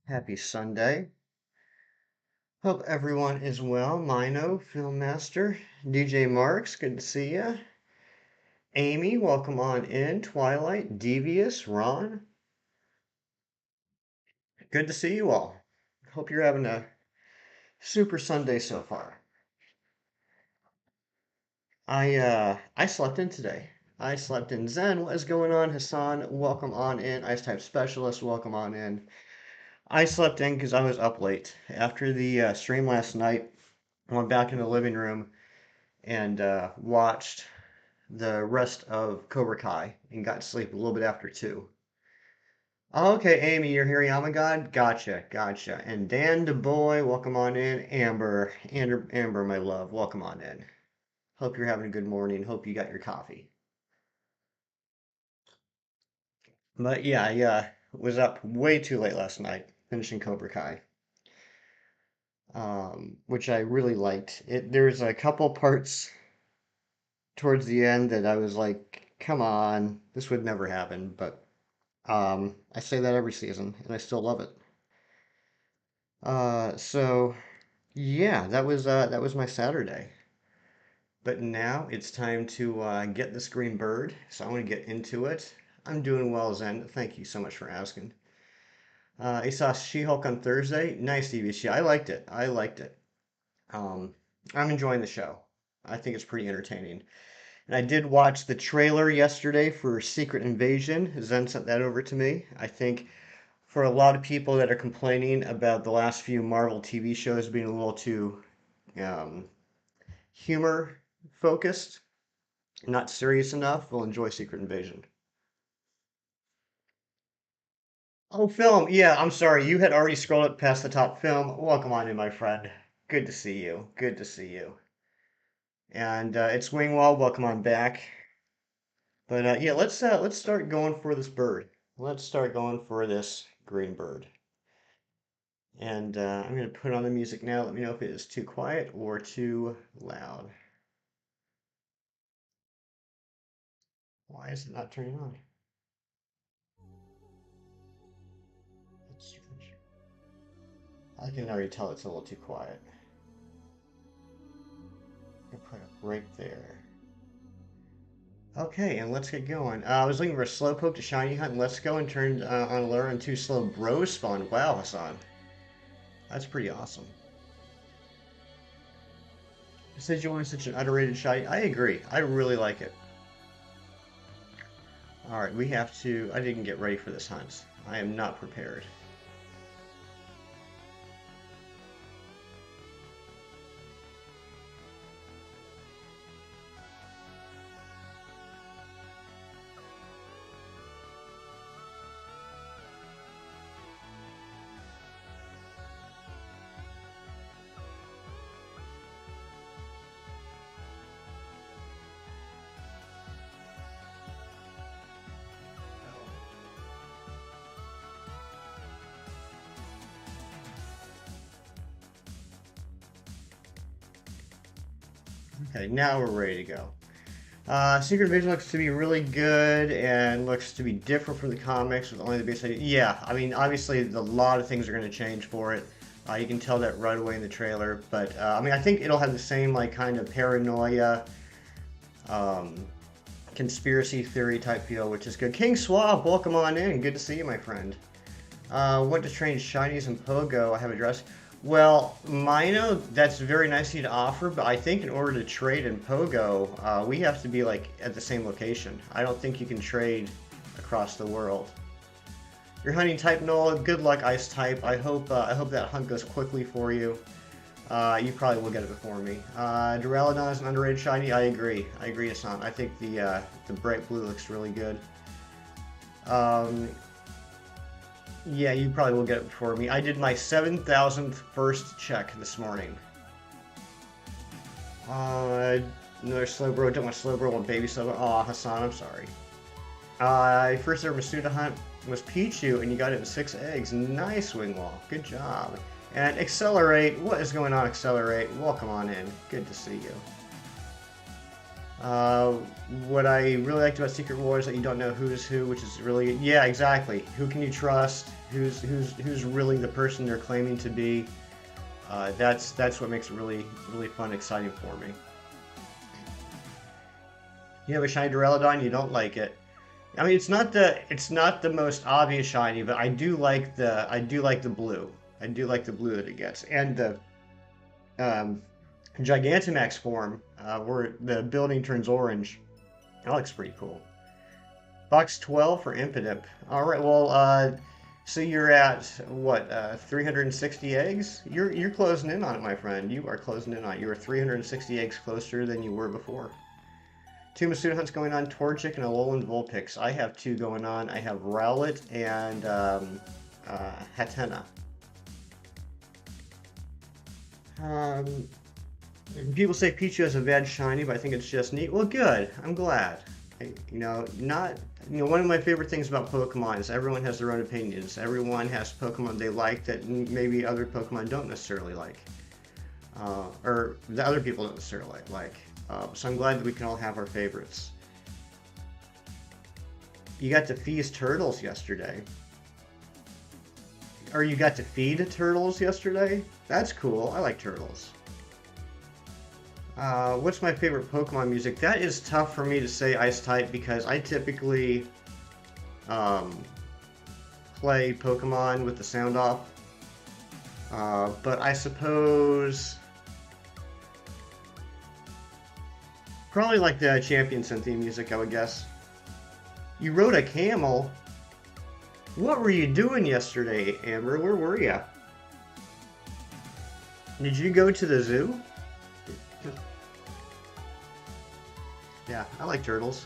Happy Sunday. Hope everyone is well. Mino, Film Master, DJ Marks, good to see ya. Amy, welcome on in. Twilight, Devious, Ron, good to see you all. Hope you're having a super Sunday so far. I slept in today. I slept in. Zen, what is going on? Hassan, welcome on in. Ice Type Specialist, welcome on in. I slept in because I was up late. After the stream last night, I went back in the living room and watched the rest of Cobra Kai and got to sleep a little bit after 2. Okay, Amy, you're here, Yamagod? Gotcha, gotcha. And Dan DeBoy, welcome on in. Amber, my love, welcome on in. Hope you're having a good morning. Hope you got your coffee. But yeah, I was up way too late last night finishing Cobra Kai, which I really liked. There's a couple parts towards the end that I was like, come on, this would never happen, but I say that every season, and I still love it. So yeah, that was my Saturday. But now it's time to get this green bird. So I want to get into it. I'm doing well, Zen. Thank you so much for asking. I saw She-Hulk on Thursday. Nice TV show. I liked it. I liked it. Um, I'm enjoying the show. I think it's pretty entertaining. And I did watch the trailer yesterday for Secret Invasion. Zen sent that over to me. I think for a lot of people that are complaining about the last few Marvel TV shows being a little too um, humor focused, not serious enough, will enjoy Secret Invasion. Oh, film. Yeah, I'm sorry. You had already scrolled up past the top film. Welcome on in, my friend. Good to see you. Good to see you. And it's Wingwall. Welcome on back. But yeah, let's start going for this bird. Let's start going for this green bird. And I'm going to put on the music now. Let me know if it is too quiet or too loud. Why is it not turning on? That's strange. I can already tell it's a little too quiet. I'm gonna put it right there. Okay, and let's get going. I was looking for a Slowpoke to Shiny Hunt, and let's go and turn on Lure and 2 slow Bros spawn. Wow, Hassan. That's pretty awesome. You said you wanted such an underrated Shiny. I agree. I really like it. Alright, we have to... I didn't get ready for this hunt. I am not prepared. Okay, now we're ready to go. Secret Vision looks to be really good and looks to be different from the comics with only the base idea. Yeah, I mean, obviously, a lot of things are going to change for it. You can tell that right away in the trailer. But, I mean, I think it'll have the same, like, kind of paranoia, um, conspiracy theory type feel, which is good. King Swab, welcome on in. Good to see you, my friend. What to train shinies and Pogo? I have addressed. Well, Mino, that's very nice of you to offer, but I think in order to trade in Pogo, we have to be like at the same location. I don't think you can trade across the world. You're hunting type Nola. Good luck, Ice type. I hope that hunt goes quickly for you. You probably will get it before me. Duraludon is an underrated shiny. I agree. I agree, Hassan. I think the bright blue looks really good. Um, Yeah, you probably will get it before me. I did my 7,000th first check this morning. Another Slowbro. Don't want Slowbro. Want Baby Slowbro. Aw, Hassan, I'm sorry. First ever Masuda hunt was Pichu, and you got it in 6 eggs. Nice, Wingwall. Good job. And Accelerate. What is going on, Accelerate? Welcome on in. Good to see you. Uh, what I really liked about Secret War is that you don't know who's who, which is really yeah, exactly. Who can you trust? Who's really the person they're claiming to be? That's what makes it really fun, and exciting for me. You have a shiny Duraludon, you don't like it. I mean, it's not the most obvious shiny, but I do like the blue. I do like the blue that it gets, and the um, Gigantamax form, where the building turns orange. That looks pretty cool. Box 12 for Impidimp. All right, well, so you're at what, 360 eggs? You're closing in on it, my friend. You are closing in on it. You are 360 eggs closer than you were before. Two Masuda hunts going on, Torchic and a Alolan Vulpix. I have two going on. I have Rowlet and Hatena. Um, People say Pichu has a bad shiny, but I think it's just neat. Well, good. I'm glad. Not one of my favorite things about Pokemon is everyone has their own opinions. Everyone has Pokemon they like that maybe other Pokemon don't necessarily like, or the other people don't necessarily like. So I'm glad that we can all have our favorites. You got to feast turtles yesterday. Or you got to feed turtles yesterday? That's cool. I like turtles. What's my favorite Pokemon music? That is tough for me to say ice type because I typically um, play Pokemon with the sound off. But I suppose probably like the Champion theme music, I would guess. You rode a camel? What were you doing yesterday, Amber? Where were you? Did you go to the zoo? Yeah, I like turtles.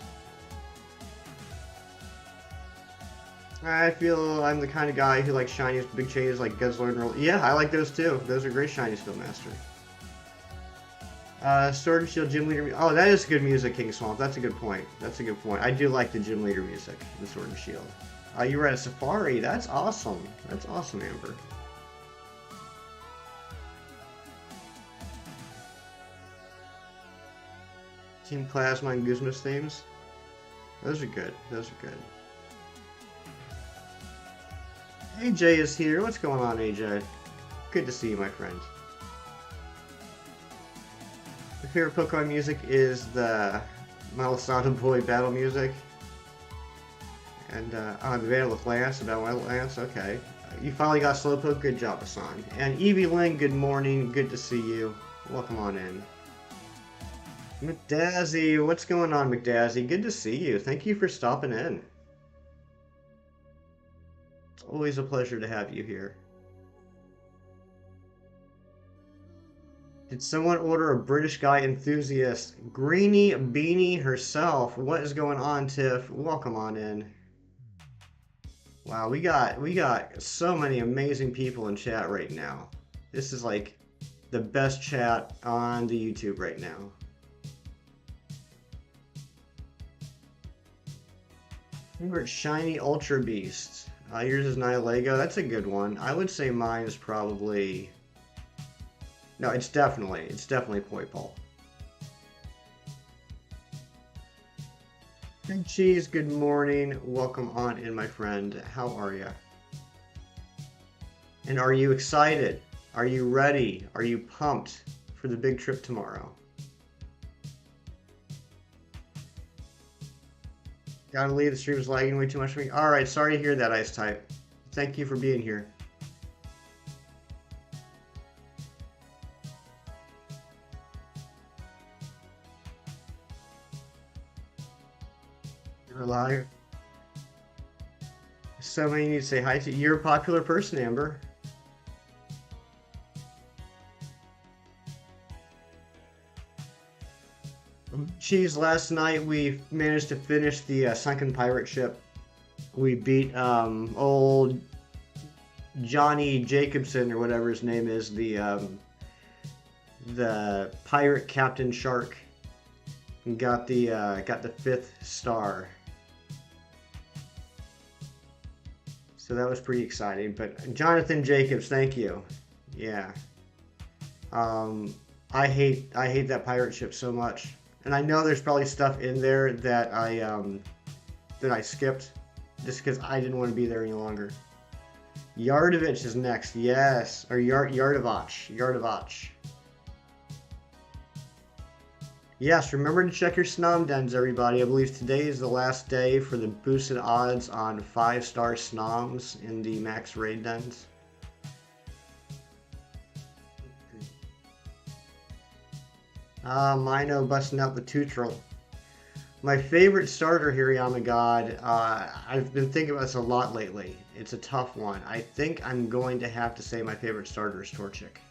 I feel I'm the kind of guy who likes shinies, big changes like Guzzlord and Roll. Yeah, I like those too. Those are great shinies, Field Master. Sword and Shield Gym Leader. Oh, that is good music, King Swamp. That's a good point. That's a good point. I do like the Gym Leader music, the Sword and Shield. You were at a safari. That's awesome. That's awesome, Amber. Team Plasma and Guzma's themes. Those are good. Those are good. AJ is here. What's going on, AJ? Good to see you, my friend. My favorite Pokemon music is the Malasada Boy battle music. And, the Battle with Lance, the Battle with Lance, okay. You finally got Slowpoke, good job, Hassan. And Evie Lynn, good morning, good to see you. Welcome on in. McDazzy, what's going on, McDazzy? Good to see you. Thank you for stopping in. It's always a pleasure to have you here. Did someone order a British guy enthusiast? Greenie Beanie herself. What is going on, Tiff? Welcome on in. Wow, we got so many amazing people in chat right now. This is like the best chat on the YouTube right now. Favorite shiny Ultra Beast. Yours is Nihilego. That's a good one. I would say mine is probably. No, it's definitely Poipole. Big Cheese, good morning. Welcome on in, my friend. How are you? And are you excited? Are you ready? Are you pumped for the big trip tomorrow? Gotta leave, the stream is lagging way too much for me. Alright, sorry to hear that, Ice Type. Thank you for being here. You're a liar. Somebody needs to say hi to you. You're a popular person, Amber. Cheese, last night we managed to finish the sunken pirate ship. We beat old Johnny Jacobson or whatever his name is, the pirate Captain Shark, and got the 5th star. So that was pretty exciting. But Jonathan Jacobs, thank you. Yeah. I hate that pirate ship so much. And I know there's probably stuff in there that I skipped just because I didn't want to be there any longer. Yardovich is next, yes, or Yardovach. Yes, remember to check your Snom dens, everybody. I believe today is the last day for the boosted odds on 5-star Snoms in the max raid dens. Mino busting out the Tutril. My favorite starter here, Yamagod, I've been thinking about this a lot lately. It's a tough one. I think I'm going to have to say my favorite starter is Torchic.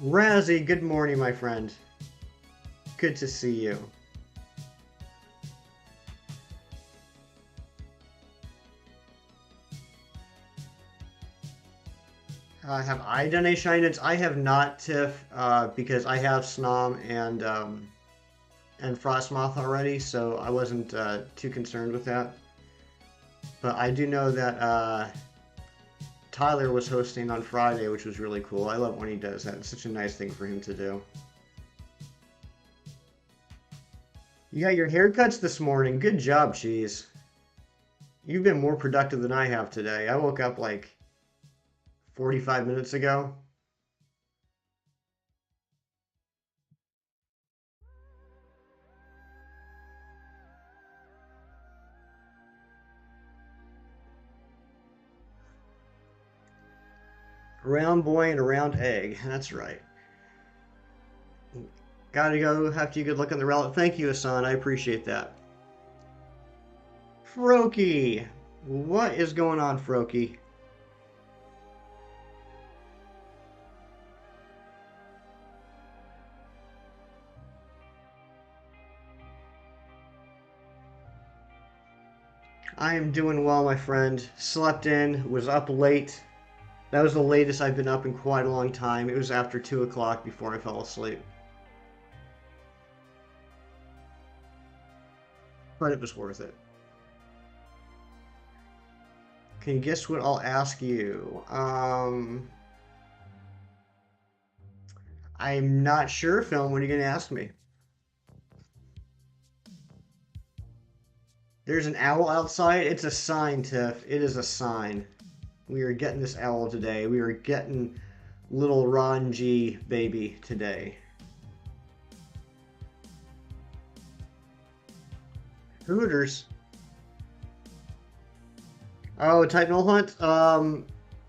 Razzie, good morning, my friend. Good to see you. Have I done a Shiny? I have not, Tiff, because I have Snom and Frostmoth already, so I wasn't too concerned with that. But I do know that Tyler was hosting on Friday, which was really cool. I love when he does that. It's such a nice thing for him to do. You got your haircuts this morning. Good job, Cheese. You've been more productive than I have today. I woke up like 45 minutes ago. A round boy and a round egg. That's right. Gotta go after you good look on the Rowlet. Thank you, Hassan. I appreciate that. Froakie! What is going on, Froakie? I am doing well, my friend. Slept in, was up late. That was the latest I've been up in quite a long time. It was after 2 o'clock before I fell asleep. But it was worth it. Can you guess what I'll ask you? I'm not sure, Film. What are you going to ask me? There's an owl outside. It's a sign, Tiff. It is a sign. We are getting this owl today. We are getting little Ron G baby today. Hooters. Oh, type null hunt?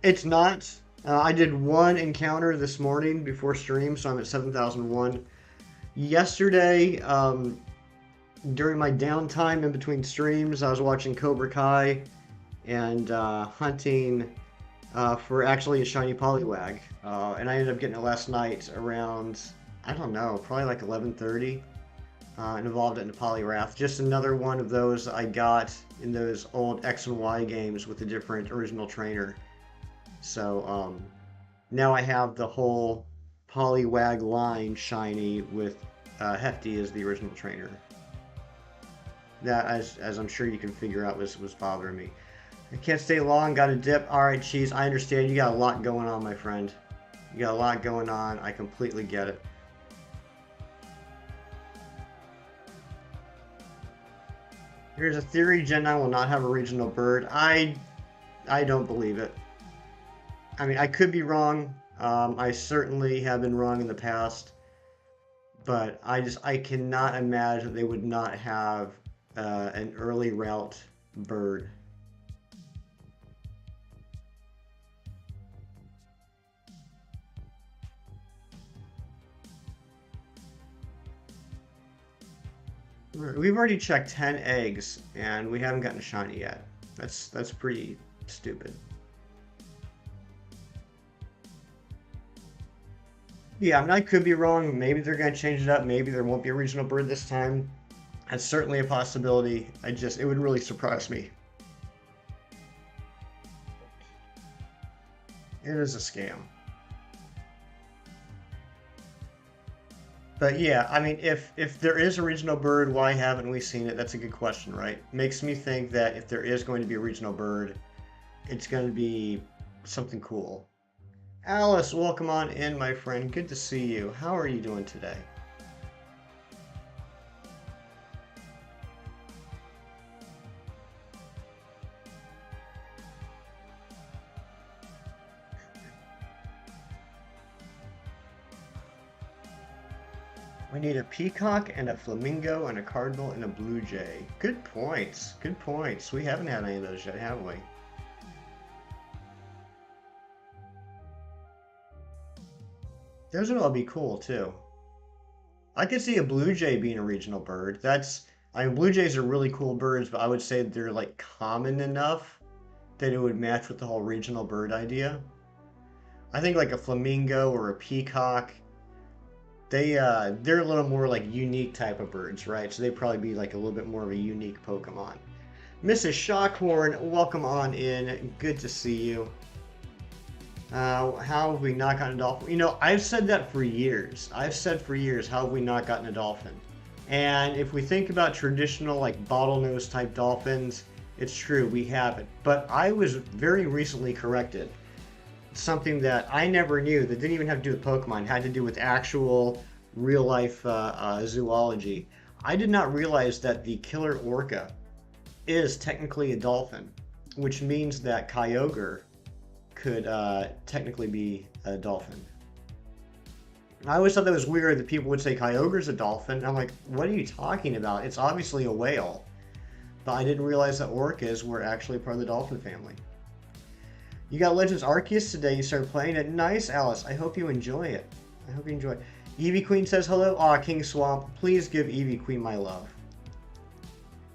It's not. I did one encounter this morning before stream, so I'm at 7,001. Yesterday, during my downtime in between streams, I was watching Cobra Kai and hunting for actually a shiny Poliwag. And I ended up getting it last night around, I don't know, probably like 11:30. And evolved it into Poliwrath. Just another one of those I got in those old X and Y games with a different original trainer. So now I have the whole Poliwag line shiny with Hefty as the original trainer. That, as I'm sure you can figure out, was bothering me. I can't stay long, got a dip. Alright, Cheese, I understand. You got a lot going on, my friend. You got a lot going on. I completely get it. Here's a theory, Gen 9 will not have a regional bird. I don't believe it. I mean, I could be wrong. I certainly have been wrong in the past. But I cannot imagine they would not have an early route bird. We've already checked 10 eggs, and we haven't gotten a shiny yet. That's pretty stupid. Yeah, I mean, I could be wrong. Maybe they're going to change it up. Maybe there won't be a regional bird this time. That's certainly a possibility. It would really surprise me. It is a scam. But yeah, I mean, if there is a regional bird, why haven't we seen it? That's a good question, right? Makes me think that if there is going to be a regional bird, it's going to be something cool. Alice, welcome on in, my friend. Good to see you. How are you doing today? We need a peacock and a flamingo and a cardinal and a blue jay. Good points. Good points. We haven't had any of those yet, have we? Those would all be cool too. I could see a blue jay being a regional bird. I mean, blue jays are really cool birds, but I would say they're like common enough that it would match with the whole regional bird idea. I think like a flamingo or a peacock, they're a little more like unique type of birds, right? So they'd probably be like a little bit more of a unique Pokemon. Mrs. Shockhorn, welcome on in. Good to see you. How have we not gotten a dolphin? You know, I've said that for years. I've said for years, how have we not gotten a dolphin? And if we think about traditional like bottlenose type dolphins, it's true, we haven't. But I was very recently corrected. Something that I never knew that didn't even have to do with Pokemon, had to do with actual real life zoology. I did not realize that the killer orca is technically a dolphin, which means that Kyogre could technically be a dolphin. I always thought that was weird that people would say Kyogre's a dolphin. I'm like, what are you talking about? It's obviously a whale. But I didn't realize that orcas were actually part of the dolphin family. You got Legends Arceus today. You started playing it. Nice, Alice. I hope you enjoy it. I hope you enjoy it. Eevee Queen says hello. Aw, King Swamp. Please give Eevee Queen my love.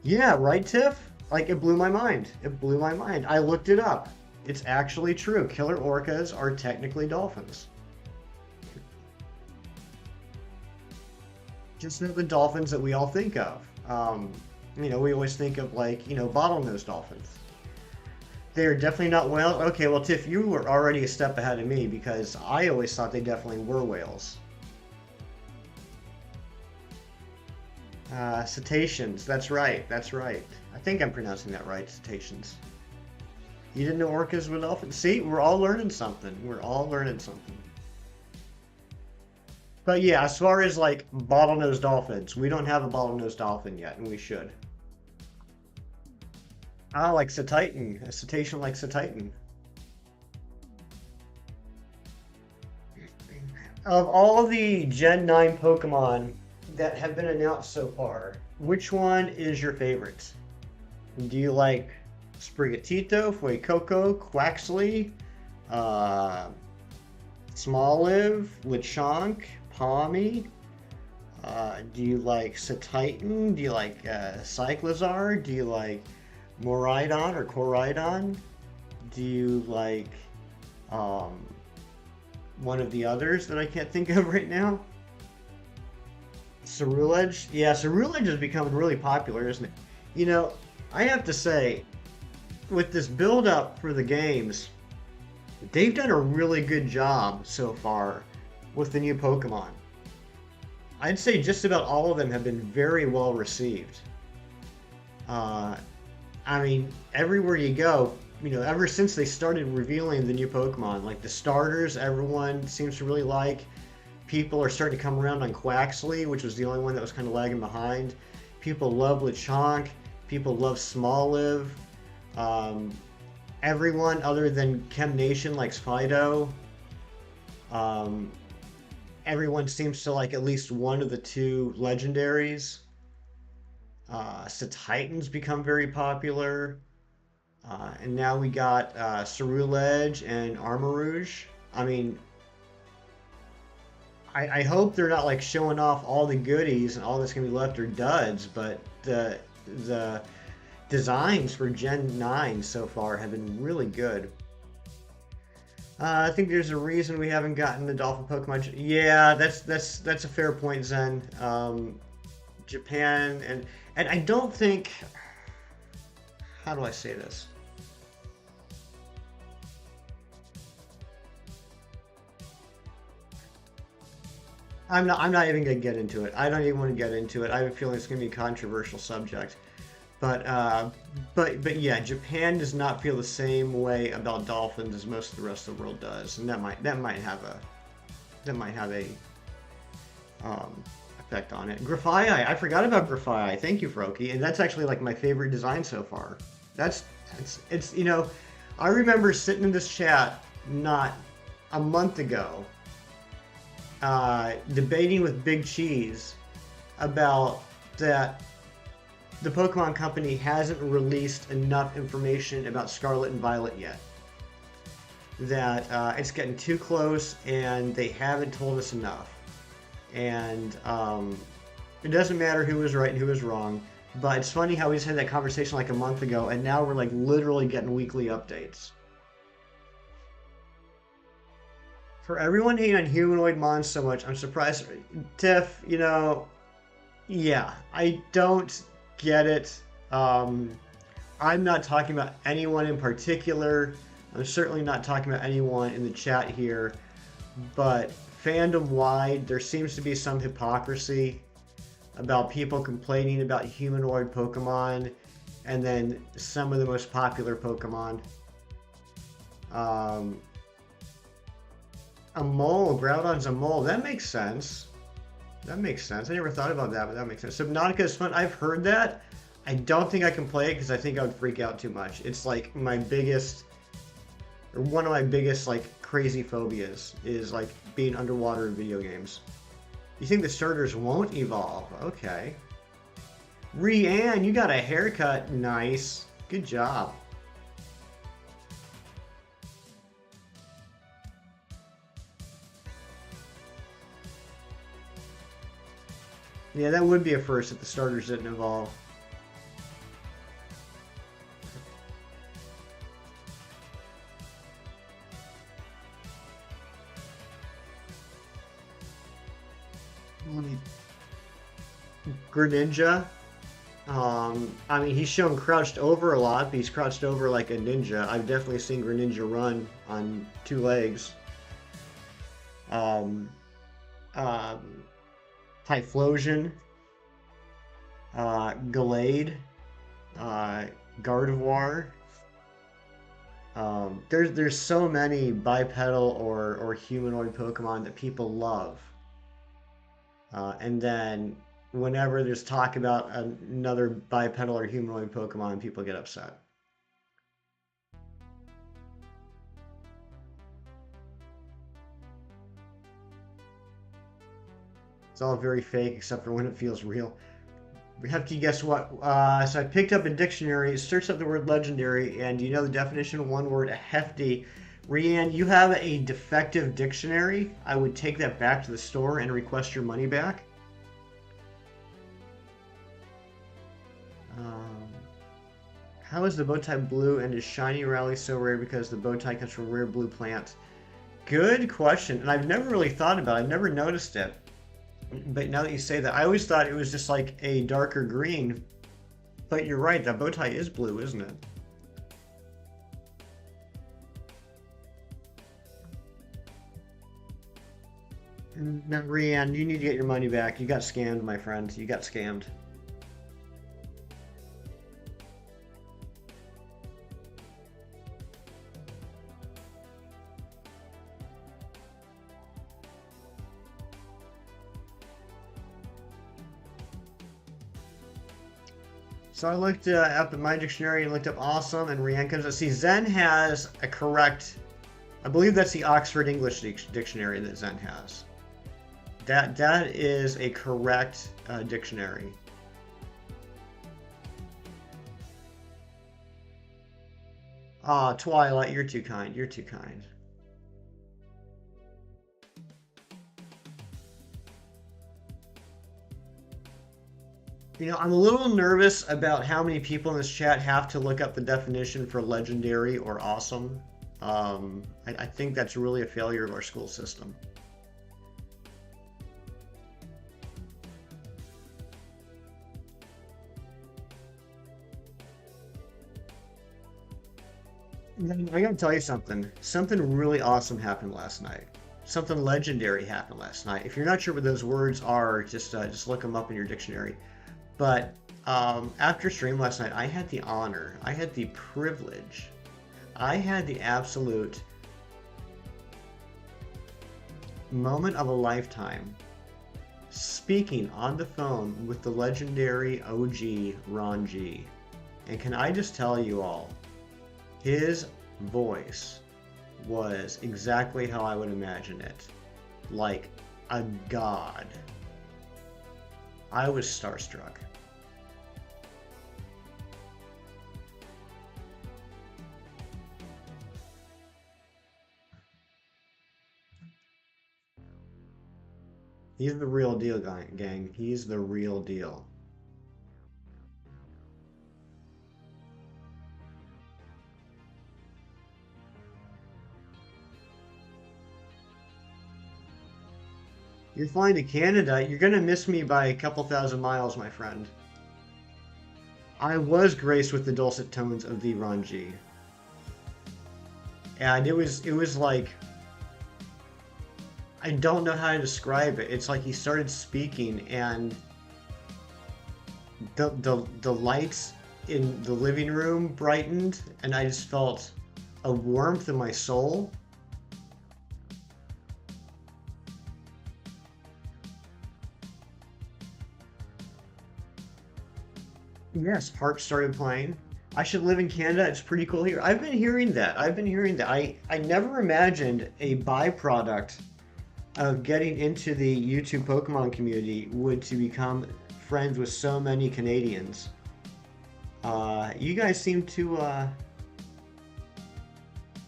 Yeah, right, Tiff? Like, it blew my mind. It blew my mind. I looked it up. It's actually true. Killer orcas are technically dolphins. Just not the dolphins that we all think of. We always think of like, bottlenose dolphins. They're definitely not whales. Okay, well, Tiff, you were already a step ahead of me because I always thought they definitely were whales. Cetaceans. That's right. That's right. I think I'm pronouncing that right. Cetaceans. You didn't know orcas were dolphins? See, we're all learning something. We're all learning something. But yeah, as far as like bottlenose dolphins, we don't have a bottlenose dolphin yet, and we should. Ah, like Cetitan. A cetacean like Cetitan. Of all the Gen 9 Pokemon that have been announced so far, which one is your favorite? Do you like Sprigatito, Fuecoco, Quaxley, uh, Smoliv, Lechonk, Palmy? Do you like Cetitan? Do you like Cyclizar? Do you like Moridon or Coridon? Do you like um, one of the others that I can't think of right now? Cerulege? Yeah, Cerulege is becoming really popular, isn't it? You know, I have to say, with this build up for the games, they've done a really good job so far with the new Pokemon. I'd say just about all of them have been very well received. Uh, I mean, everywhere you go, ever since they started revealing the new Pokemon, like the starters, everyone seems to really like. People are starting to come around on Quaxley, which was the only one that was kind of lagging behind. People love Lechonk. People love Smoliv. Um, Everyone other than Chem Nation likes Fido. Um, Everyone seems to like at least one of the two legendaries. Titans become very popular. And now we got Cerulege and Armarouge. I mean, I hope they're not like showing off all the goodies and all that's gonna be left are duds, but the designs for Gen 9 so far have been really good. I think there's a reason we haven't gotten the Dolphin Pokemon. Yeah, that's a fair point, Zen. Japan and I don't think. How do I say this? I'm not even gonna get into it. I don't even want to get into it. I have a feeling it's gonna be a controversial subject. But but yeah, Japan does not feel the same way about dolphins as most of the rest of the world does, and that might have a effect on it. Graphii, I forgot about Graphii. Thank you, Froki, and that's actually like my favorite design so far. That's it's you know, I remember sitting in this chat not a month ago, debating with Big Cheese about that the Pokemon Company hasn't released enough information about Scarlet and Violet yet. That it's getting too close and they haven't told us enough. And it doesn't matter who was right and who was wrong, but it's funny how we just had that conversation like a month ago, and now we're like literally getting weekly updates. For everyone hating on humanoid mons so much, I'm surprised. Tiff, yeah, I don't get it. I'm not talking about anyone in particular. I'm certainly not talking about anyone in the chat here, but fandom-wide, there seems to be some hypocrisy about people complaining about humanoid Pokemon and then some of the most popular Pokemon. A mole, Groudon's a mole. That makes sense. That makes sense. I never thought about that, but that makes sense. Subnautica is fun. I've heard that. I don't think I can play it because I think I would freak out too much. It's like my biggest, or one of my biggest like crazy phobias is like being underwater in video games. You think the starters won't evolve? Okay. Rianne, you got a haircut. Nice. Good job. Yeah, that would be a first if the starters didn't evolve. Greninja. I mean, he's shown crouched over a lot, but he's crouched over like a ninja. I've definitely seen Greninja run on two legs. Um, Typhlosion, Gallade, Gardevoir. There's so many bipedal or humanoid Pokemon that people love. And then whenever there's talk about another bipedal or humanoid Pokemon, people get upset. It's all very fake except for when it feels real. Hefty, guess what? So I picked up a dictionary, searched up the word legendary, and you know the definition of one word, hefty. Rianne, you have a defective dictionary. I would take that back to the store and request your money back. How is the bowtie blue and is shiny rally so rare because the bowtie comes from a rare blue plant? Good question, and I've never really thought about it. I've never noticed it. But now that you say that, I always thought it was just like a darker green. But you're right, that bowtie is blue, isn't it? No, Rianne, you need to get your money back. You got scammed, my friend. You got scammed. So I looked up in my dictionary and looked up awesome, and Rianne comes up. See, Zen has a correct, I believe that's the Oxford English Dictionary that Zen has. That is a correct dictionary. Ah, Twilight, you're too kind. You're too kind. I'm a little nervous about how many people in this chat have to look up the definition for legendary or awesome. I think that's really a failure of our school system. I gotta tell you something. Something really awesome happened last night. Something legendary happened last night. If you're not sure what those words are, just look them up in your dictionary. But after stream last night, I had the honor, I had the privilege, I had the absolute moment of a lifetime speaking on the phone with the legendary OG Ron G. And can I just tell you all, his voice was exactly how I would imagine it. Like a god. I was starstruck. He's the real deal, gang. He's the real deal. You're flying to Canada. You're gonna miss me by a couple thousand miles, my friend. I was graced with the dulcet tones of the Ranji, and it was like I don't know how to describe it. It's like he started speaking, and the lights in the living room brightened, and I just felt a warmth in my soul. Yes, harp started playing. I should live in Canada. It's pretty cool here. I've been hearing that. I've been hearing that. I never imagined a byproduct of getting into the YouTube Pokemon community would to become friends with so many Canadians. You guys seem to,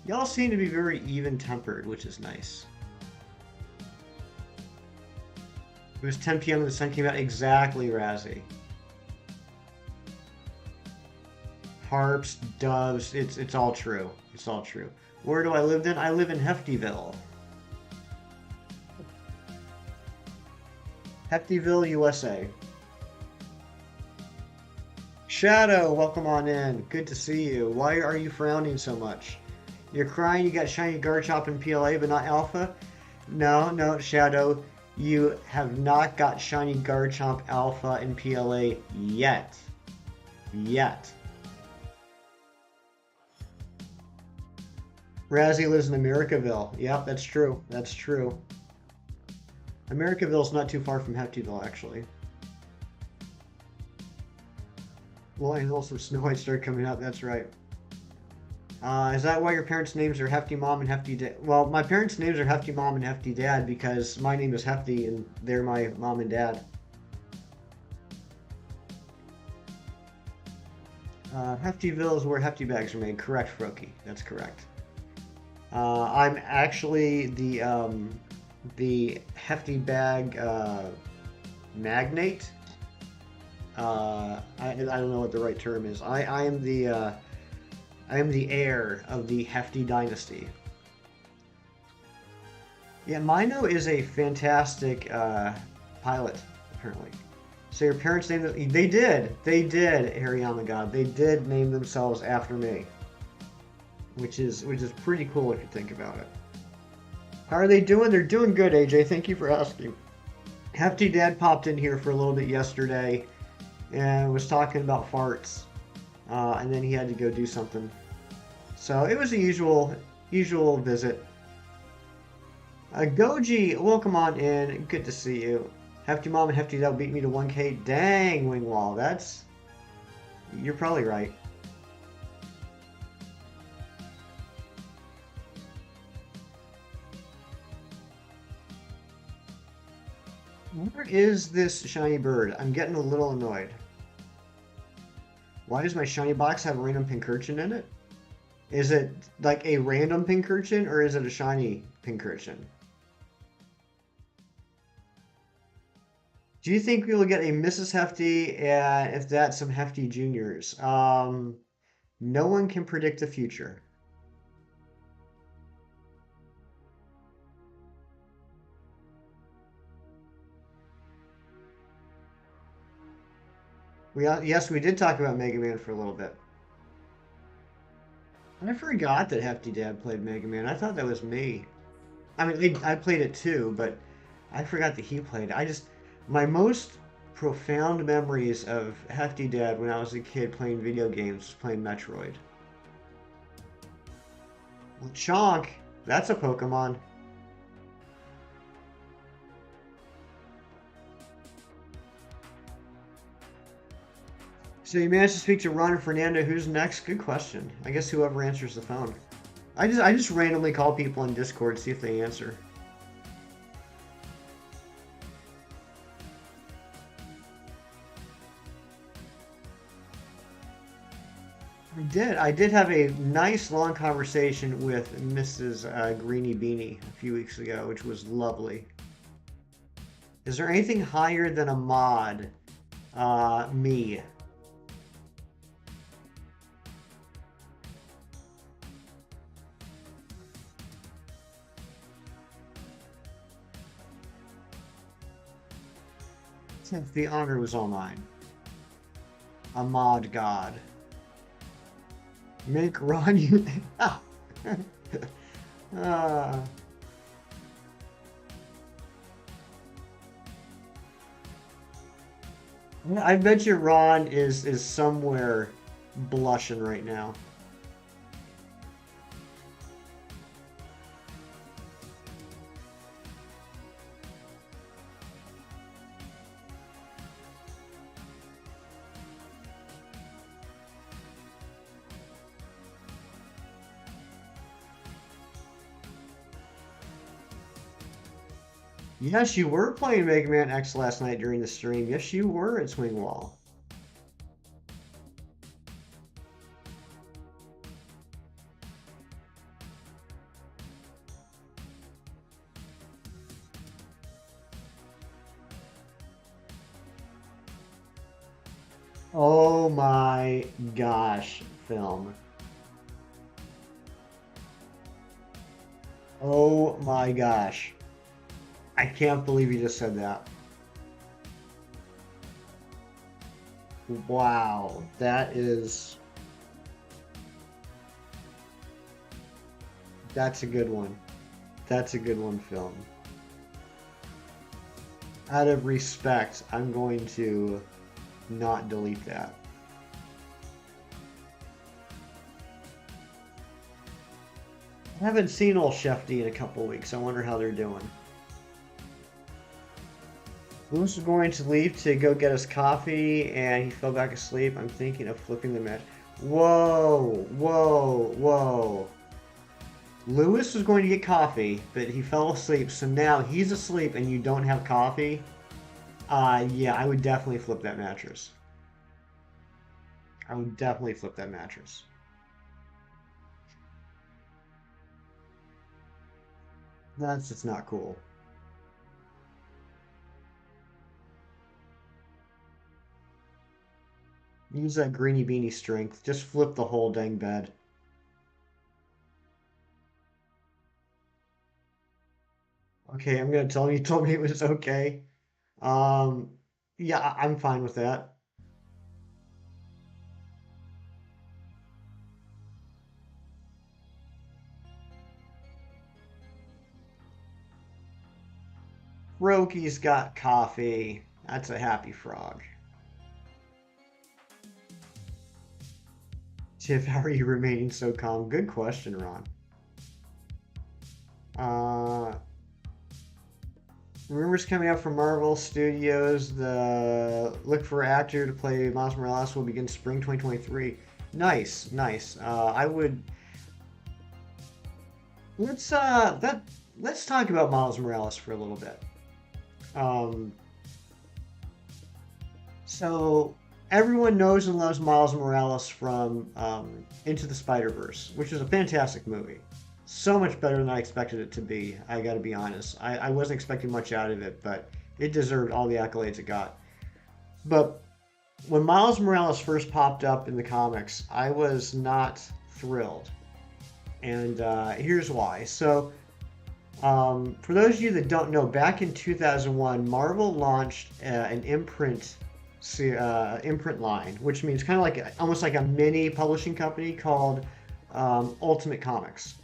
y'all seem to be very even-tempered, which is nice. It was 10 p.m. and the sun came out. Exactly, Razzie. Harps, doves, it's all true. It's all true. Where do I live then? I live in Heftyville. Heftyville, USA. Shadow, welcome on in. Good to see you. Why are you frowning so much? You're crying you got shiny Garchomp in PLA but not Alpha? No, no, Shadow. You have not got shiny Garchomp Alpha in PLA yet. Yet. Razzie lives in Americaville. Yep, that's true. That's true. Americaville's not too far from Heftyville, actually. Well, and also Snow White started coming out. That's right. Is that why your parents' names are Hefty Mom and Hefty Dad? Well, my parents' names are Hefty Mom and Hefty Dad because my name is Hefty and they're my mom and dad. Heftyville is where Hefty bags are made. Correct, Froki. That's correct. I'm actually the Hefty bag magnate. I don't know what the right term is. I am the heir of the Hefty dynasty. Yeah, Mino is a fantastic pilot, apparently. So your parents named them, they did, Hariyama God. They did name themselves after me. Which is pretty cool if you think about it. How are they doing? They're doing good, AJ. Thank you for asking. Hefty Dad popped in here for a little bit yesterday and was talking about farts. And then he had to go do something. So it was a usual visit. Goji, welcome on in. Good to see you. Hefty Mom and Hefty Dad beat me to 1K. Dang, Wingwall. You're probably right. Where is this shiny bird? I'm getting a little annoyed. Why does my shiny box have a random Pincurchin in it? Is it like a random Pincurchin or is it a shiny Pincurchin? Do you think we will get a Mrs. Hefty and if that's some Hefty Juniors? No one can predict the future. Yes, we did talk about Mega Man for a little bit. I forgot that Hefty Dad played Mega Man. I thought that was me. I mean, I played it too, but I forgot that he played it. My most profound memories of Hefty Dad when I was a kid playing video games, playing Metroid. Chonk, that's a Pokemon. So you managed to speak to Ron and Fernando. Who's next? Good question. I guess whoever answers the phone. I just randomly call people on Discord, see if they answer. I did have a nice long conversation with Mrs. Greeny Beanie a few weeks ago, which was lovely. Is there anything higher than a mod? Me. The honor was all mine. A mod god. Make Ron you. uh, I bet you Ron is somewhere blushing right now. Yes, you were playing Mega Man X last night during the stream. Yes, you were at Swing Wall. Oh my gosh, film. Oh my gosh. I can't believe you just said that. Wow, that's a good one. That's a good one, film. Out of respect, I'm going to not delete that. I haven't seen old Chef D in a couple weeks. I wonder how they're doing. Lewis was going to leave to go get us coffee, and he fell back asleep. I'm thinking of flipping the match. Whoa, whoa, whoa. Lewis was going to get coffee, but he fell asleep, so now he's asleep and you don't have coffee? Yeah, I would definitely flip that mattress. I would definitely flip that mattress. That's just not cool. Use that greeny beanie strength. Just flip the whole dang bed. Okay, I'm gonna tell him you told me it was okay. Um, yeah, I'm fine with that. Roki's got coffee. That's a happy frog. Tiff, how are you remaining so calm? Good question, Ron. Uh, rumors coming out from Marvel Studios. The look for actor to play Miles Morales will begin spring 2023. Nice, nice. I would let's that let's talk about Miles Morales for a little bit. Um, so everyone knows and loves Miles Morales from Into the Spider-Verse, which is a fantastic movie. So much better than I expected it to be. I got to be honest. I wasn't expecting much out of it, but it deserved all the accolades it got. But when Miles Morales first popped up in the comics, I was not thrilled, and here's why. So, for those of you that don't know, back in 2001, Marvel launched an imprint line, which means kind of like almost like a mini publishing company called Ultimate Comics.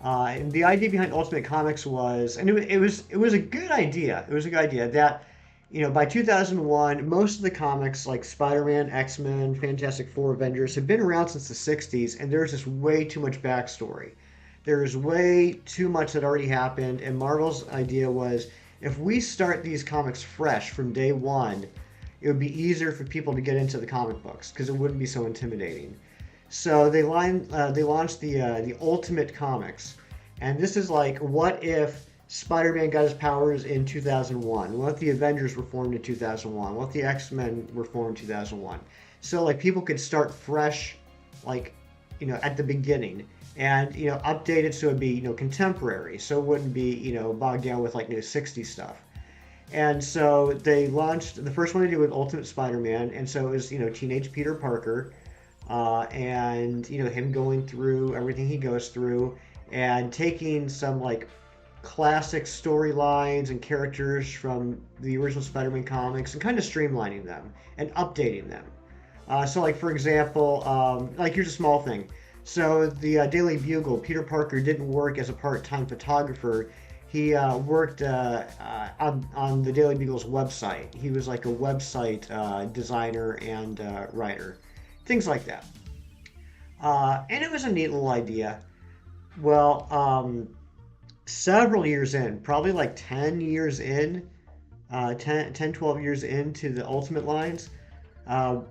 And the idea behind Ultimate Comics was, and it was a good idea. It was a good idea that By 2001, most of the comics like Spider-Man, X-Men, Fantastic Four, Avengers have been around since the 60s, and there's just way too much backstory. There's way too much that already happened, and Marvel's idea was if we start these comics fresh from day one, it would be easier for people to get into the comic books because it wouldn't be so intimidating. So they launched the Ultimate Comics, and this is like, what if Spider-Man got his powers in 2001? What if the Avengers were formed in 2001? What if the X-Men were formed in 2001? So like people could start fresh, like at the beginning, and update it so it'd be contemporary, so it wouldn't be bogged down with like new 60s stuff. And so they launched the first one they did with Ultimate Spider-Man, and so it was teenage Peter Parker, and him going through everything he goes through, and taking some like classic storylines and characters from the original Spider-Man comics and kind of streamlining them and updating them. So, like for example, like here's a small thing. So the Daily Bugle, Peter Parker didn't work as a part-time photographer. He worked on the Daily Bugle's website. He was like a website designer and writer, things like that. And it was a neat little idea. Well, several years in, probably like 10 years in, 12 years into the Ultimate lines,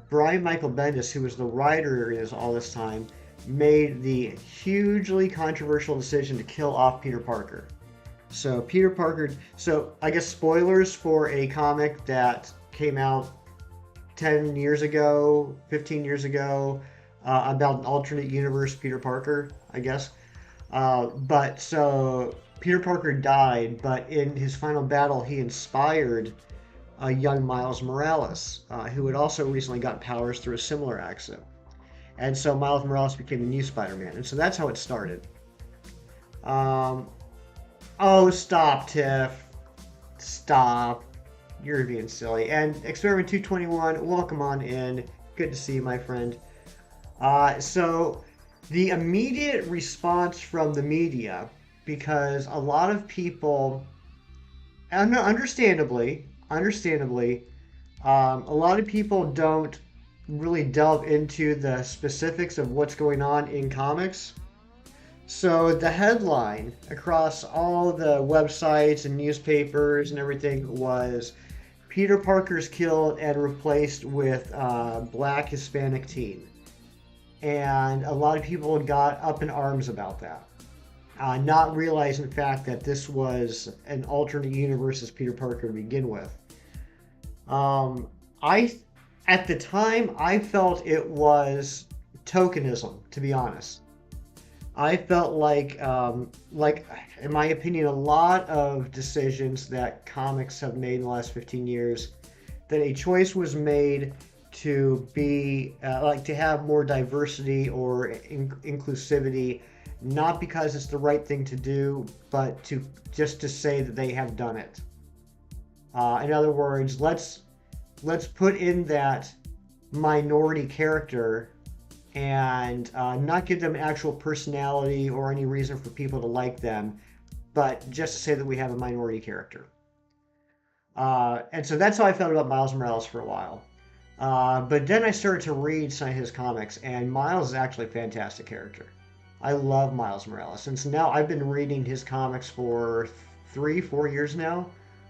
Brian Michael Bendis, who was the writer is all this time, made the hugely controversial decision to kill off Peter Parker. So Peter Parker, so I guess spoilers for a comic that came out 10 years ago, 15 years ago, about an alternate universe Peter Parker, I guess. But so Peter Parker died, but in his final battle, he inspired a young Miles Morales, who had also recently gotten powers through a similar accident. And so Miles Morales became the new Spider-Man. And so that's how it started. Um, oh, stop, Tiff. Stop. You're being silly. And Experiment 221, welcome on in. Good to see you, my friend. So the immediate response from the media, because a lot of people, and understandably, a lot of people don't really delve into the specifics of what's going on in comics. So the headline across all the websites and newspapers and everything was Peter Parker's killed and replaced with black Hispanic teen. And a lot of people got up in arms about that, not realizing the fact that this was an alternate universe as Peter Parker to begin with. I, at the time, I felt it was tokenism, to be honest. I felt like in my opinion, a lot of decisions that comics have made in the last 15 years, that a choice was made to be to have more diversity or inclusivity, not because it's the right thing to do, but to say that they have done it. In other words, let's put in that minority character and not give them actual personality or any reason for people to like them, but just to say that we have a minority character. And so that's how I felt about Miles Morales for a while. But then I started to read some of his comics, and Miles is actually a fantastic character. I love Miles Morales. Since now I've been reading his comics for 3, 4 years now,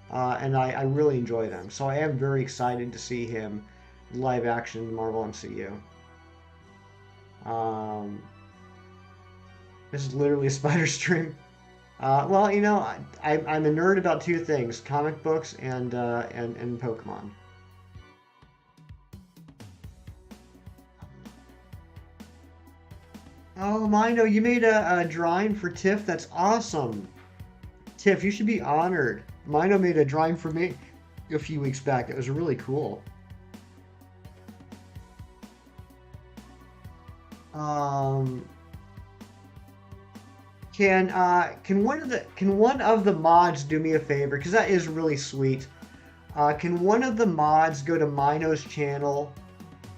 and I really enjoy them. So I am very excited to see him live action in the Marvel MCU. This is literally a spider stream. Well, I'm a nerd about two things: comic books and Pokemon. Oh, Mino, you made a drawing for Tiff. That's awesome. Tiff, you should be honored. Mino made a drawing for me a few weeks back. It was really cool. Um, can one of the mods do me a favor? Because that is really sweet. Can one of the mods go to Mino's channel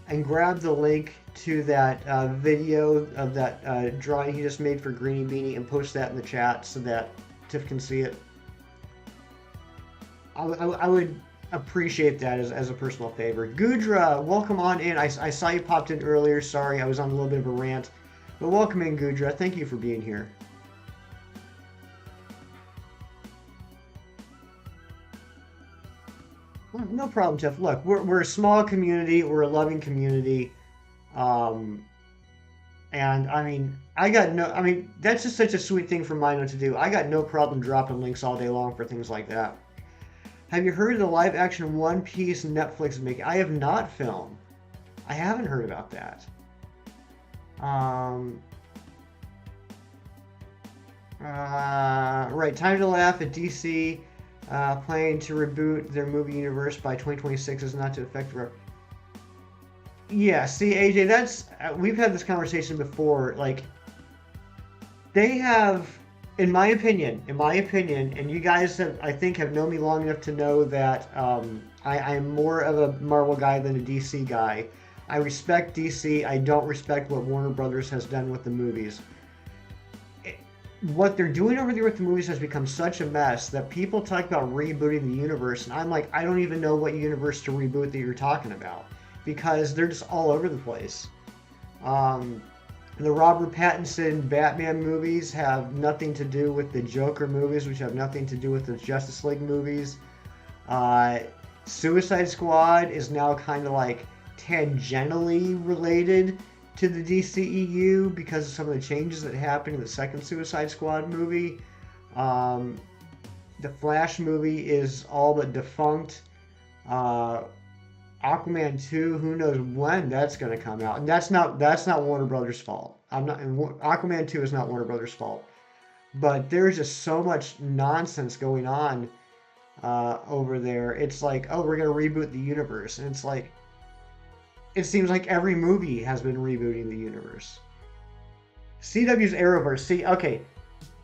and grab the link to that video of that drawing he just made for Greeny Beanie and post that in the chat so that Tiff can see it? I would Appreciate that as a personal favor. Gudra, welcome on in. I saw you popped in earlier. Sorry, I was on a little bit of a rant. But welcome in, Gudra. Thank you for being here. No problem, Jeff. Look, we're a small community. We're a loving community. Um, and I mean, I mean, that's just such a sweet thing for Mino to do. I got no problem dropping links all day long for things like that. Have you heard of the live action One Piece Netflix is making? I have not, Film. I haven't heard about that. Um, right, time to laugh at DC planning to reboot their movie universe by 2026 is not to affect the. Yeah, see, AJ, that's we've had this conversation before. Like, they have, in my opinion, and you guys have, I think, have known me long enough to know that I'm more of a Marvel guy than a DC guy. I respect DC. I don't respect what Warner Brothers has done with the movies. What they're doing over there with the movies has become such a mess that people talk about rebooting the universe, and I'm like, I don't even know what universe to reboot that you're talking about because they're just all over the place. Um, the Robert Pattinson Batman movies have nothing to do with the Joker movies, which have nothing to do with the Justice League movies. Uh, Suicide Squad is now kind of like tangentially related to the DCEU because of some of the changes that happened in the second Suicide Squad movie. Um, the Flash movie is all but defunct. Uh, Aquaman 2, who knows when that's going to come out. And that's not Warner Brothers' fault. Aquaman 2 is not Warner Brothers' fault. But there's just so much nonsense going on over there. It's like, oh, we're going to reboot the universe. And it's like, it seems like every movie has been rebooting the universe. CW's Arrowverse. See, okay,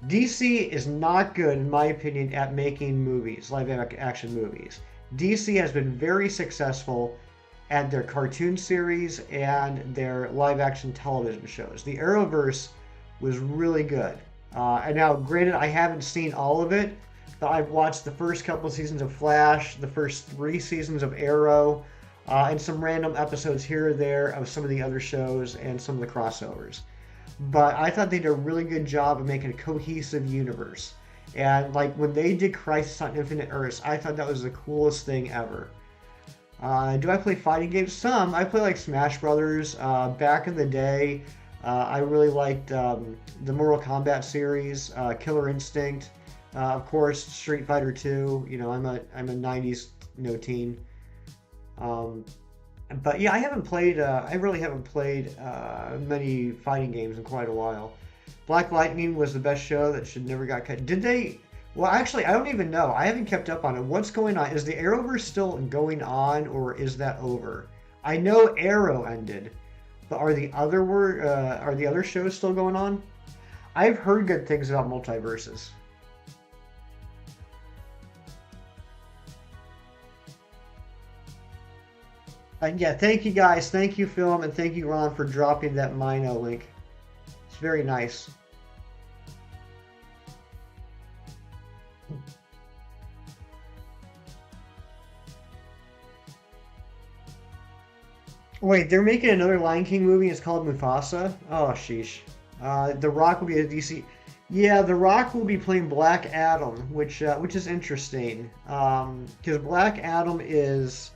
DC is not good, in my opinion, at making movies, live action movies. DC has been very successful at their cartoon series and their live action television shows. The Arrowverse was really good. And now, granted, I haven't seen all of it, but I've watched the first couple of seasons of Flash, the first 3 seasons of Arrow, and some random episodes here or there of some of the other shows and some of the crossovers. But I thought they did a really good job of making a cohesive universe. And like when they did Crisis on Infinite Earths, I thought that was the coolest thing ever. Do I play fighting games? Some. I play like Smash Brothers. Back in the day, I really liked the Mortal Kombat series, Killer Instinct, of course, Street Fighter 2. You know, I'm a 90s teen. Um, but yeah, I really haven't played many fighting games in quite a while. Black Lightning was the best show that should never got cut. Did they? Well, actually, I don't even know. I haven't kept up on it. What's going on? Is the Arrowverse still going on, or is that over? I know Arrow ended, but are the other shows still going on? I've heard good things about multiverses. And yeah, thank you guys. Thank you, Film, and thank you, Ron, for dropping that Mino link. It's very nice. Wait, they're making another Lion King movie. It's called Mufasa. Oh, sheesh. The Rock will be a DC. Yeah, The Rock will be playing Black Adam, which is interesting. Because Black Adam is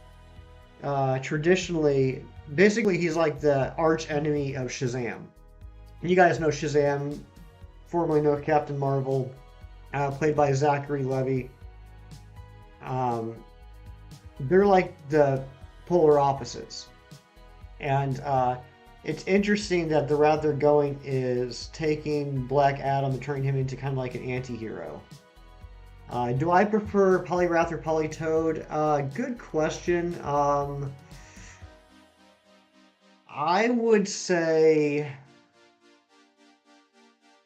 traditionally, basically, he's like the arch enemy of Shazam. You guys know Shazam, formerly known Captain Marvel, played by Zachary Levi. Um, they're like the polar opposites. And it's interesting that the route they're going is taking Black Adam and turning him into kind of like an anti-hero. Do I prefer Polyrath or Polytoad? Good question. I would say...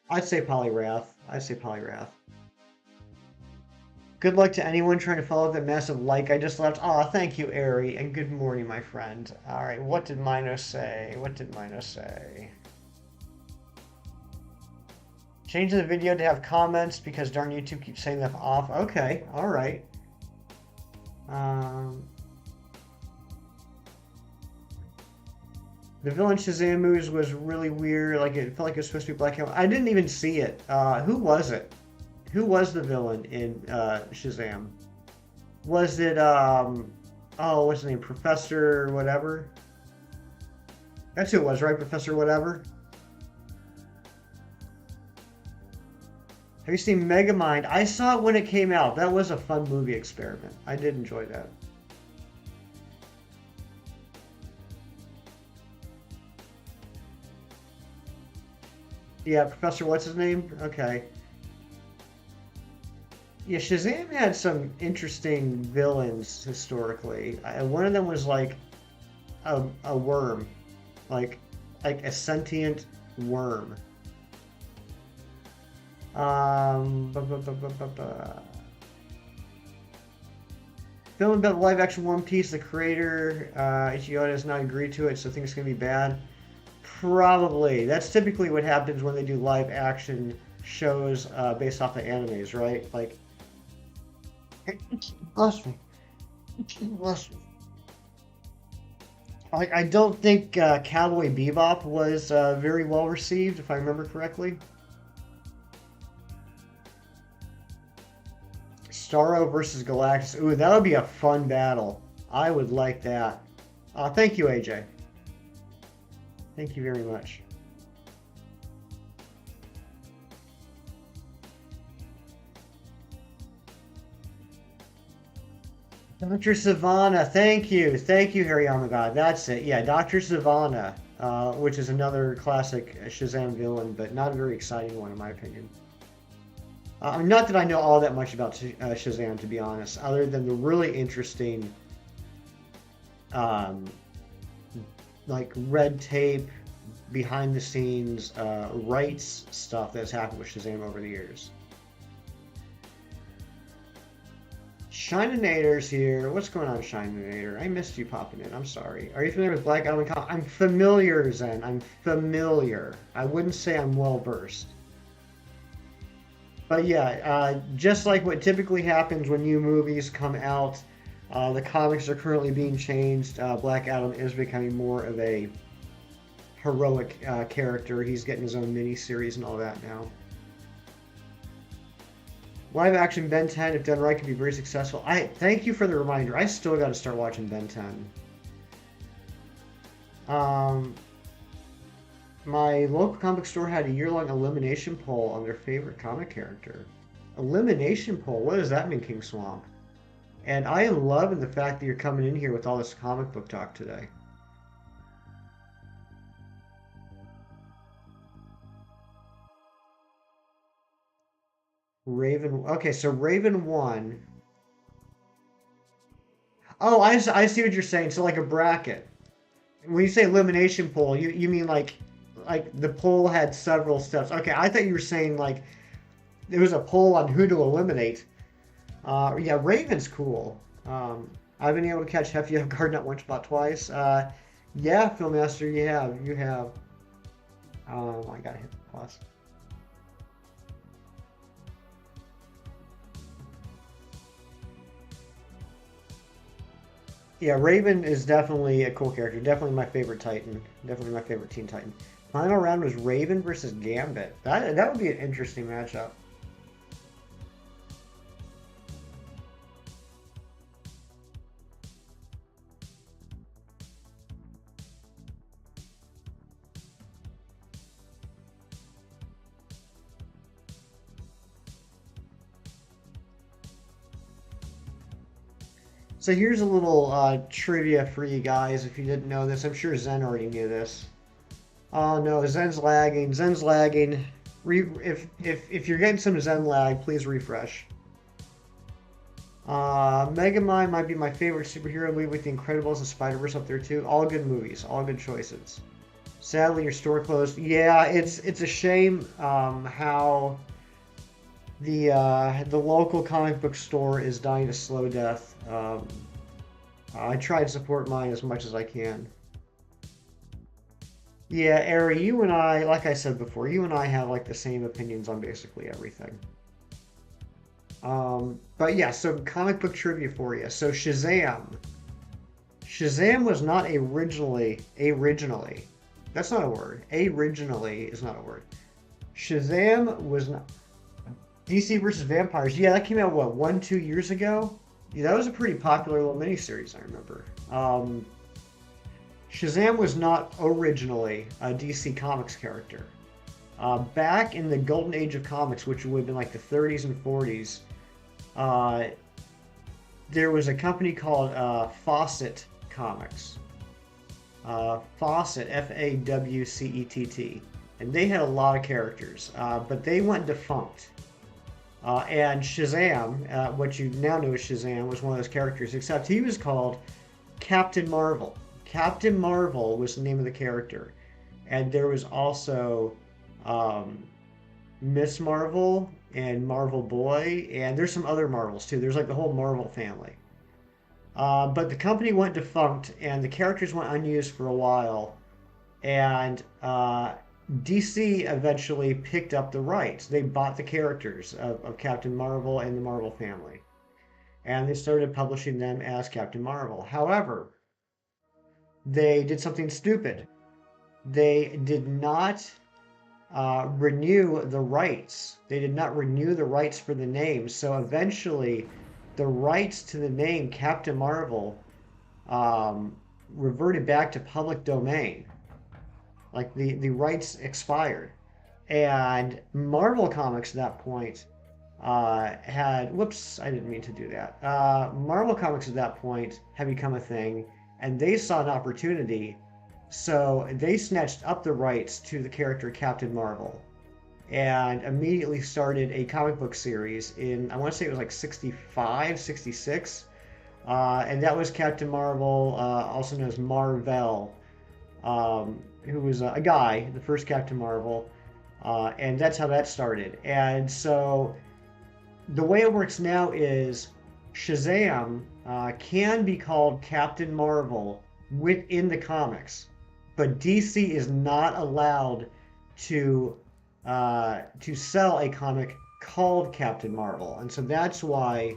I'd say Polyrath. I'd say Polyrath. Good luck to anyone trying to follow that massive like I just left. Aw, thank you, Ari, and good morning, my friend. Alright, what did Mino say? What did Mino say? Change the video to have comments because darn YouTube keeps saying that off. Okay, alright. Um, the villain Shazam movies was really weird. Like it felt like it was supposed to be Black Cat. I didn't even see it. Who was it? Who was the villain in Shazam? Was it oh, what's his name? Professor whatever? That's who it was, right? Professor whatever. Have you seen Megamind? I saw it when it came out. That was a fun movie experiment. I did enjoy that. Yeah, Professor what's his name? Okay. Yeah, Shazam had some interesting villains historically. One of them was like a worm, like like a sentient worm. Film about the live action One Piece, the creator, Ichigo has not agreed to it, so things can be bad. Probably. That's typically what happens when they do live action shows based off of animes, right? Like, bless me. Bless me. Like, I don't think Cowboy Bebop was very well received, if I remember correctly. Starro versus Galactus. Ooh, that would be a fun battle. I would like that. Thank you, AJ. Thank you very much. Dr. Savannah, thank you. Thank you, Harry Yamagata. That's it. Yeah, Dr. Savannah, which is another classic Shazam villain, but not a very exciting one, in my opinion. Not that I know all that much about Shazam, to be honest, other than the really interesting, um, like red tape, behind the scenes, rights stuff that's happened with Shazam over the years. Shininator's here. What's going on, Shininator? I missed you popping in. I'm sorry. Are you familiar with Black Adam? I'm familiar, Zen. I'm familiar. I wouldn't say I'm well versed. But yeah, just like what typically happens when new movies come out, the comics are currently being changed. Black Adam is becoming more of a heroic character. He's getting his own mini-series and all that now. Live action Ben 10, if done right, could be very successful. I thank you for the reminder. I still got to start watching Ben 10. My local comic store had a year-long elimination poll on their favorite comic character. Elimination poll? What does that mean, King Swamp? And I am loving the fact that you're coming in here with all this comic book talk today. Raven. Okay, so Raven won. Oh, I see what you're saying. So like a bracket. When you say elimination poll, you mean like the poll had several steps. Okay, I thought you were saying like there was a poll on who to eliminate. Yeah, Raven's cool. I've been able to catch Heffy off guard not once but twice. Yeah, Philmaster, you have. I gotta hit the plus. Yeah, Raven is definitely a cool character. Definitely my favorite Titan. Definitely my favorite Teen Titan. Final round was Raven versus Gambit. That would be an interesting matchup. So here's a little trivia for you guys if you didn't know this. I'm sure Zen already knew this. Oh no, Zen's lagging. Zen's lagging. If you're getting some Zen lag, please refresh. Megamind might be my favorite superhero movie with The Incredibles and Spider-Verse up there too. All good movies, all good choices. Sadly, your store closed. Yeah, it's a shame how the local comic book store is dying a slow death. I try to support mine as much as I can. Yeah, Ari, you and I, like I said before, you and I have like the same opinions on basically everything. But yeah, so comic book trivia for you. So Shazam. Shazam was not originally. That's not a word. Originally is not a word. Shazam was not. DC versus Vampires. Yeah, that came out what 1, 2 years ago. Yeah, that was a pretty popular little miniseries. I remember. Shazam was not originally a DC Comics character. Back in the golden age of comics, which would have been like the 30s and 40s, uh, there was a company called Fawcett Comics. Fawcett, Fawcett, and they had a lot of characters, but they went defunct. And Shazam, what you now know as Shazam, was one of those characters, except he was called Captain Marvel. Captain Marvel was the name of the character. And there was also um, Miss Marvel and Marvel Boy, and there's some other Marvels too. There's like the whole Marvel family. But the company went defunct, and the characters went unused for a while. And DC eventually picked up the rights. They bought the characters of Captain Marvel and the Marvel family, and they started publishing them as Captain Marvel. However, they did something stupid. They did not renew the rights. They did not renew the rights for the name. So eventually, the rights to the name Captain Marvel reverted back to public domain. Like the rights expired. And Marvel Comics at that point had, whoops, I didn't mean to do that. Marvel Comics at that point had become a thing, and they saw an opportunity. So they snatched up the rights to the character Captain Marvel and immediately started a comic book series in, I want to say it was like 65, 66. And that was Captain Marvel, also known as Marvel, who was a guy, the first Captain Marvel. And that's how that started. And so the way it works now is Shazam can be called Captain Marvel within the comics, but DC is not allowed to sell a comic called Captain Marvel, and so that's why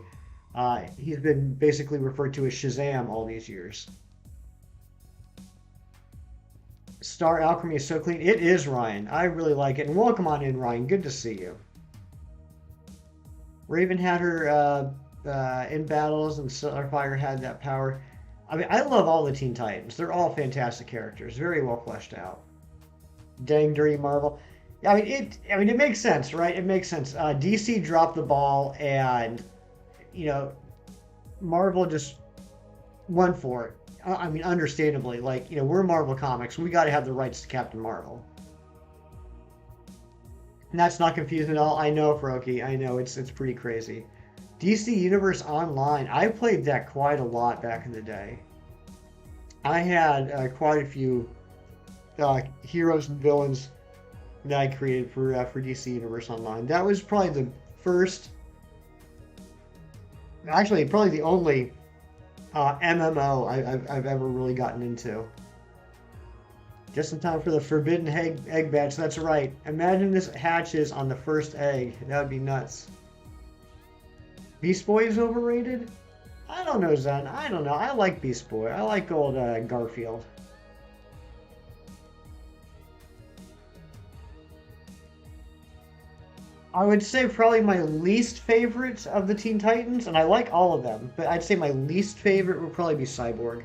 he's been basically referred to as Shazam all these years. Star Alchemy is so clean. It is, Ryan. I really like it, and welcome on in, Ryan. Good to see you. Raven had her in battles, and Starfire had that power. I mean, I love all the Teen Titans. They're all fantastic characters, very well fleshed out. Dang dirty Marvel. It makes sense, right? It makes sense. DC dropped the ball, and Marvel just went for it. I mean, understandably, we're Marvel Comics. We got to have the rights to Captain Marvel. And that's not confusing at all. I know, Froki. I know, it's pretty crazy. DC Universe Online. I played that quite a lot back in the day. I had quite a few heroes and villains that I created for DC Universe Online. That was probably the first, actually, probably the only MMO I've ever really gotten into. Just in time for the Forbidden Egg batch. That's right. Imagine this hatches on the first egg. That would be nuts. Beast Boy is overrated? I don't know, Zen. I don't know. I like Beast Boy. I like old Garfield. I would say probably my least favorite of the Teen Titans, and I like all of them, but I'd say my least favorite would probably be Cyborg.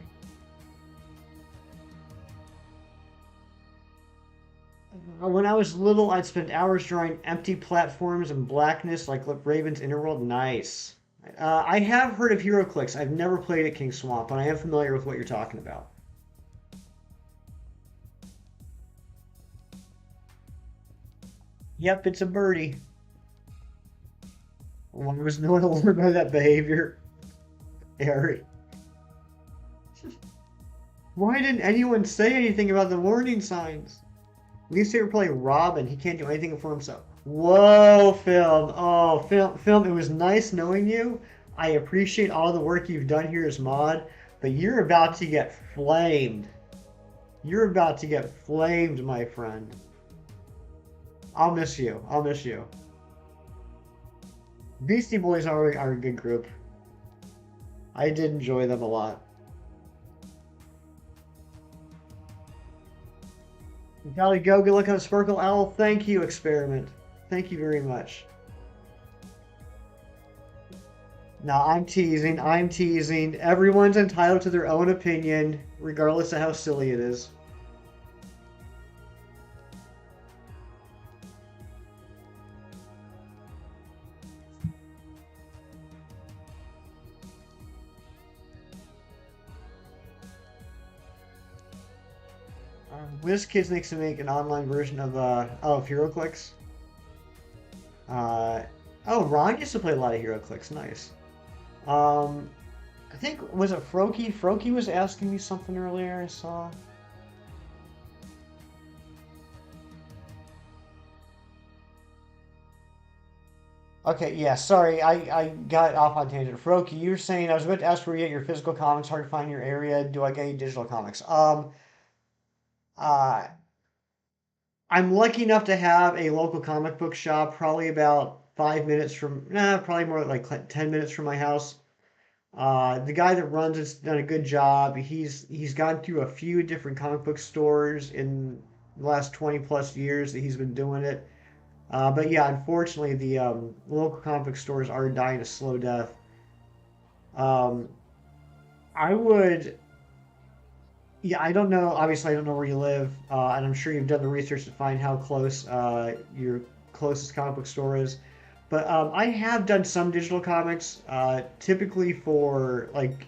When I was little, I'd spend hours drawing empty platforms and blackness like Raven's Innerworld. Nice. I have heard of HeroClix. I've never played at King Swamp, but I am familiar with what you're talking about. Yep, it's a birdie. Why was no one alarmed by that behavior? Harry. Why didn't anyone say anything about the warning signs? Least favorite play Robin. He can't do anything for himself. Whoa, Film. Oh, Film. It was nice knowing you. I appreciate all the work you've done here as mod, but you're about to get flamed. You're about to get flamed, my friend. I'll miss you. I'll miss you. Beastie Boys are a good group. I did enjoy them a lot. Gotta go. Good luck on the Sparkle Owl. Thank you, Experiment. Thank you very much. No, I'm teasing. I'm teasing. Everyone's entitled to their own opinion, regardless of how silly it is. WizKids needs to make an online version of HeroClix. Uh, oh, Ron used to play a lot of HeroClix. Nice. Um, I think was it Froky? Froky was asking me something earlier. I saw. Okay, yeah, sorry, I got off on tangent. Froki, you were saying I was about to ask where you get your physical comics, hard to find in your area. Do I get any digital comics? Uh, I'm lucky enough to have a local comic book shop, probably about 5 minutes from, nah, probably more like 10 minutes from my house. The guy that runs it's done a good job. He's gone through a few different comic book stores in the last 20 plus years that he's been doing it. But yeah, unfortunately, the local comic book stores are dying a slow death. Um, I would, yeah, I don't know. Obviously, I don't know where you live, and I'm sure you've done the research to find how close your closest comic book store is. But I have done some digital comics, typically for like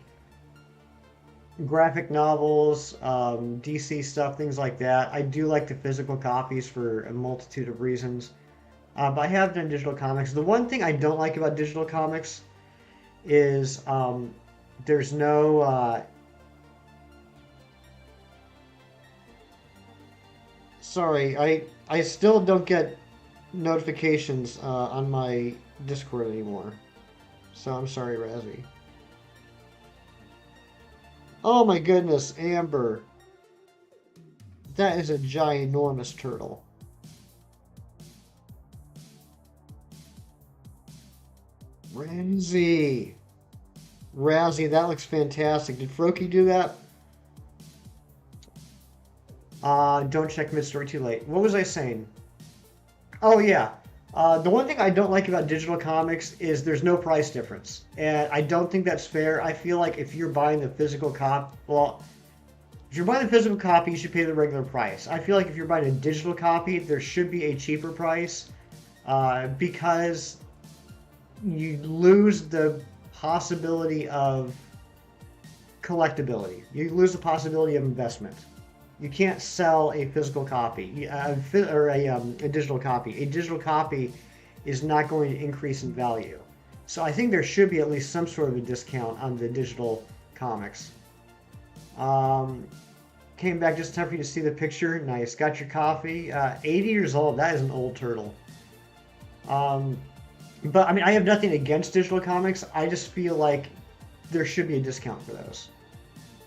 graphic novels, DC stuff, things like that. I do like the physical copies for a multitude of reasons. But I have done digital comics. The one thing I don't like about digital comics is there's no. Sorry, I still don't get notifications on my Discord anymore. So I'm sorry, Razzie. Oh my goodness, Amber. That is a ginormous turtle. Razzie. Razzie, that looks fantastic. Did Froki do that? Don't check mid-story too late. What was I saying? Oh yeah. The one thing I don't like about digital comics is there's no price difference, and I don't think that's fair. I feel like if you're buying the physical copy, well, if you're buying the physical copy, you should pay the regular price. I feel like if you're buying a digital copy, there should be a cheaper price, because you lose the possibility of collectability. You lose the possibility of investment. You can't sell a physical copy or a digital copy. A digital copy is not going to increase in value. So I think there should be at least some sort of a discount on the digital comics. Um, Came back just in time for you to see the picture. Nice. Got your coffee. 80 years old. That is an old turtle. Um, but I mean, I have nothing against digital comics. I just feel like there should be a discount for those.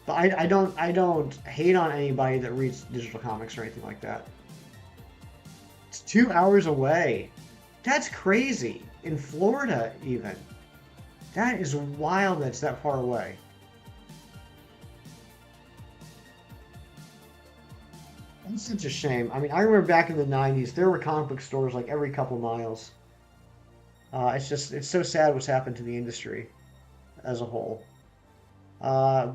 But I don't hate on anybody that reads digital comics or anything like that. It's 2 hours away. That's crazy. In Florida, even. That is wild that's that far away. That's such a shame. I mean, I remember back in the 90s, there were comic book stores like every couple miles. It's so sad what's happened to the industry as a whole. Uh,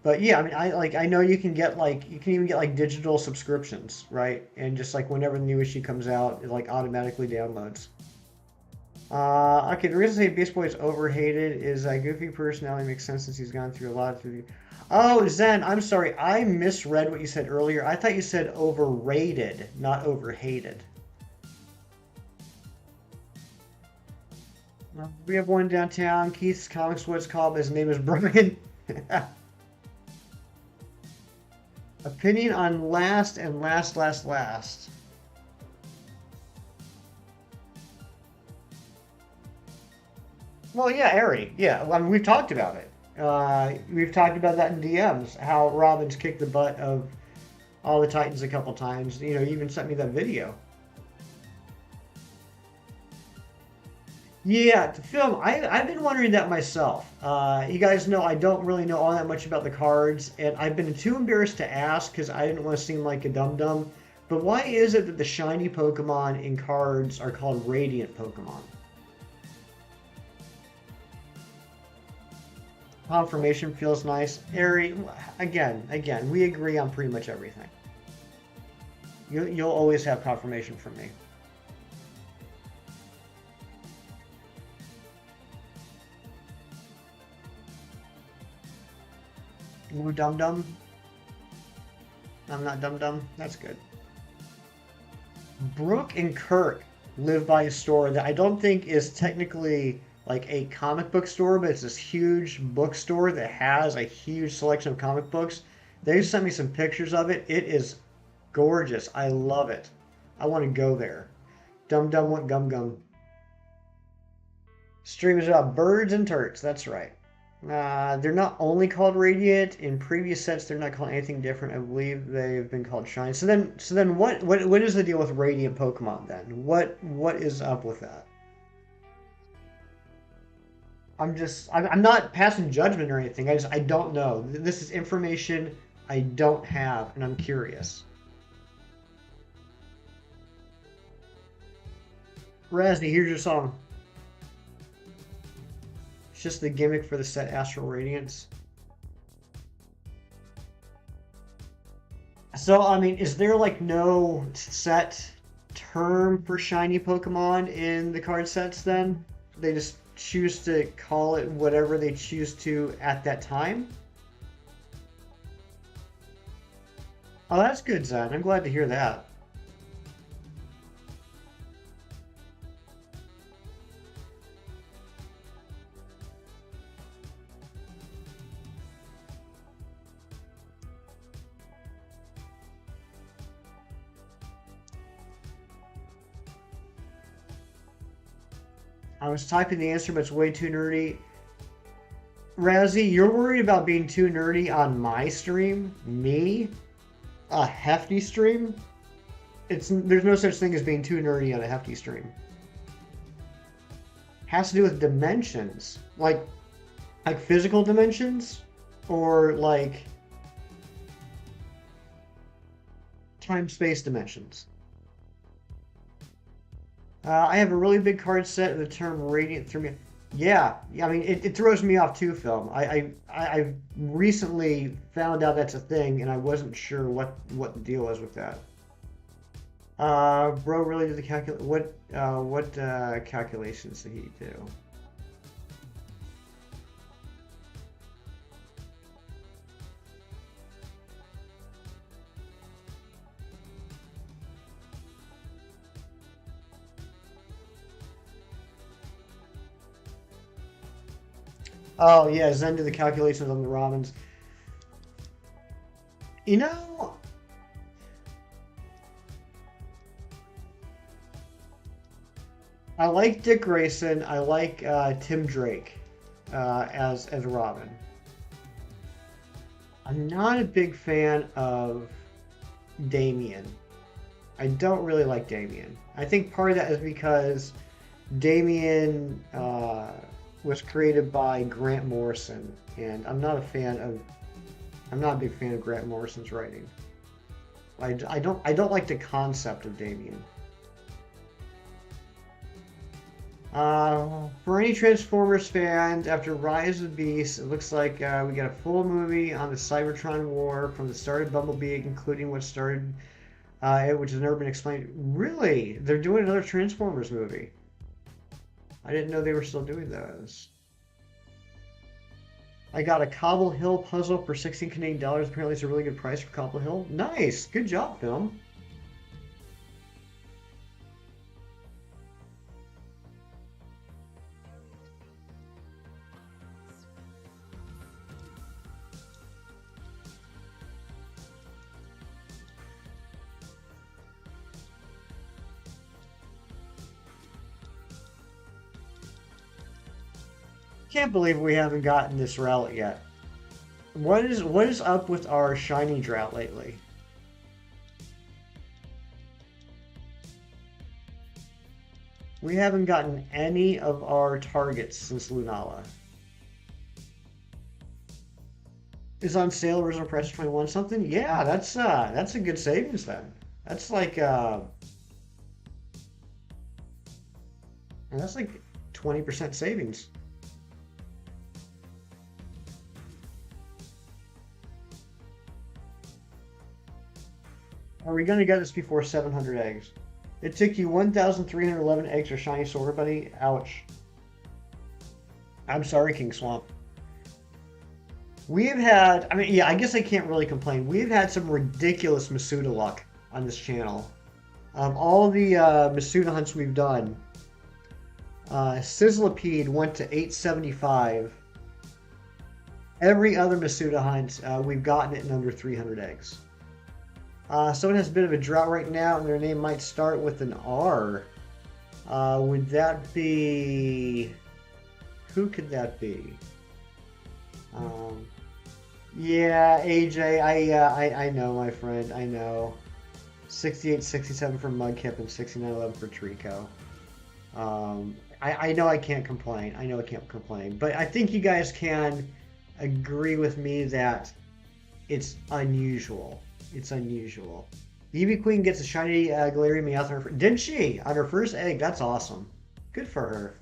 But yeah, I mean, I know you can get like you can even get like digital subscriptions, right? And just like whenever the new issue comes out, it like automatically downloads. Okay, the reason I say Beast Boy is overhated is that goofy personality makes sense since he's gone through a lot of. Oh, Zen, I'm sorry, I misread what you said earlier. I thought you said overrated, not overhated. We have one downtown. Keith's Comics, what's called. His name is Brian. Opinion on last and last. Well, yeah, Ari. Yeah, I mean, we've talked about it. We've talked about that in DMs. How Robin's kicked the butt of all the Titans a couple times. You know, you even sent me that video. Yeah, the film. I've been wondering that myself. You guys know I don't really know all that much about the cards, and I've been too embarrassed to ask because I didn't want to seem like a dum dum. But why is it that the shiny Pokemon in cards are called Radiant Pokemon? Confirmation feels nice. Ari, again, we agree on pretty much everything. You'll always have confirmation from me. Ooh, dum dum. I'm not dum dum. That's good. Brooke and Kirk live by a store that I don't think is technically like a comic book store, but it's this huge bookstore that has a huge selection of comic books. They sent me some pictures of it. It is gorgeous. I love it. I want to go there. Dum Dum want Gum Gum. Stream is about birds and turds. That's right. They're not only called Radiant. In previous sets, they're not called anything different. I believe they've been called Shine. So then, what is the deal with Radiant Pokemon then? What is up with that? I'm not passing judgment or anything. I don't know. This is information I don't have, and I'm curious. Razni, here's your song. It's just the gimmick for the set Astral Radiance. So, I mean, is there like no set term for shiny Pokemon in the card sets then? They just choose to call it whatever they choose to at that time? Oh, that's good, Zen. I'm glad to hear that. I was typing the answer, but it's way too nerdy. Razzie, you're worried about being too nerdy on my stream? Me? A hefty stream? There's no such thing as being too nerdy on a hefty stream. Has to do with dimensions, like physical dimensions, or like time space dimensions. I have a really big card set, and the term radiant threw me. Yeah, I mean it throws me off too, film. I recently found out that's a thing, and I wasn't sure what the deal was with that. Bro, really did the what calculations did he do? Oh yeah, Zen did the calculations on the Robins. You know, I like Dick Grayson. I like Tim Drake as Robin. I'm not a big fan of Damien. I don't really like Damien. I think part of that is because Damien was created by Grant Morrison, and I'm not a big fan of Grant Morrison's writing. I don't like the concept of Damien. For any Transformers fans, after Rise of Beasts, it looks like we got a full movie on the Cybertron War from the start of Bumblebee, including what started it, which has never been explained. Really? They're doing another Transformers movie. I didn't know they were still doing those. I got a Cobble Hill puzzle for 16 Canadian dollars. Apparently, it's a really good price for Cobble Hill. Nice. Good job, film. Can't believe we haven't gotten this Rowlet yet. What is up with our shiny drought lately? We haven't gotten any of our targets since Lunala. Is on sale, original price 21 something? Yeah, that's a good savings then. That's like that's like 20% savings. Are we gonna get this before 700 eggs? It took you 1,311 eggs for shiny silver buddy. Ouch. I'm sorry, King Swamp. We've had, I mean, yeah, I guess I can't really complain. We've had some ridiculous Masuda luck on this channel. All the Masuda hunts we've done, Sizzlipede went to 875. Every other Masuda hunt, we've gotten it in under 300 eggs. Someone has a bit of a drought right now, and their name might start with an R. Would that be... Who could that be? Yeah, AJ, I know, my friend, I know. 68-67 for Mudkip and 69-11 for Trico. I know I can't complain. I know I can't complain. But I think you guys can agree with me that it's unusual. It's unusual. Eevee Queen gets a shiny Galarian Meowth on her did she? On her first egg. That's awesome. Good for her.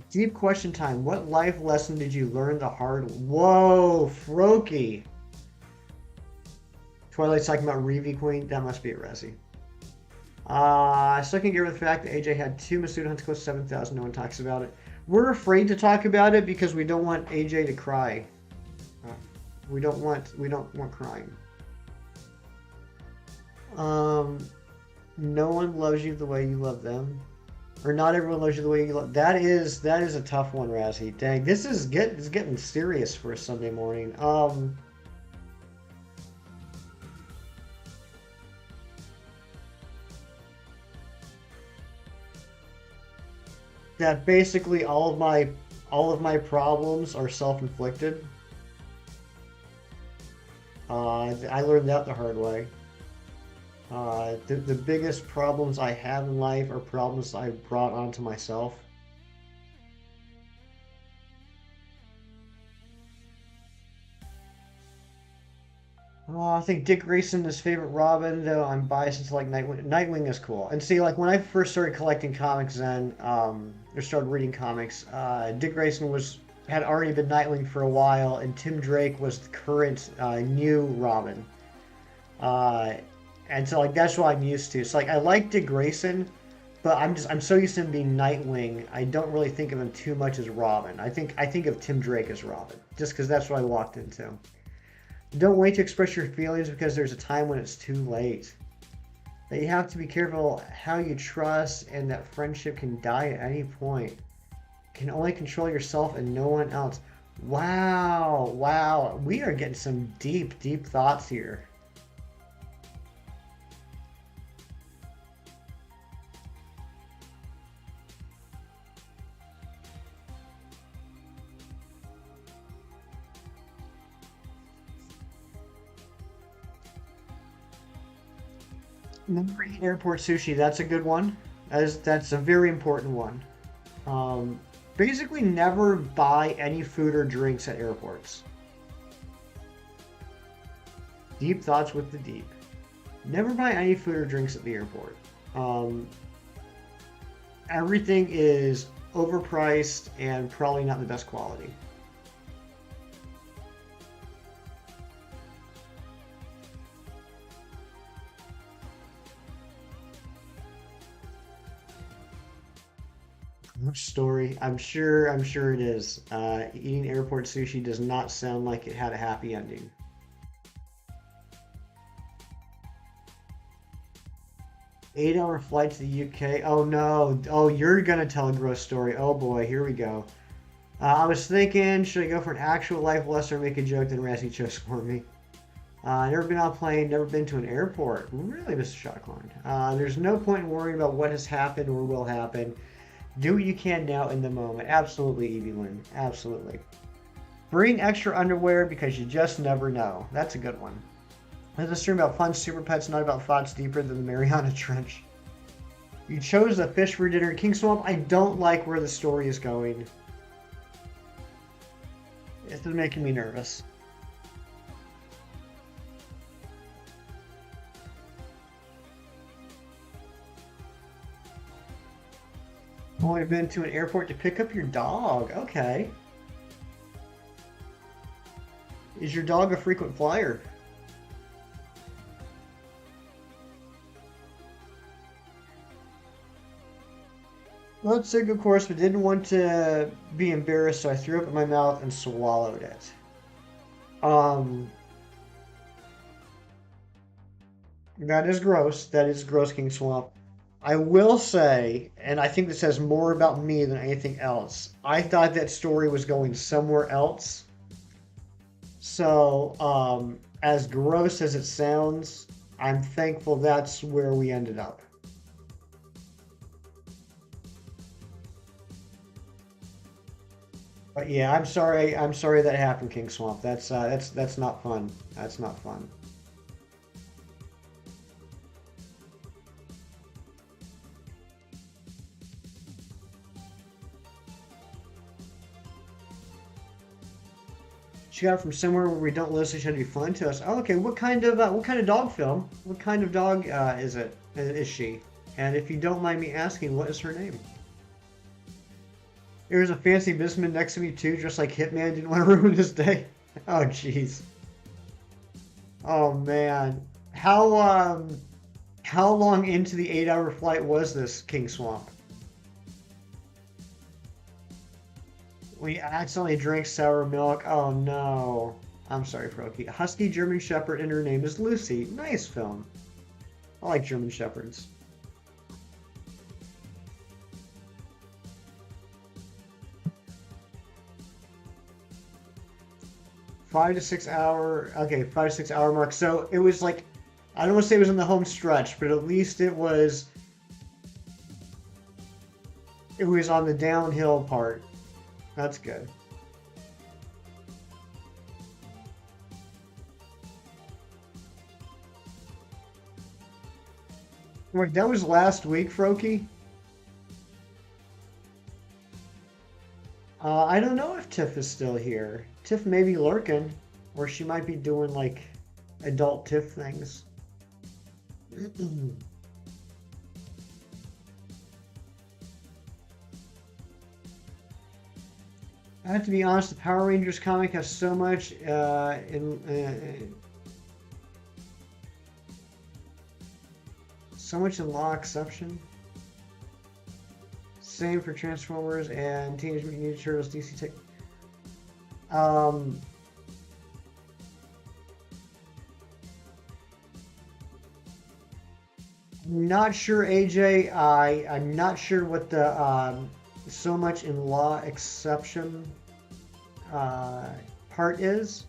Deep question time. What life lesson did you learn the hard? Whoa, Froakie. Twilight's talking about Reevee Queen. That must be a Resi. I still can't get rid of the fact that AJ had 2 Masuda hunts close to 7,000. No one talks about it. We're afraid to talk about it because we don't want AJ to cry. We don't want crying. No one loves you the way you love them. Or not everyone loves you the way you love. That is a tough one, Razzie. Dang, this is getting serious for a Sunday morning. That basically all of my problems are self-inflicted. I learned that the hard way. The biggest problems I have in life are problems I brought onto myself. I think Dick Grayson is favorite Robin, though I'm biased to like Nightwing. Nightwing is cool. And see, like when I first started collecting comics, then or started reading comics, Dick Grayson had already been Nightwing for a while, and Tim Drake was the current new Robin. And so like that's what I'm used to. So like I like Dick Grayson, but I'm so used to him being Nightwing. I don't really think of him too much as Robin. I think of Tim Drake as Robin, just because that's what I walked into. Don't wait to express your feelings because there's a time when it's too late. That you have to be careful how you trust and that friendship can die at any point. You can only control yourself and no one else. Wow, wow. We are getting some deep, deep thoughts here. Never eat airport sushi. That's a good one. That's a very important one. Basically, never buy any food or drinks at airports. Deep thoughts with the deep. Never buy any food or drinks at the airport. Everything is overpriced and probably not the best quality. Story. I'm sure it is. Eating airport sushi does not sound like it had a happy ending. 8-hour flight to the UK. Oh no. Oh, you're gonna tell a gross story. Oh boy, here we go. I was thinking, should I go for an actual life lesson or make a joke? Then Razzie chose for me. Never been on a plane, never been to an airport. Really, Mr. Shotcorn. There's no point in worrying about what has happened or will happen. Do what you can now in the moment. Absolutely, Evelyn. Absolutely. Bring extra underwear because you just never know. That's a good one. There's a stream about fun super pets, not about thoughts deeper than the Mariana Trench. You chose a fish for dinner. King Swamp, I don't like where the story is going. This is making me nervous. Only been to an airport to pick up your dog. Okay. Is your dog a frequent flyer? Well, it's a good course, but didn't want to be embarrassed, so I threw up in my mouth and swallowed it. Um, that is gross. That is gross, King Swamp. I will say, and I think this says more about me than anything else, I thought that story was going somewhere else. So, as gross as it sounds, I'm thankful that's where we ended up. But yeah, I'm sorry. I'm sorry that happened, King Swamp. That's not fun. That's not fun. She got it from somewhere where we don't live, so she had to be fun to us. Oh, okay. What kind of dog film? What kind of dog is it? Is she? And if you don't mind me asking, what is her name? There's a fancy businessman next to me too, just like Hitman didn't want to ruin his day. Oh, jeez. Oh man. How long into the 8-hour flight was this, King Swamp? We accidentally drank sour milk. Oh no. I'm sorry, Froky. Husky German Shepherd and her name is Lucy. Nice film. I like German Shepherds. 5 to 6 hour. Okay, 5 to 6 hour mark. So it was like, I don't want to say it was in the home stretch, but at least it was on the downhill part. That's good. Wait, that was last week, Froky? I don't know if Tiff is still here. Tiff may be lurking, or she might be doing like adult Tiff things. I have to be honest, the Power Rangers comic has so much in law exception. Same for Transformers and Teenage Mutant Ninja Turtles DC Tech. Um, Not sure, AJ. I'm not sure what the so much in law exception uh, part is.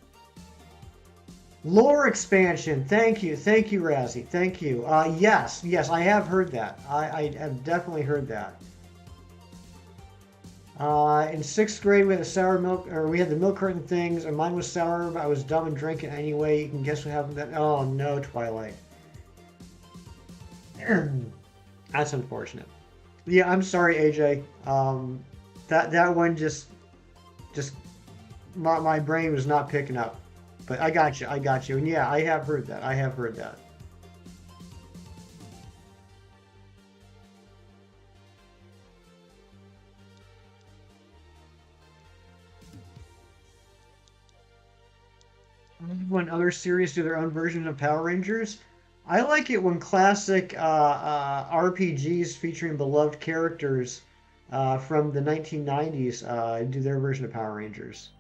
Lore expansion. Thank you, Razzie. Thank you. Yes, I have heard that. I have definitely heard that. In sixth grade, we had we had the milk carton things, and mine was sour, but I was dumb and drank it anyway. You can guess what happened then. Oh no, Twilight. That's unfortunate. Yeah, I'm sorry, AJ. That one just my brain was not picking up. But I got you. And yeah, I have heard that. I have heard that. When other series do their own version of Power Rangers, I like it when classic RPGs featuring beloved characters from the 1990s do their version of Power Rangers.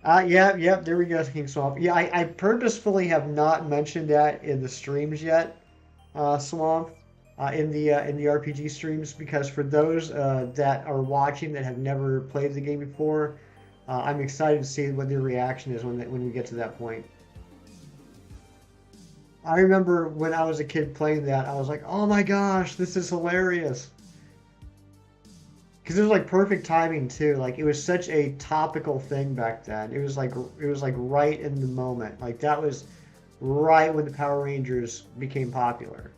Yeah, there we go, King Swamp. Yeah, I purposefully have not mentioned that in the streams yet, Swamp, in the RPG streams, because for those that are watching that have never played the game before, I'm excited to see what their reaction is when we get to that point. I remember when I was a kid playing that, I was like, "Oh my gosh, this is hilarious!" Because it was like perfect timing too. Like it was such a topical thing back then. It was like right in the moment. Like that was right when the Power Rangers became popular.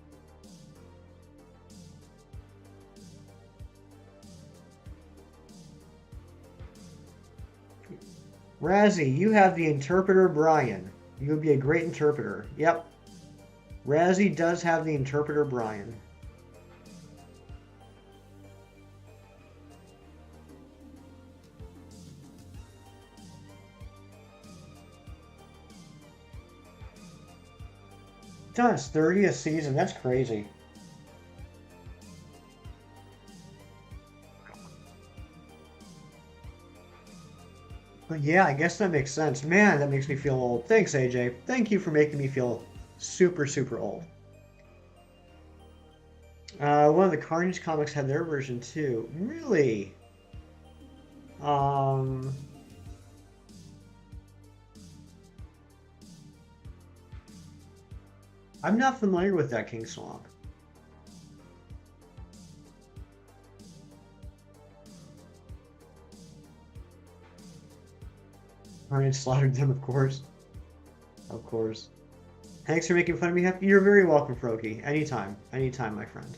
Razzie, you have the interpreter Brian. You would be a great interpreter. Yep. Razzie does have the interpreter Brian. Does 30th season? That's crazy. But yeah, I guess that makes sense. Man, that makes me feel old. Thanks, AJ. Thank you for making me feel super, super old. One of the Carnage comics had their version too. Really? Um, I'm not familiar with that King Swamp. Carnage slaughtered them, of course. Of course. Thanks for making fun of me. You're very welcome, Froky. Anytime. Anytime, my friend.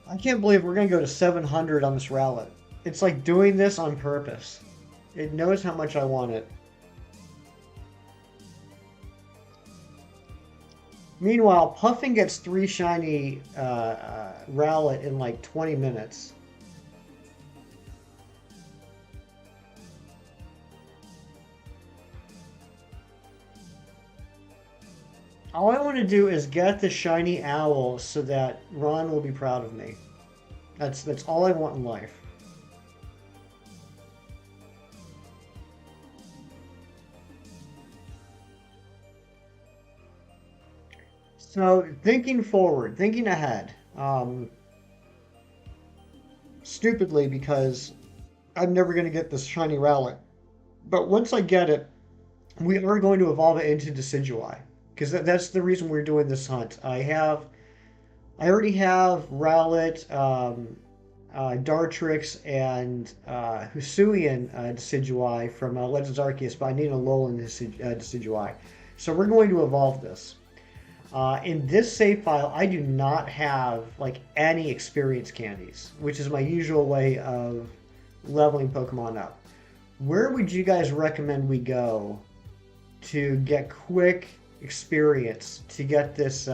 I can't believe we're going to go to 700 on this Rowlet. It's like doing this on purpose. It knows how much I want it. Meanwhile, Puffin gets 3 shiny Rowlet in like 20 minutes. All I want to do is get the shiny owl so that Ron will be proud of me. That's all I want in life. So thinking forward, thinking ahead, stupidly because I'm never going to get this shiny Rowlet. But once I get it, we are going to evolve it into Decidueye because that's the reason we're doing this hunt. I already have Rowlet, Dartrix, and Hisuian Decidueye from Legends Arceus, but I need a Alolan Decidueye. So we're going to evolve this. In this save file, I do not have like any experience candies, which is my usual way of leveling Pokemon up. Where would you guys recommend we go to get quick experience to get this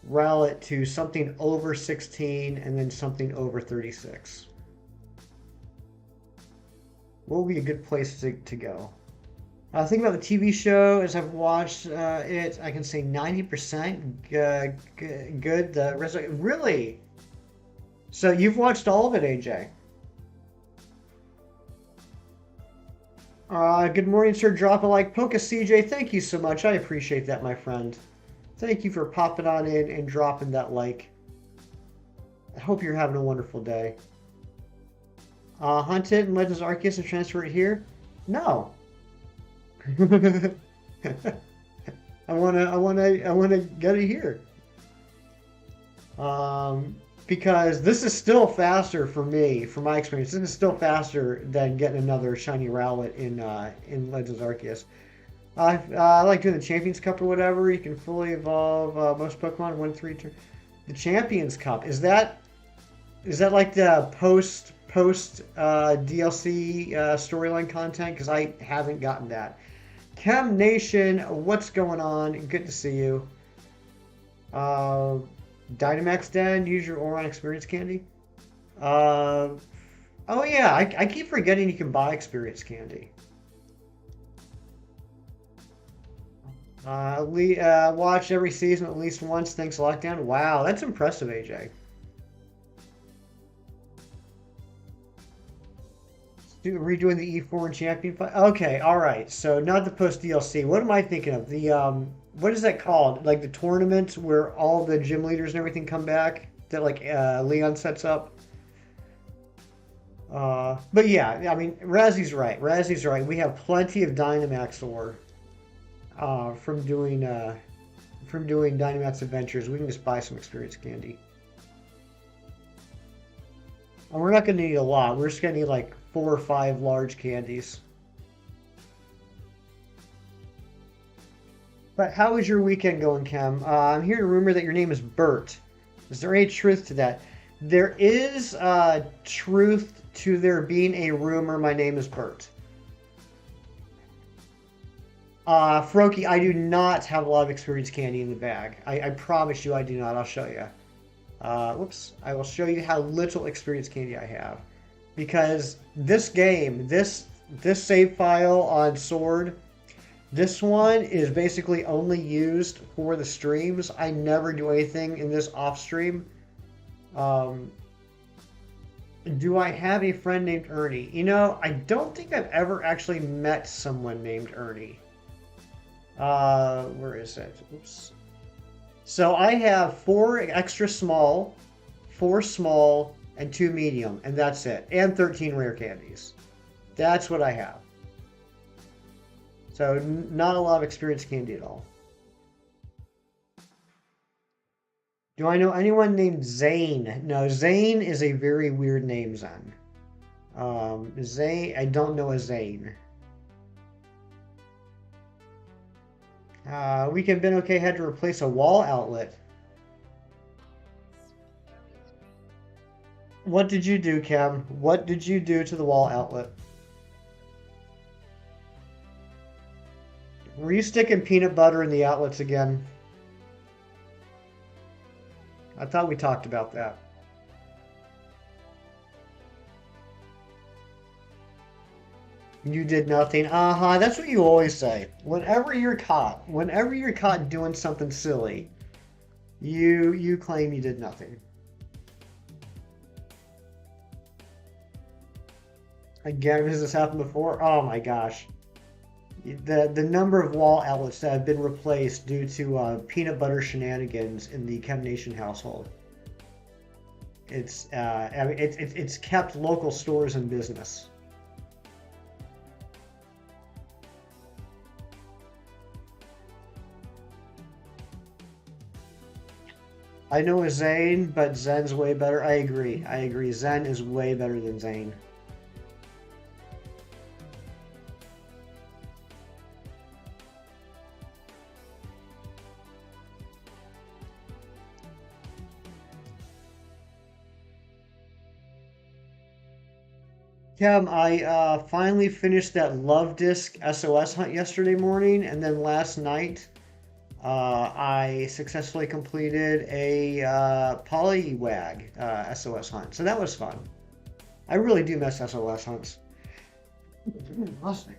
Rowlet to something over 16 and then something over 36? What would be a good place to go? Think about the TV show as I've watched it. I can say 90% good. The rest, really? So you've watched all of it, AJ? Good morning, sir. Drop a like. Poke CJ, thank you so much. I appreciate that, my friend. Thank you for popping on in and dropping that like. I hope you're having a wonderful day. Hunt it in Legends Arceus and transfer it here? No. I wanna get it here. Because this is still faster for me, from my experience. This is still faster than getting another shiny Rowlet in Legends Arceus. I like doing the Champions Cup or whatever. You can fully evolve most Pokemon in 1-3 turn. The Champions Cup, is that like the post DLC storyline content? Because I haven't gotten that. Chem Nation, what's going on? Good to see you. Dynamax Den, use your Oron Experience Candy. Uh, oh yeah, I keep forgetting you can buy Experience Candy. Watch every season at least once. Thanks, Lockdown. Wow, that's impressive, AJ. Redoing the E4 and Champion fight. Okay, all right. So not the post DLC. What am I thinking of? what is that called? Like the tournament where all the gym leaders and everything come back that like Leon sets up. But yeah, I mean, Razzy's right. Razzy's right. We have plenty of Dynamax ore uh, from doing uh, from doing Dynamax adventures. We can just buy some experience candy, and we're not going to need a lot. We're just going to need like 4 or 5 large candies. But how is your weekend going, Cam? I'm hearing a rumor that your name is Bert. Is there any truth to that? There is truth to there being a rumor my name is Bert. Froky, I do not have a lot of experience candy in the bag. I promise you I do not. I'll show you. Whoops. I will show you how little experience candy I have. Because this game, this save file on Sword, this one is basically only used for the streams. I never do anything in this off stream. Um, do I have a friend named Ernie? You know, I don't think I've ever actually met someone named Ernie. Where is it? Oops. So I have 4 extra small, 4 small, and 2 medium, and that's it. And 13 rare candies. That's what I have. So not a lot of experience candy at all. Do I know anyone named Zane? No, Zane is a very weird name, Zen. Zane, I don't know a Zane. Weekend been okay. Had to replace a wall outlet. What did you do, Cam? What did you do to the wall outlet? Were you sticking peanut butter in the outlets again? I thought we talked about that. You did nothing. Uh-huh, that's what you always say. Whenever you're caught doing something silly, you claim you did nothing. Again, has this happened before? Oh my gosh. The number of wall outlets that have been replaced due to peanut butter shenanigans in the Chem Nation household. I mean, it's kept local stores in business. I know a Zane, but Zen's way better. I agree. I agree. Zen is way better than Zane. Cam, I finally finished that Love Disc SOS hunt yesterday morning, and then last night I successfully completed a Poliwag SOS hunt. So that was fun. I really do miss SOS hunts. Trust me.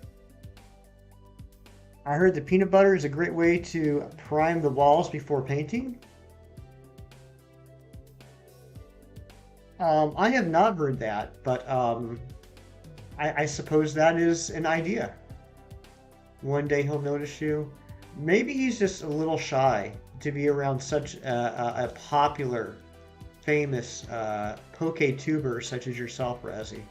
I heard the peanut butter is a great way to prime the walls before painting. I have not heard that, but I suppose that is an idea. One day he'll notice you. Maybe he's just a little shy to be around such a popular, famous poke tuber such as yourself, Razzie.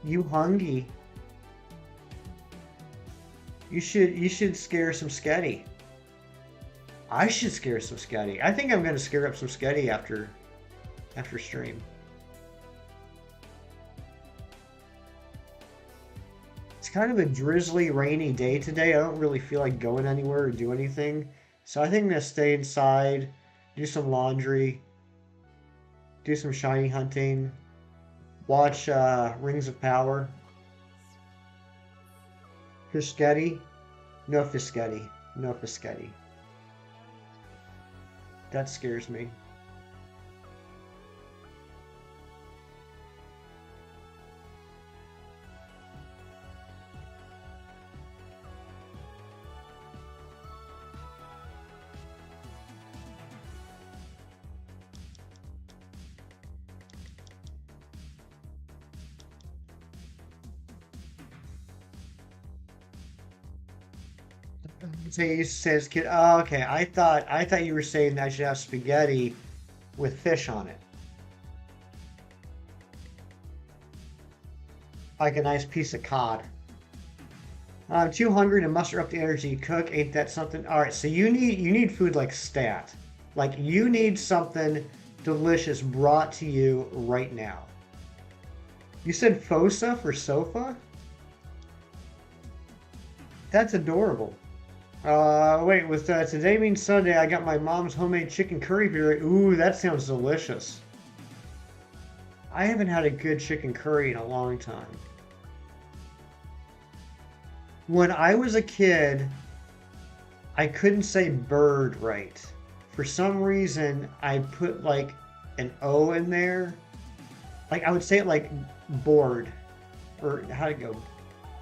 You hungry? You should scare some Sketty. I should scare some Sketty. I think I'm gonna scare up some Sketty after stream. It's kind of a drizzly, rainy day today. I don't really feel like going anywhere or do anything. So I think I'm gonna stay inside, do some laundry, do some shiny hunting, watch Rings of Power. Fischetti? No Fischetti. No Fischetti. That scares me. So you used to say as a kid, oh, okay. I thought you were saying I should have spaghetti with fish on it, like a nice piece of cod. I'm too hungry to muster up the energy to cook. Ain't that something? All right, so you need food like stat, like you need something delicious brought to you right now. You said fosa for sofa? That's adorable. Wait, with today being Sunday, I got my mom's homemade chicken curry here. Ooh, that sounds delicious. I haven't had a good chicken curry in a long time. When I was a kid, I couldn't say bird right. For some reason, I put like an O in there. Like I would say it like board, or how to go,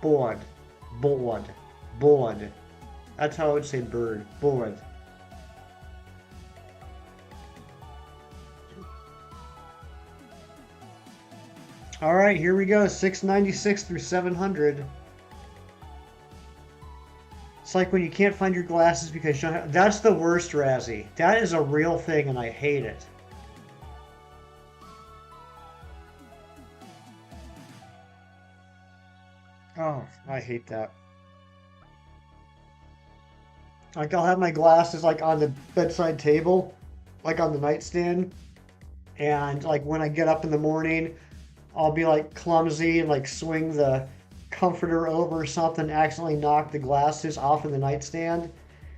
board, board, board. That's how I would say bird, board. All right, here we go. 696 through 700. It's like when you can't find your glasses because you don't have, that's the worst, Razzie. That is a real thing, and I hate it. Oh, I hate that. Like I'll have my glasses like on the bedside table, like on the nightstand, and like when I get up in the morning, I'll be like clumsy and like swing the comforter over or something, accidentally knock the glasses off of the nightstand,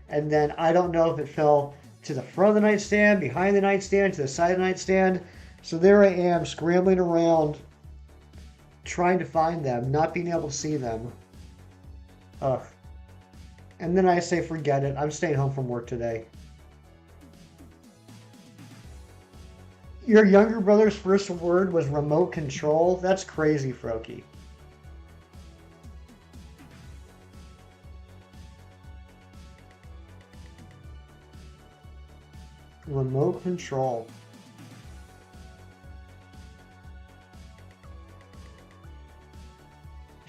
and then I don't know if it fell to the front of the nightstand, behind the nightstand, to the side of the nightstand. So there I am scrambling around trying to find them, not being able to see them. Ugh. And then I say, forget it. I'm staying home from work today. Your younger brother's first word was remote control? That's crazy, Froky. Remote control.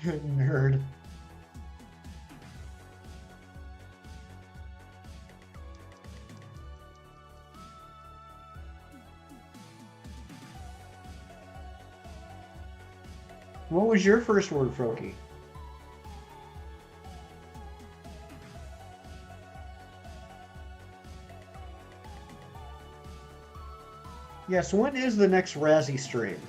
Nerd. What was your first word, Froky? Yes, when is the next Razzie stream?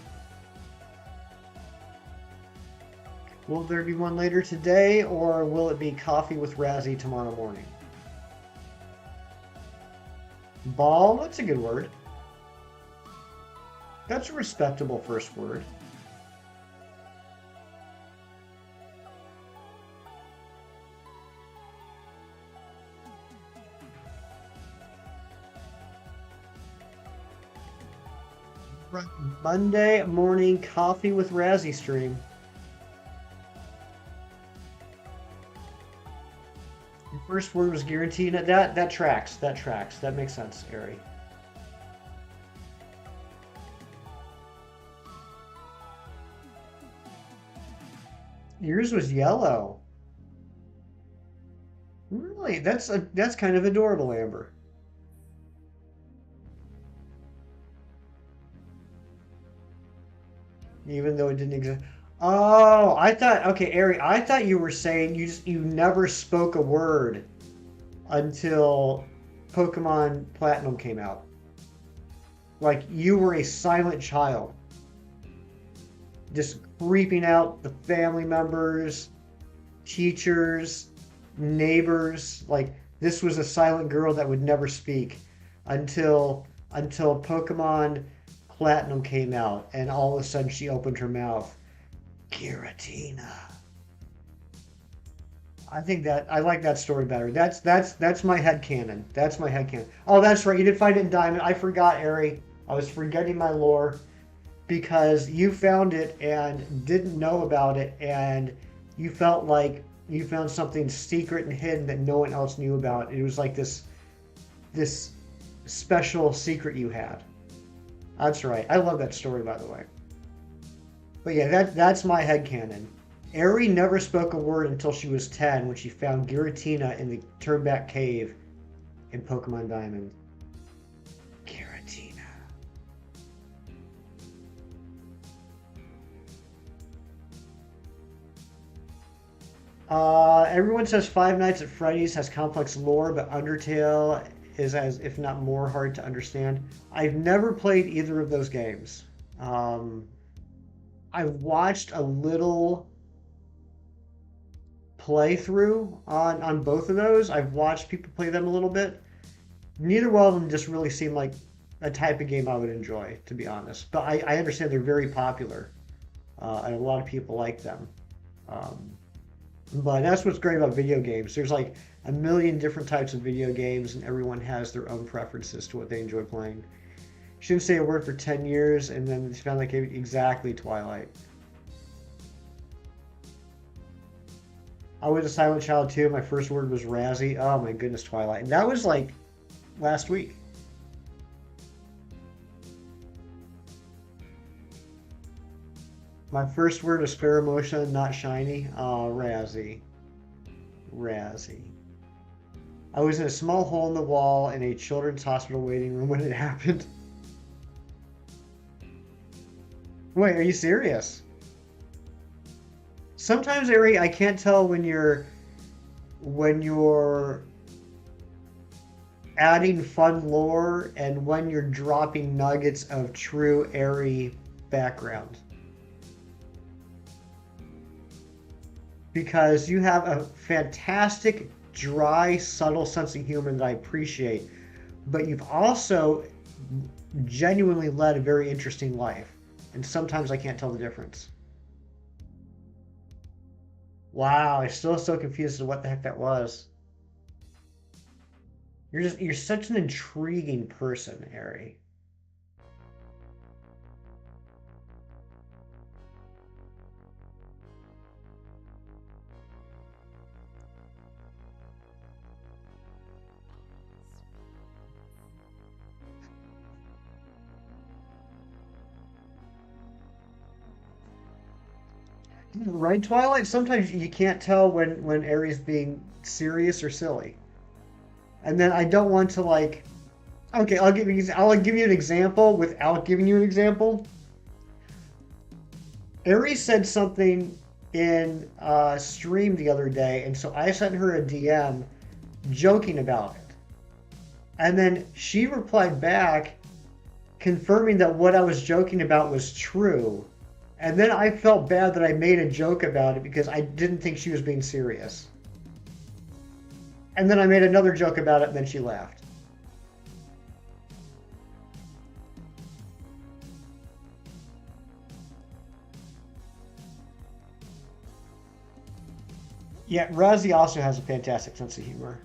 Will there be one later today, or will it be Coffee with Razzie tomorrow morning? Ball, that's a good word. That's a respectable first word. Monday morning Coffee with Razzie stream. Your first word was guaranteed. That tracks. That tracks. That makes sense, Ari. Yours was yellow. Really? That's kind of adorable, Amber. Even though it didn't exist. Oh, I thought, okay, Ari, I thought you were saying you never spoke a word until Pokemon Platinum came out. Like you were a silent child, just creeping out the family members, teachers, neighbors. Like this was a silent girl that would never speak until Pokemon Platinum came out, and all of a sudden she opened her mouth. Giratina. I think that I like that story better. That's my headcanon. That's my headcanon. Oh, that's right. You did find it in Diamond. I forgot, Ari. I was forgetting my lore because you found it and didn't know about it, and you felt like you found something secret and hidden that no one else knew about. It was like this special secret you had. That's right. I love that story, by the way. But yeah, that's my headcanon. Aerie never spoke a word until she was 10 when she found Giratina in the Turnback Cave in Pokemon Diamond. Giratina. Everyone says Five Nights at Freddy's has complex lore, but Undertale is as if not more hard to understand. I've never played either of those games. Um, I've watched a little playthrough on both of those. I've watched people play them a little bit. Neither one of them just really seem like a type of game I would enjoy, to be honest. But I understand they're very popular, and a lot of people like them. Um, but that's what's great about video games. There's like a million different types of video games, and everyone has their own preferences to what they enjoy playing. Shouldn't say a word for 10 years, and then it's found like exactly Twilight. I was a silent child too. My first word was Razzie. Oh my goodness, Twilight. And that was like last week. My first word was Pheromotion, not shiny. Oh, Razzie. Razzie. I was in a small hole in the wall in a children's hospital waiting room when it happened. Wait, are you serious? Sometimes, Ari, I can't tell when you're adding fun lore and when you're dropping nuggets of true airy background. Because you have a fantastic, dry, subtle sense of humor that I appreciate, but you've also genuinely led a very interesting life. And sometimes I can't tell the difference. Wow, I'm still so confused as to what the heck that was. You're such an intriguing person, Ari. Right, Twilight? Sometimes you can't tell when Aries being serious or silly. And then I don't want to like okay, I'll give you an example without giving you an example. Aries said something in stream the other day, and so I sent her a DM joking about it. And then she replied back confirming that what I was joking about was true. And then I felt bad that I made a joke about it because I didn't think she was being serious. And then I made another joke about it, and then she laughed. Yeah, Razzie also has a fantastic sense of humor.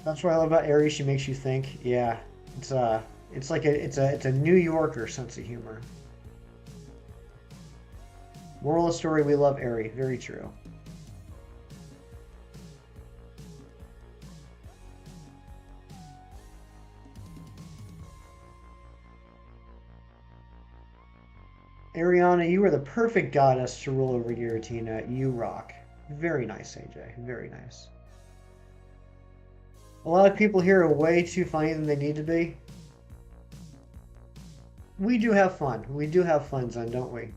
That's what I love about Aries. She makes you think. Yeah, it's it's a New Yorker sense of humor. Moral of the story: we love Aries. Very true. Ariana, you are the perfect goddess to rule over Giratina. You rock. Very nice, AJ. Very nice. A lot of people here are way too funny than they need to be. We do have fun. We do have fun, Zen, don't we?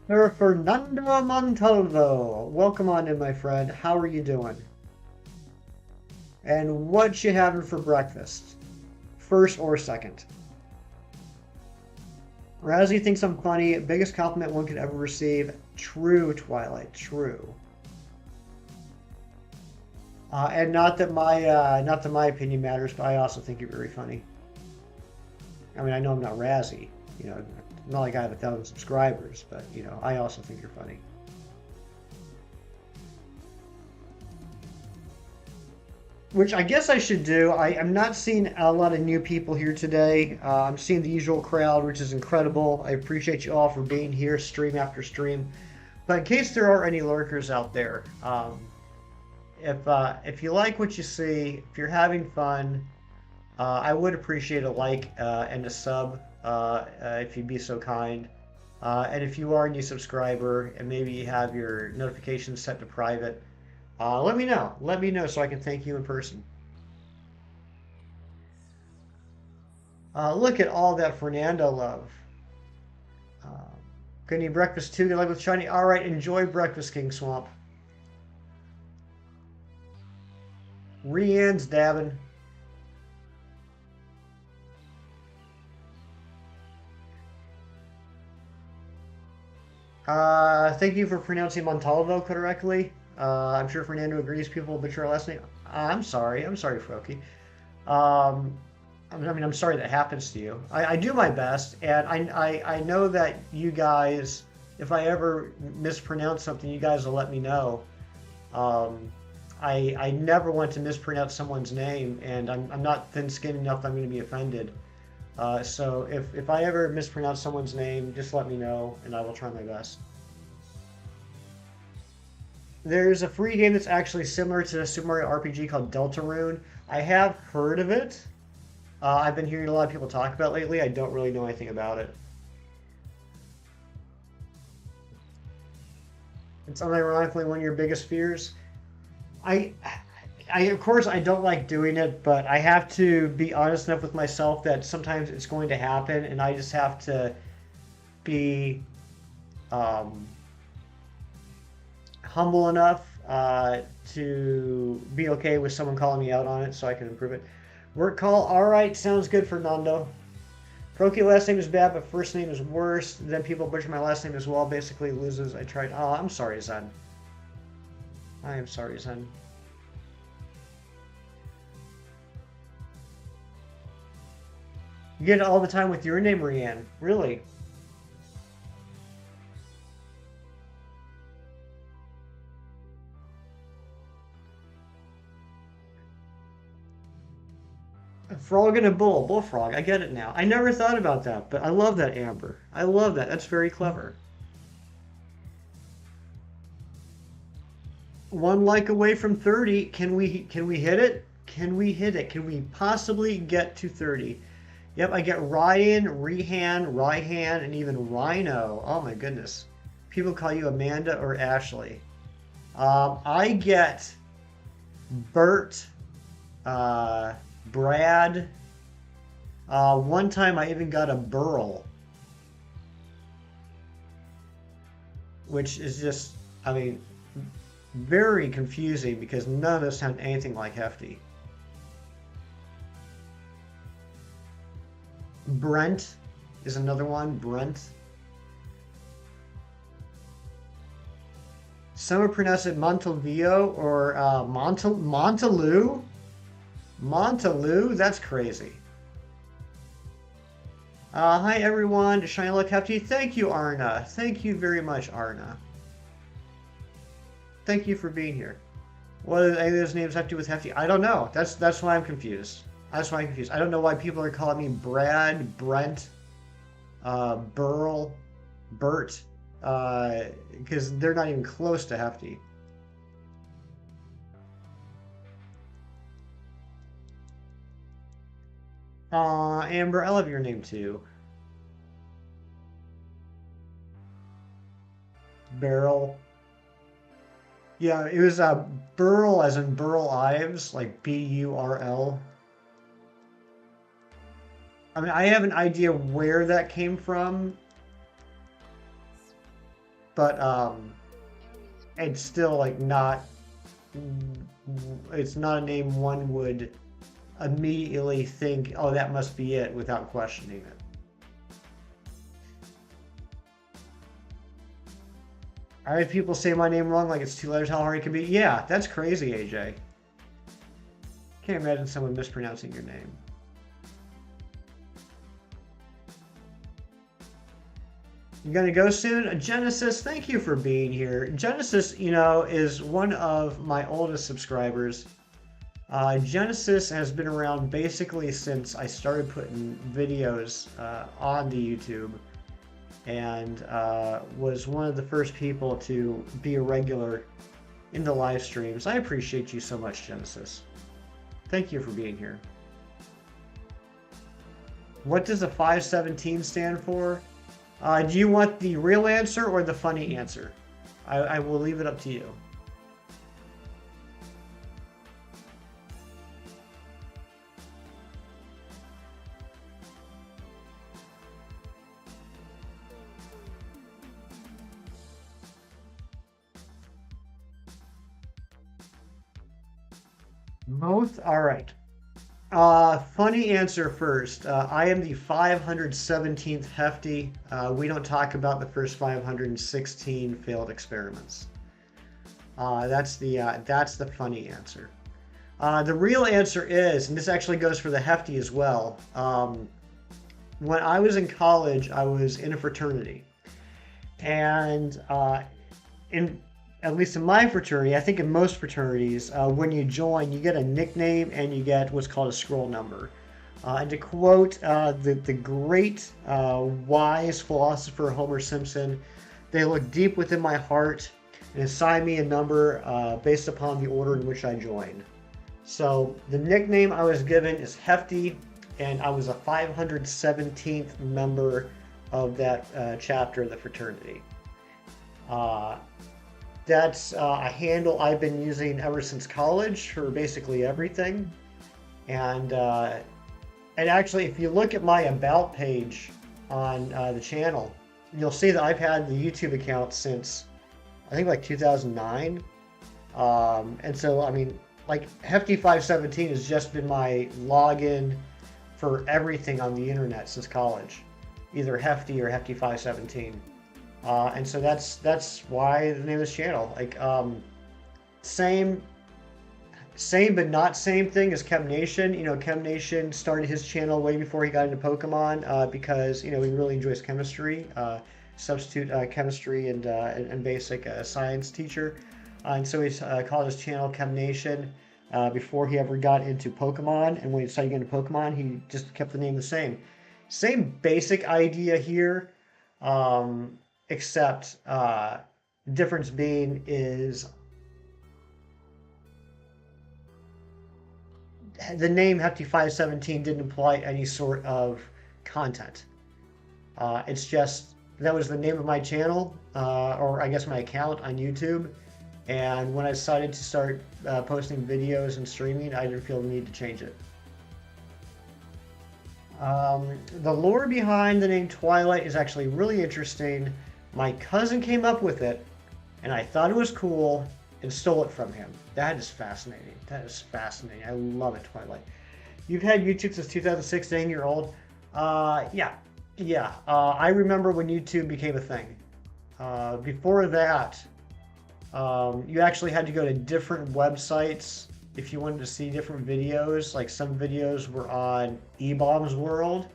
Sir Fernando Montalvo, welcome on in, my friend. How are you doing? And what you having for breakfast? First or second? Razzie thinks I'm funny. Biggest compliment one could ever receive. True, Twilight. True. And not that my opinion matters, but I also think you're very funny. I mean, I know I'm not Razzie. You know, not like I have 1,000 subscribers, but you know, I also think you're funny. which I guess I should do. I'm not seeing a lot of new people here today. I'm seeing the usual crowd, which is incredible. I appreciate you all for being here, stream after stream. But in case there are any lurkers out there, if you like what you see, if you're having fun, I would appreciate a like and a sub if you'd be so kind. And if you are a new subscriber and maybe you have your notifications set to private, let me know. Let me know so I can thank you in person. Look at all that Fernando love. Uh, Gonna eat breakfast too. Good luck with Shiny. All right, enjoy breakfast, King Swamp. Rianne's dabbing. Thank you for pronouncing Montalvo correctly. I'm sure Fernando agrees people butcher our last name. I'm sorry. I'm sorry, Froki. Um, I'm sorry that happens to you. I do my best, and I know that you guys, if I ever mispronounce something, you guys will let me know. Um, I never want to mispronounce someone's name, and I'm not thin-skinned enough that I'm going to be offended. So if I ever mispronounce someone's name, just let me know, and I will try my best. There's a free game that's actually similar to the Super Mario RPG called Deltarune. I have heard of it. I've been hearing a lot of people talk about it lately. I don't really know anything about it. It's unironically one of your biggest fears. I, of course, I don't like doing it, but I have to be honest enough with myself that sometimes it's going to happen, and I just have to be um, humble enough to be okay with someone calling me out on it so I can improve it. Work call, all right, sounds good, Fernando. Proki last name is bad, but first name is worse. Then people butcher my last name as well. Basically loses. I tried. Oh, I'm sorry, Zen. I am sorry, Zen. You get it all the time with your name, Rianne. Really? A frog and a bull. Bullfrog. I get it now. I never thought about that, but I love that, Amber. I love that. That's very clever. One like away from 30. Can we hit it? Can we hit it? Can we possibly get to 30? Yep, I get Ryan, Rehan, Ryhan, and even Rhino. Oh my goodness. People call you Amanda or Ashley. I get Bert, Brad. One time I even got a Burl, which is just, I mean, very confusing because none of those sound anything like Hefty. Brent is another one. Brent. Some would pronounce it Montalvio or Montaloo. Montaloo? That's crazy. Hi everyone, Shiny Luck Hefty. Thank you, Arna. Thank you very much, Arna. Thank you for being here. What do any of those names have to do with Hefty? I don't know. That's why I'm confused. That's why I'm confused. I don't know why people are calling me Brad, Brent, Burl, Bert, because they're not even close to Hefty. Amber, I love your name too. Beryl. Yeah, it was Burl as in Burl Ives, like Burl. I mean, I have an idea where that came from, but it's still like not. It's not a name one would immediately think, oh, that must be it, without questioning it. I have people say my name wrong, like it's 2 letters, how hard it can be. Yeah, that's crazy, AJ. Can't imagine someone mispronouncing your name. You gonna go soon? Genesis, thank you for being here. Genesis, you know, is one of my oldest subscribers. Genesis has been around basically since I started putting videos on the YouTube, and was one of the first people to be a regular in the live streams. I appreciate you so much, Genesis. Thank you for being here. What does the 517 stand for? Do you want the real answer or the funny answer? I will leave it up to you. Both? All right. Funny answer first. I am the 517th Hefty. We don't talk about the first 516 failed experiments. That's the funny answer. The real answer is, and this actually goes for the Hefty as well. When I was in college, I was in a fraternity, and in at least in my fraternity, I think in most fraternities, when you join, you get a nickname and you get what's called a scroll number. And to quote the great wise philosopher Homer Simpson, they look deep within my heart and assign me a number based upon the order in which I joined. So the nickname I was given is Hefty, and I was a 517th member of that chapter of the fraternity. That's a handle I've been using ever since college for basically everything. And actually, if you look at my About page on the channel, you'll see that I've had the YouTube account since, I think, like 2009. And so, I mean, like, Hefty517 has just been my login for everything on the internet since college. Either Hefty or Hefty517. And so that's why the name of this channel. Like, same but not same thing as Chem Nation. You know, Chem Nation started his channel way before he got into Pokemon because, you know, he really enjoys chemistry, substitute chemistry and basic science teacher. And so he's called his channel Chem Nation before he ever got into Pokemon. And when he decided to get into Pokemon, he just kept the name the same. Same basic idea here. Except difference being is the name Hefty517 didn't imply any sort of content. It's just that was the name of my channel, or I guess my account on YouTube. And when I decided to start posting videos and streaming, I didn't feel the need to change it. The lore behind the name Twilight is actually really interesting. My cousin came up with it, and I thought it was cool and stole it from him. That is fascinating. That is fascinating. I love it, Twilight. You've had YouTube since 2006, dang, you're old. Yeah. I remember when YouTube became a thing. Before that, you actually had to go to different websites if you wanted to see different videos. Like, some videos were on E-Bombs World.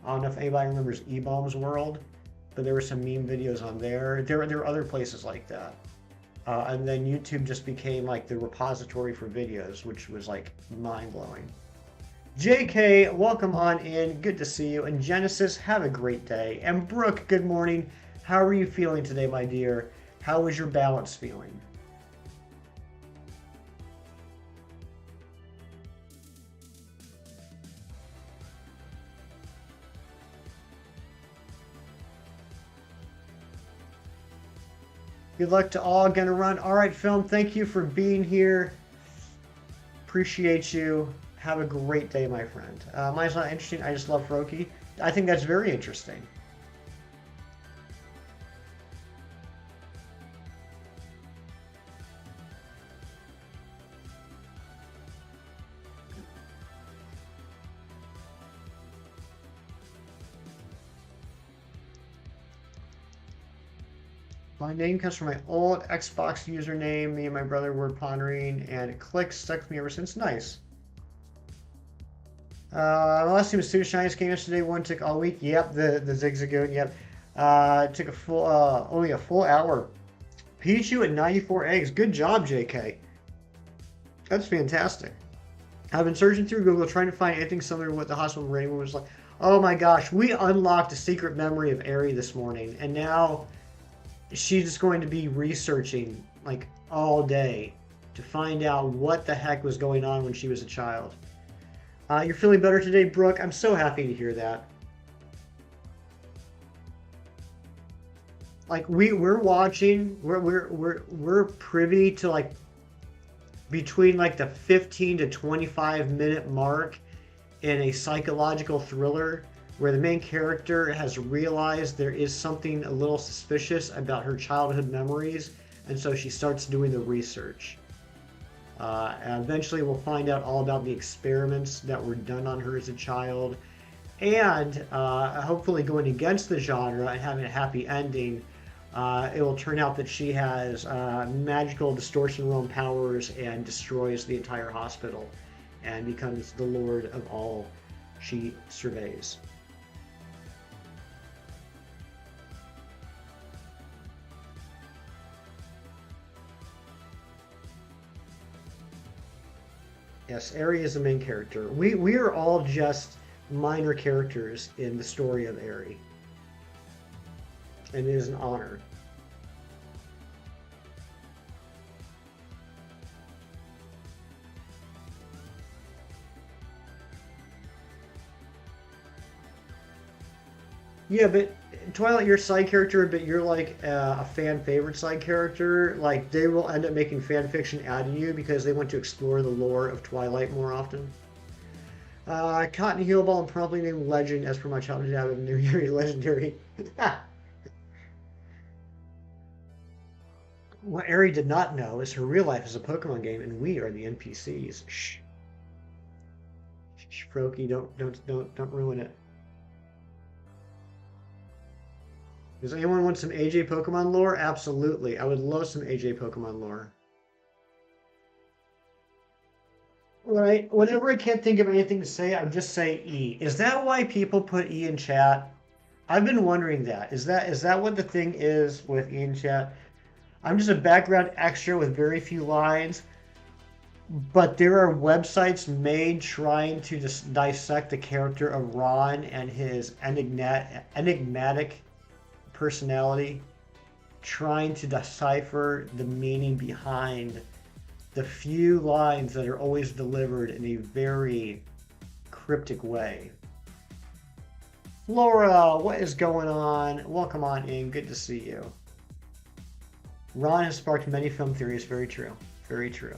I don't know if anybody remembers E-Bombs World, but there were some meme videos on there. There were other places like that. And then YouTube just became like the repository for videos, which was like mind-blowing. JK, welcome on in. Good to see you. And Genesis, have a great day. And Brooke, good morning. How are you feeling today, my dear? How is your balance feeling? Good luck to all. Gonna run. All right, Film, thank you for being here. Appreciate you. Have a great day, my friend. Mine's not interesting. I just love Froakie. I think that's very interesting. My name comes from my old Xbox username. Me and my brother were pondering, and it clicked, stuck with me ever since. Nice. My last team was Super Shiniest game yesterday. One took all week. Yep, the Zigzagoon. Yep. It took only a full hour. Pichu at 94 eggs. Good job, JK. That's fantastic. I've been searching through Google trying to find anything similar to what the hospital rating was like. Oh my gosh, we unlocked a secret memory of Aerie this morning, and now she's just going to be researching like all day to find out what the heck was going on when she was a child. You're feeling better today, Brooke? I'm so happy to hear that. Like we're watching, we're privy to like between like the 15 to 25 minute mark in a psychological thriller where the main character has realized there is something a little suspicious about her childhood memories, and so she starts doing the research. And eventually, we'll find out all about the experiments that were done on her as a child, and hopefully, going against the genre and having a happy ending, it will turn out that she has magical distortion realm powers and destroys the entire hospital and becomes the lord of all she surveys. Yes, Aerie is the main character. We are all just minor characters in the story of Aerie, and it is an honor. Yeah, but Twilight, you're a side character, but you're like a fan favorite side character. Like they will end up making fan fiction out of you because they want to explore the lore of Twilight more often. Cotton Heelball and promptly named Legend as per my childhood habit of New Year Legendary. What Ari did not know is her real life is a Pokemon game, and we are the NPCs. Shh, shh, Froakie, don't ruin it. Does anyone want some AJ Pokemon lore? Absolutely. I would love some AJ Pokemon lore. Right. Whenever I can't think of anything to say, I just say E. Is that why people put E in chat? I've been wondering that. Is that what the thing is with E in chat? I'm just a background extra with very few lines, but there are websites made trying to just dissect the character of Ron and his enigmatic personality, trying to decipher the meaning behind the few lines that are always delivered in a very cryptic way. Laura, what is going on? Welcome on in. Good to see you. Ron has sparked many film theories. Very true. Very true.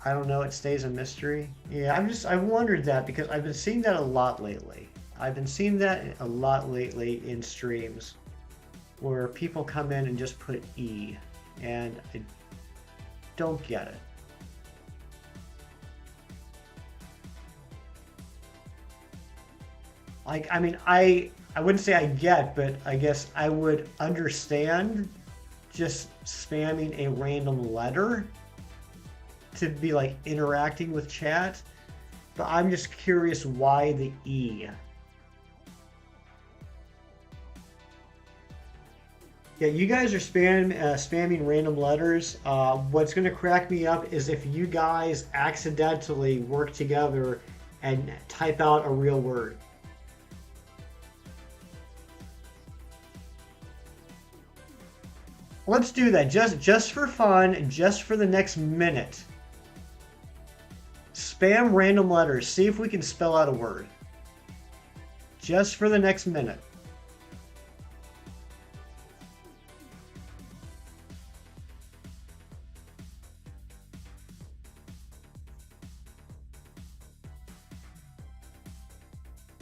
I don't know. It stays a mystery. Yeah, I've wondered that because I've been seeing that a lot lately. I've been seeing that a lot lately in streams where people come in and just put E, and I don't get it. Like, I mean, I wouldn't say I get, but I guess I would understand just spamming a random letter to be like interacting with chat, but I'm just curious why the E. Yeah, you guys are spamming random letters. What's going to crack me up is if you guys accidentally work together and type out a real word. Let's do that just for fun, just for the next minute. Spam random letters. See if we can spell out a word. Just for the next minute.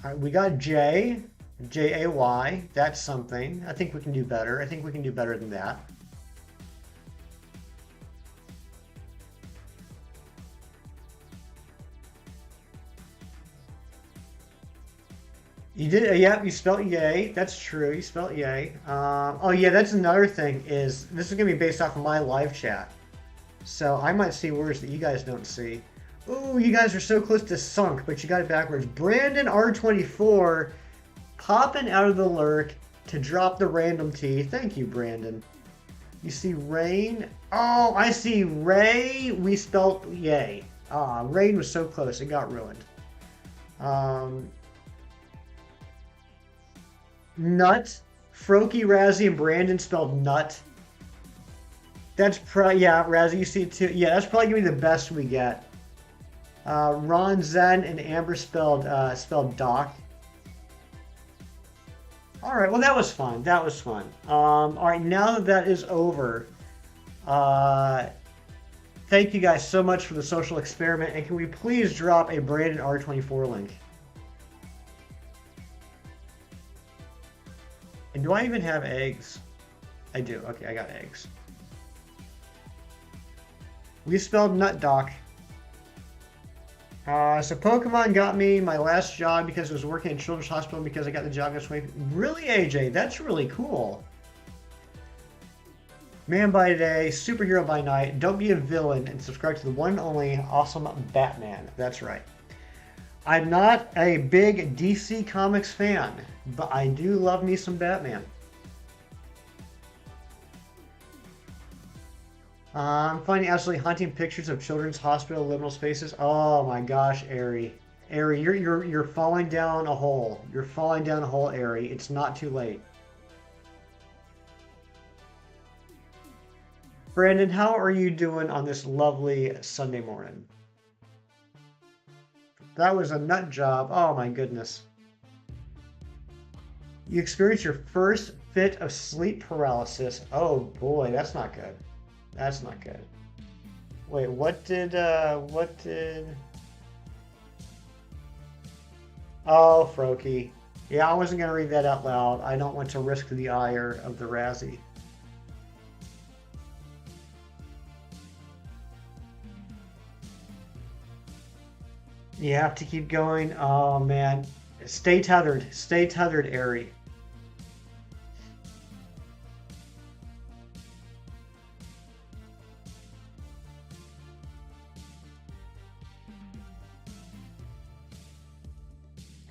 All right, we got J, J-A-Y. That's something. I think we can do better. I think we can do better than that. You did, yeah, you spelled yay. That's true. You spelled yay. Oh, yeah, that's another thing is this is going to be based off of my live chat. So I might see words that you guys don't see. Ooh, you guys are so close to sunk, but you got it backwards. Brandon R24 popping out of the lurk to drop the random T. Thank you, Brandon. You see rain? Oh, I see Ray. We spelled yay. Ah, rain was so close. It got ruined. Um, Nut. Froky, Razzie, and Brandon spelled nut. That's probably, yeah, Razzie, you see it too. Yeah, that's probably going to be the best we get. Ron, Zen, and Amber spelled Doc. All right, well, that was fun. That was fun. All right, now that that is over, uh, thank you guys so much for the social experiment. And can we please drop a Brandon R24 link? And do I even have eggs? I do. Okay, I got eggs. We spelled nut, Doc. So Pokemon got me my last job because I was working in Children's Hospital because I got the job this way. Really, AJ? That's really cool. Man by day, superhero by night. Don't be a villain and subscribe to the one and only awesome Batman. That's right. I'm not a big DC Comics fan, but I do love me some Batman. I'm finding absolutely haunting pictures of children's hospital liminal spaces. Oh my gosh, Ari. Ari, you're falling down a hole. You're falling down a hole, Ari. It's not too late. Brandon, how are you doing on this lovely Sunday morning? That was a nut job. Oh my goodness. You experienced your first fit of sleep paralysis. Oh boy, that's not good. That's not good. Wait, what did... Oh, Froky. Yeah, I wasn't going to read that out loud. I don't want to risk the ire of the Razzie. You have to keep going. Oh, man. Stay tethered. Stay tethered, Ari.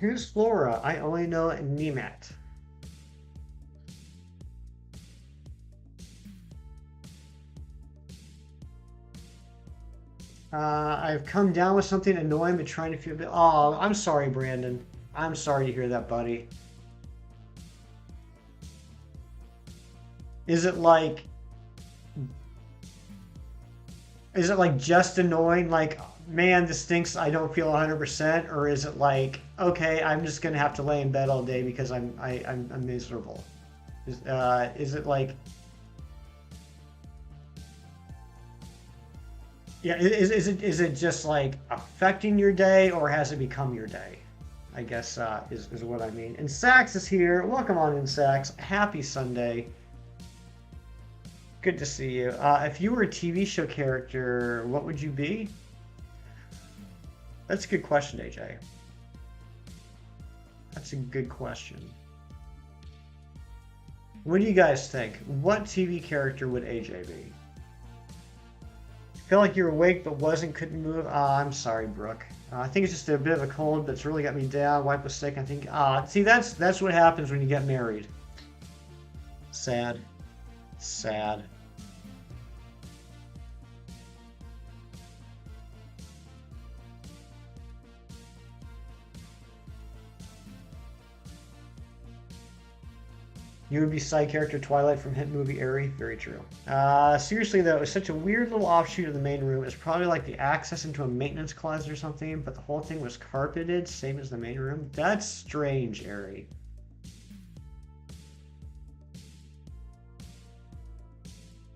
Who's Flora? I only know Nemat. I've come down with something annoying, but trying to feel a bit. Oh, I'm sorry, Brandon. I'm sorry to hear that, buddy. Is it like... Is it like just annoying? Like, man, this stinks. I don't feel 100%. Or is it like, okay, I'm just gonna have to lay in bed all day because I'm miserable? Is it like... Yeah, is it just like affecting your day, or has it become your day? I guess is what I mean. And Sax is here. Welcome on in, Sax. Happy Sunday. Good to see you. If you were a TV show character, what would you be? That's a good question, AJ. That's a good question. What do you guys think? What TV character would AJ be? Felt like you were awake but wasn't, couldn't move. I'm sorry, Brooke. I think it's just a bit of a cold that's really got me down. Wife was sick. I think. See, that's what happens when you get married. Sad. Sad. You would be side character Twilight from hit movie Airy. Very true. Seriously though, it's such a weird little offshoot of the main room. It's probably like the access into a maintenance closet or something, but the whole thing was carpeted, same as the main room. That's strange, Airy.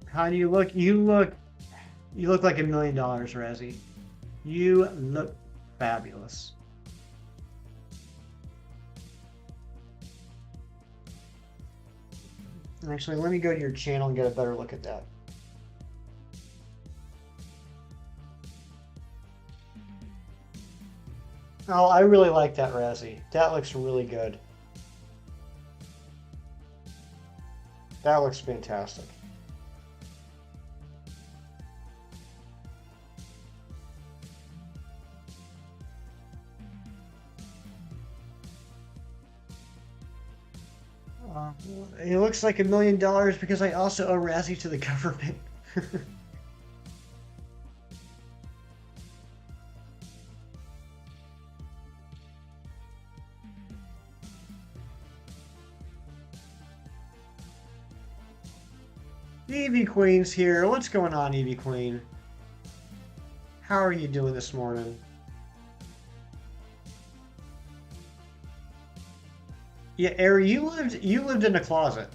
How do you look? You look like $1 million, Razzie. You look fabulous. Actually, let me go to your channel and get a better look at that. Oh, I really like that, Razzie. That looks really good. That looks fantastic. Uh, it looks like $1 million because I also owe Razzie to the government. Evie Queen's here. What's going on, Evie Queen? How are you doing this morning? Yeah, Ari, you lived in a closet.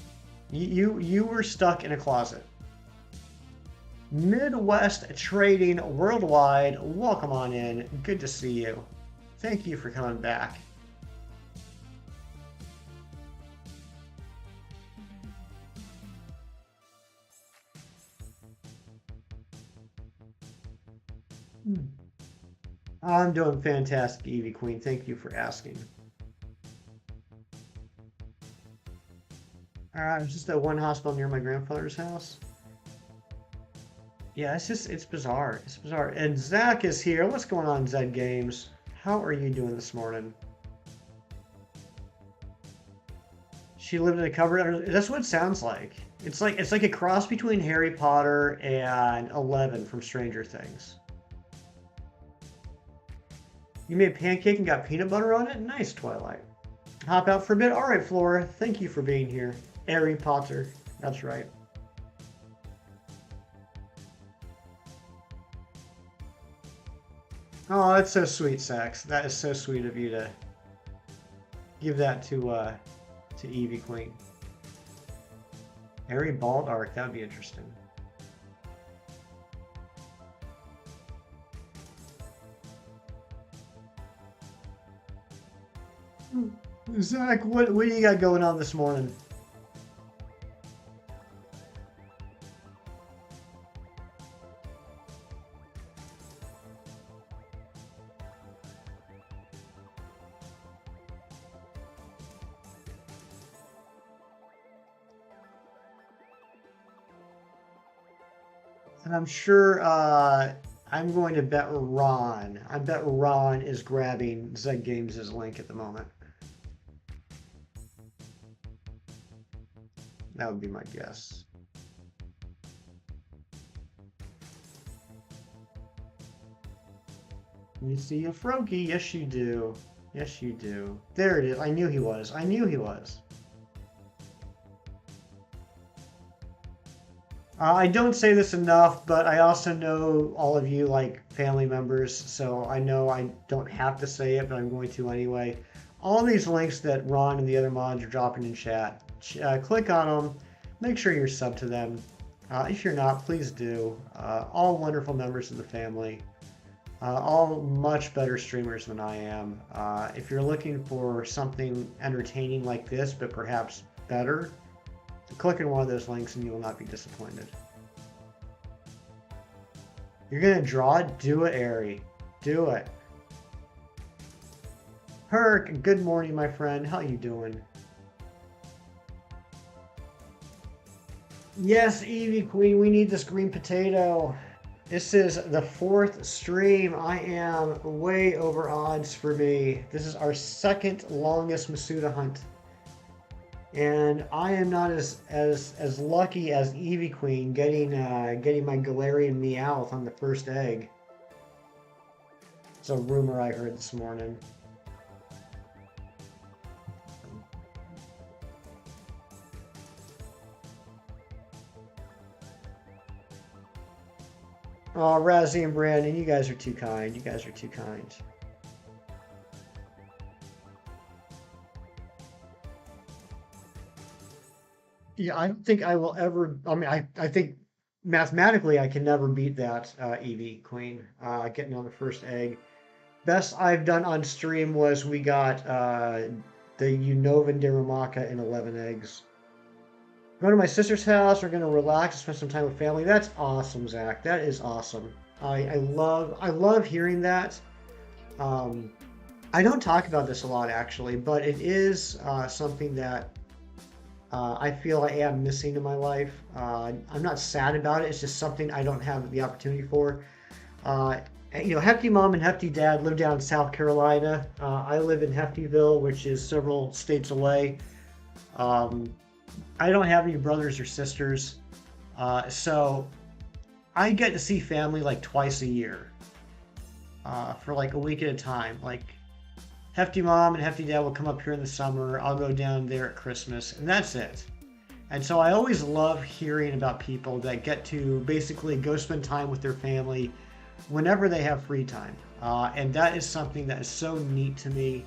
You were stuck in a closet. Midwest Trading Worldwide, welcome on in. Good to see you. Thank you for coming back. I'm doing fantastic, Evie Queen. Thank you for asking. It's just that one hospital near my grandfather's house. Yeah, it's bizarre. It's bizarre. And Zach is here. What's going on, Zed Games? How are you doing this morning? She lived in a cupboard. That's what it sounds like. It's like a cross between Harry Potter and Eleven from Stranger Things. You made a pancake and got peanut butter on it? Nice, Twilight. Hop out for a bit? Alright, Flora. Thank you for being here. Harry Potter. That's right. Oh, that's so sweet, Sax. That is so sweet of you to give that to Evie Queen. Harry Bald Arc, that would be interesting. Zach, what do you got going on this morning? And I'm sure I'm going to bet Ron. I bet Ron is grabbing Zed Games' link at the moment. That would be my guess. You see a Froakie? Yes, you do. Yes, you do. There it is. I knew he was. I knew he was. I don't say this enough, but I also know all of you like family members, so I know I don't have to say it, but I'm going to anyway. All these links that Ron and the other mods are dropping in chat, click on them. Make sure you're sub to them. If you're not, please do. All wonderful members of the family. All much better streamers than I am. If you're looking for something entertaining like this, but perhaps better, click on one of those links and you will not be disappointed. You're gonna draw it? Do it, Ari. Do it. Herc, good morning, my friend. How you doing? Yes, Evie Queen, we need this green potato. This is the 4th stream. I am way over odds for me. This is our 2nd longest Masuda hunt. And I am not as lucky as Evie Queen getting my Galarian Meowth on the first egg. It's a rumor I heard this morning. Oh, Razzie and Brandon, you guys are too kind. You guys are too kind. Yeah, I don't think I will ever. I mean, I think mathematically I can never beat that Eevee Queen getting on the first egg. Best I've done on stream was we got the Unovan Darumaka in 11 eggs. Go to my sister's house. We're gonna relax, spend some time with family. That's awesome, Zach. That is awesome. I love hearing that. I don't talk about this a lot actually, but it is something that I feel I am missing in my life. I'm not sad about it. It's just something I don't have the opportunity for. Hefty Mom and Hefty Dad live down in South Carolina. I live in Heftyville, which is several states away. Um, I don't have any brothers or sisters, so I get to see family like twice a year for like a week at a time. Like Hefty Mom and Hefty Dad will come up here in the summer. I'll go down there at Christmas, and that's it. And so I always love hearing about people that get to basically go spend time with their family whenever they have free time. And that is something that is so neat to me.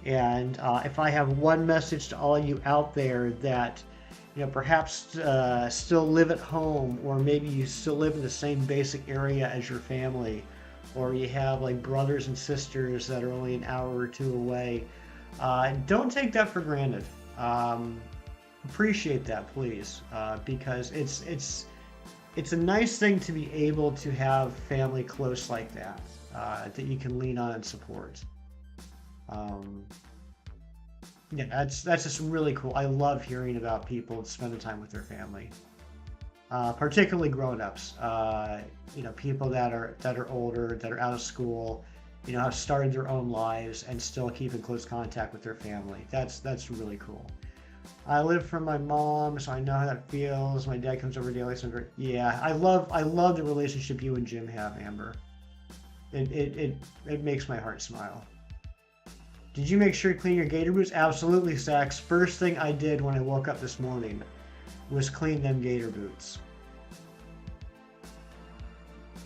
And if I have one message to all of you out there that, perhaps still live at home, or maybe you still live in the same basic area as your family, or you have like brothers and sisters that are only an hour or two away, don't take that for granted. Appreciate that, please, because it's a nice thing to be able to have family close like that, that you can lean on and support. Um, yeah, that's just really cool. I love hearing about people spending time with their family, particularly grown-ups. People that are older, that are out of school, have started their own lives and still keep in close contact with their family. That's really cool. I live from my mom, so I know how that feels. My dad comes over daily, so yeah, I love the relationship you and Jim have, Amber. It makes my heart smile. Did you make sure to clean your gator boots? Absolutely, Sax. First thing I did when I woke up this morning was clean them gator boots.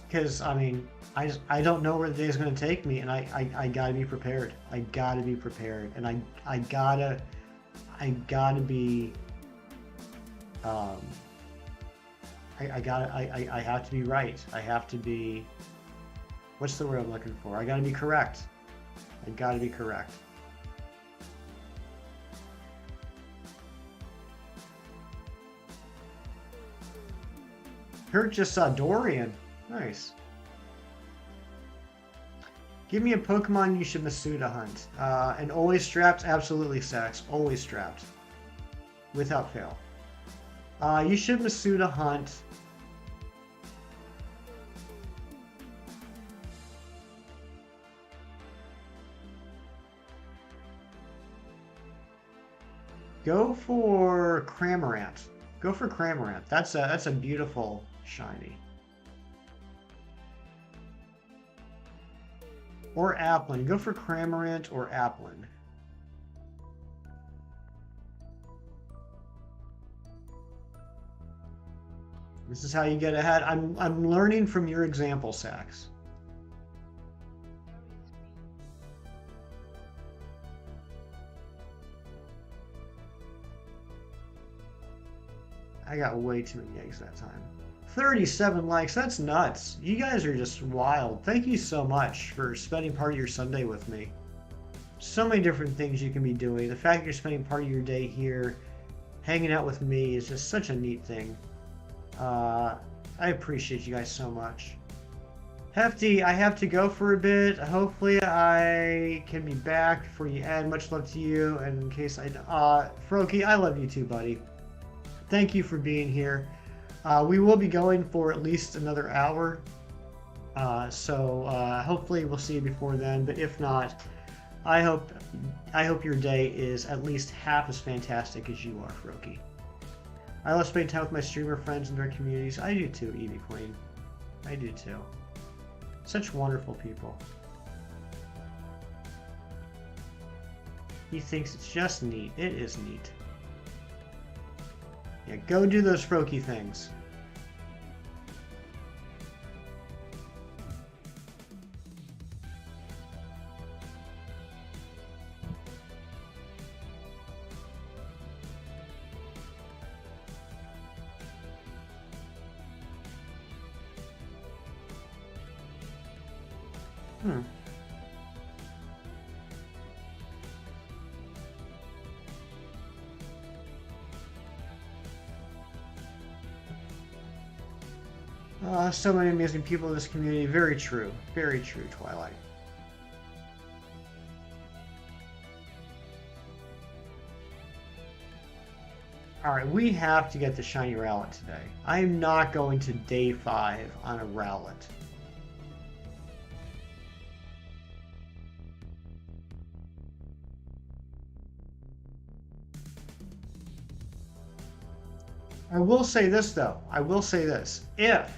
Because, I mean, I don't know where the day is going to take me, and I gotta be prepared. I gotta be prepared. And I gotta be, um, I have to be right. I have to be, what's the word I'm looking for? I gotta be correct. I gotta be correct. Kurt just saw Dorian. Nice. Give me a Pokemon you should Masuda hunt. And always strapped? Absolutely, Sax. Always strapped. Without fail. You should Masuda hunt. Go for Cramorant. Go for Cramorant. That's a beautiful shiny. Or Applin. Go for Cramorant or Applin. This is how you get ahead. I'm learning from your example, Sax. I got way too many eggs that time. 37 likes, that's nuts. You guys are just wild. Thank you so much for spending part of your Sunday with me. So many different things you can be doing. The fact that you're spending part of your day here, hanging out with me, is just such a neat thing. I appreciate you guys so much. Hefty, I have to go for a bit. Hopefully I can be back before you end. Much love to you, and in case Froky, I love you too, buddy. Thank you for being here. We will be going for at least another hour, so hopefully we'll see you before then. But if not, I hope your day is at least half as fantastic as you are, Froky. I love spending time with my streamer friends and their communities. I do too, Evie Queen. I do too. Such wonderful people. He thinks it's just neat. It is neat. Yeah, go do those Froky things. Hmm. So many amazing people in this community. Very true, Twilight. Alright, we have to get the shiny Rowlet today. I am not going to day 5 on a Rowlet. I will say this though. I will say this. If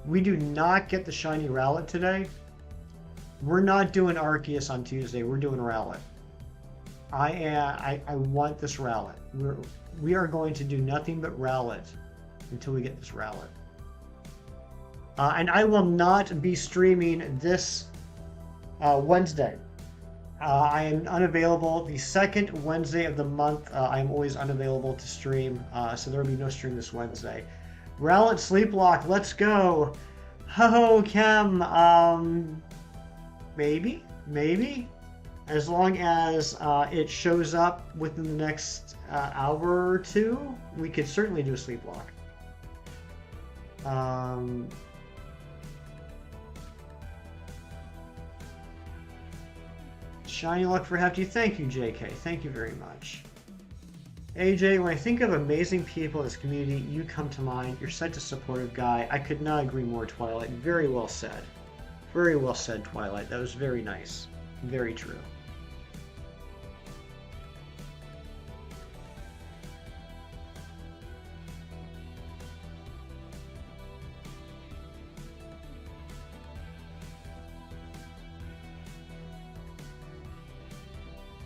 we do not get the shiny Rowlet today, we're not doing Arceus on Tuesday. We're doing Rowlet. I want this Rowlet. We are going to do nothing but Rowlet until we get this Rowlet. And I will not be streaming this Wednesday. I am unavailable the second Wednesday of the month. I am always unavailable to stream, so there will be no stream this Wednesday. Rowlet Sleep Lock, let's go. Ho Chem, maybe. As long as it shows up within the next hour or two, we could certainly do a Sleep Lock. Shiny luck for Hefty. Thank you, JK. Thank you very much. AJ, when I think of amazing people in this community, you come to mind. You're such a supportive guy. I could not agree more, Twilight. Very well said. Very well said, Twilight. That was very nice. Very true.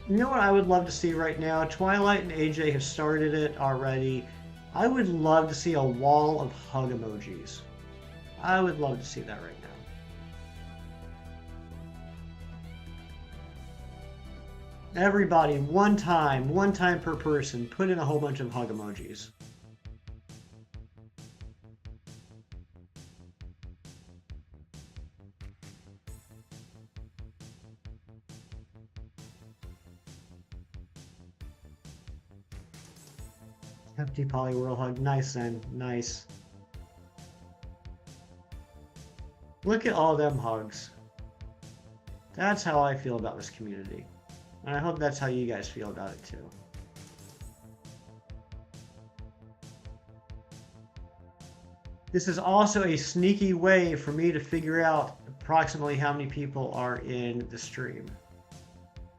You know what I would love to see right now? Twilight and AJ have started it already. I would love to see a wall of hug emojis. I would love to see that right now. Everybody, one time per person, put in a whole bunch of hug emojis. Hefty Poliwhirl hug. Nice, then. Nice. Look at all them hugs. That's how I feel about this community. And I hope that's how you guys feel about it too. This is also a sneaky way for me to figure out approximately how many people are in the stream.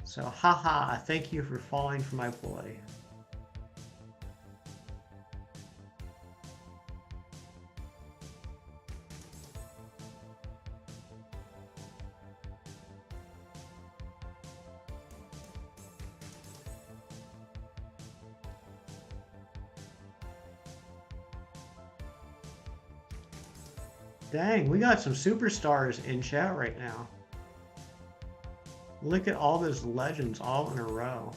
So, haha, thank you for falling for my ploy. Dang, we got some superstars in chat right now. Look at all those legends all in a row.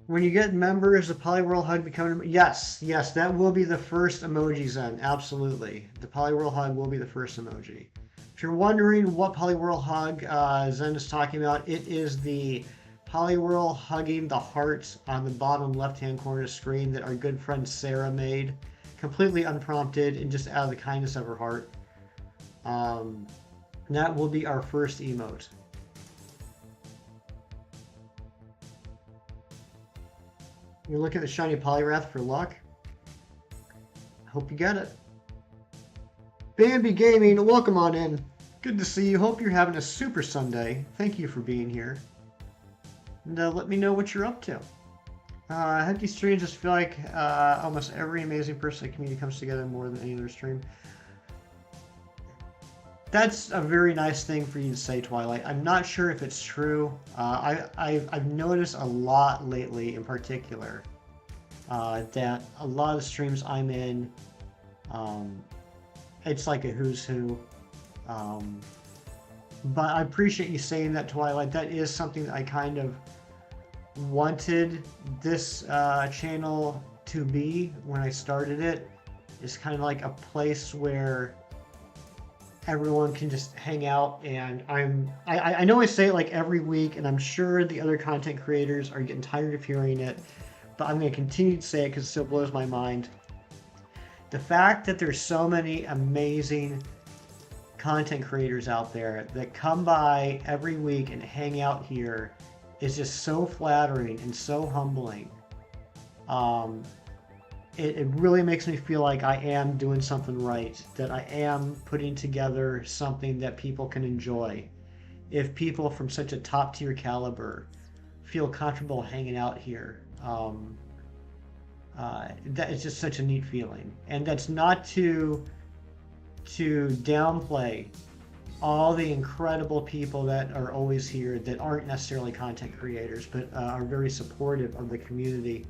When you get members, the Poliwhirl hug becoming... Yes, that will be the first emoji, Zen. Absolutely. The Poliwhirl hug will be the first emoji. If you're wondering what Poliwhirl hug Zen is talking about, it is the Poliwhirl hugging the hearts on the bottom left-hand corner of the screen that our good friend Sarah made. Completely unprompted and just out of the kindness of her heart. That will be our first emote. You're looking at the shiny Poliwrath for luck. Hope you get it. Bambi Gaming, welcome on in. Good to see you. Hope you're having a super Sunday. Thank you for being here. And let me know what you're up to. Hefty streams just feel like almost every amazing person in the community comes together more than any other stream. That's a very nice thing for you to say, Twilight. I'm not sure if it's true. I've noticed a lot lately, in particular, that a lot of the streams I'm in, it's like a who's who. But I appreciate you saying that, Twilight. That is something that I kind of wanted this channel to be when I started it. It's kind of like a place where everyone can just hang out, and I know I say it like every week, and I'm sure the other content creators are getting tired of hearing it, but I'm going to continue to say it because it still blows my mind. The fact that there's so many amazing content creators out there that come by every week and hang out here is just so flattering and so humbling. It really makes me feel like I am doing something right, that I am putting together something that people can enjoy. If people from such a top tier caliber feel comfortable hanging out here, that is just such a neat feeling. And that's not to downplay all the incredible people that are always here that aren't necessarily content creators, but are very supportive of the community.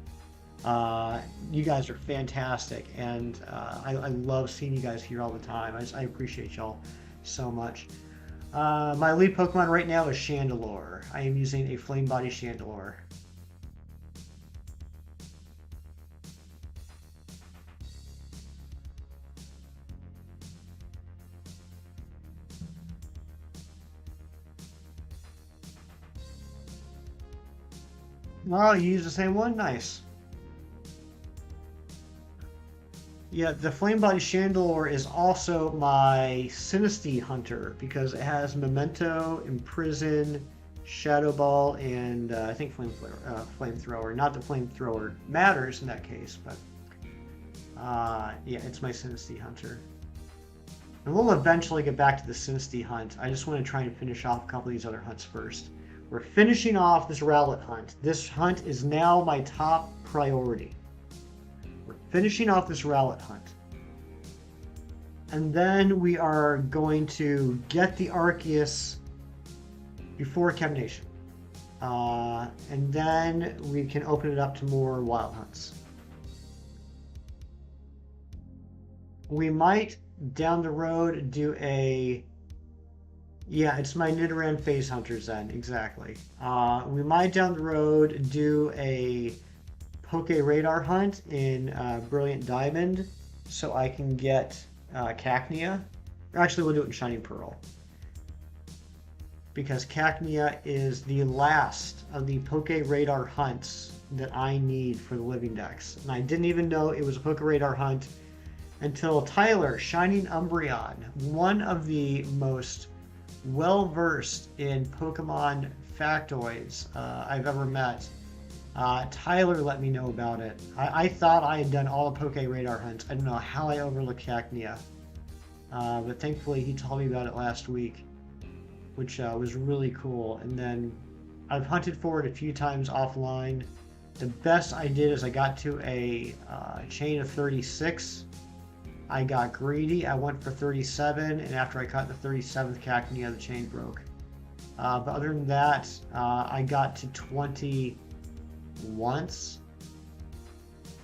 You guys are fantastic, and I love seeing you guys here all the time. I appreciate y'all so much. My lead Pokemon right now is Chandelure. I am using a Flame Body Chandelure. Oh, you use the same one? Nice. Yeah, the Flame Body Chandelure is also my Sinistea Hunter because it has Memento, Imprison, Shadow Ball, and I think Flamethrower. Not that Flamethrower matters in that case, but yeah, it's my Sinistea Hunter. And we'll eventually get back to the Sinistea hunt. I just want to try and finish off a couple of these other hunts first. We're finishing off this Rowlet hunt. This hunt is now my top priority. We're finishing off this Rowlet hunt. And then we are going to get the Arceus before Camination. And then we can open it up to more wild hunts. We might, down the road, do a... Yeah, it's my Nidoran Phase Hunters then, exactly. We might down the road do a Poke Radar hunt in Brilliant Diamond so I can get Cacnea. Actually, we'll do it in Shining Pearl. Because Cacnea is the last of the Poke Radar hunts that I need for the Living Dex. And I didn't even know it was a Poke Radar hunt until Tyler, Shining Umbreon, one of the most well-versed in Pokemon factoids I've ever met. Tyler let me know about it. I thought I had done all the Poke Radar hunts. I don't know how I overlooked Cacnea. But thankfully he told me about it last week, which was really cool. And then I've hunted for it a few times offline. The best I did is I got to a chain of 36. I got greedy, I went for 37, and after I caught the 37th Cacnea, the chain broke. But other than that, I got to 20 once,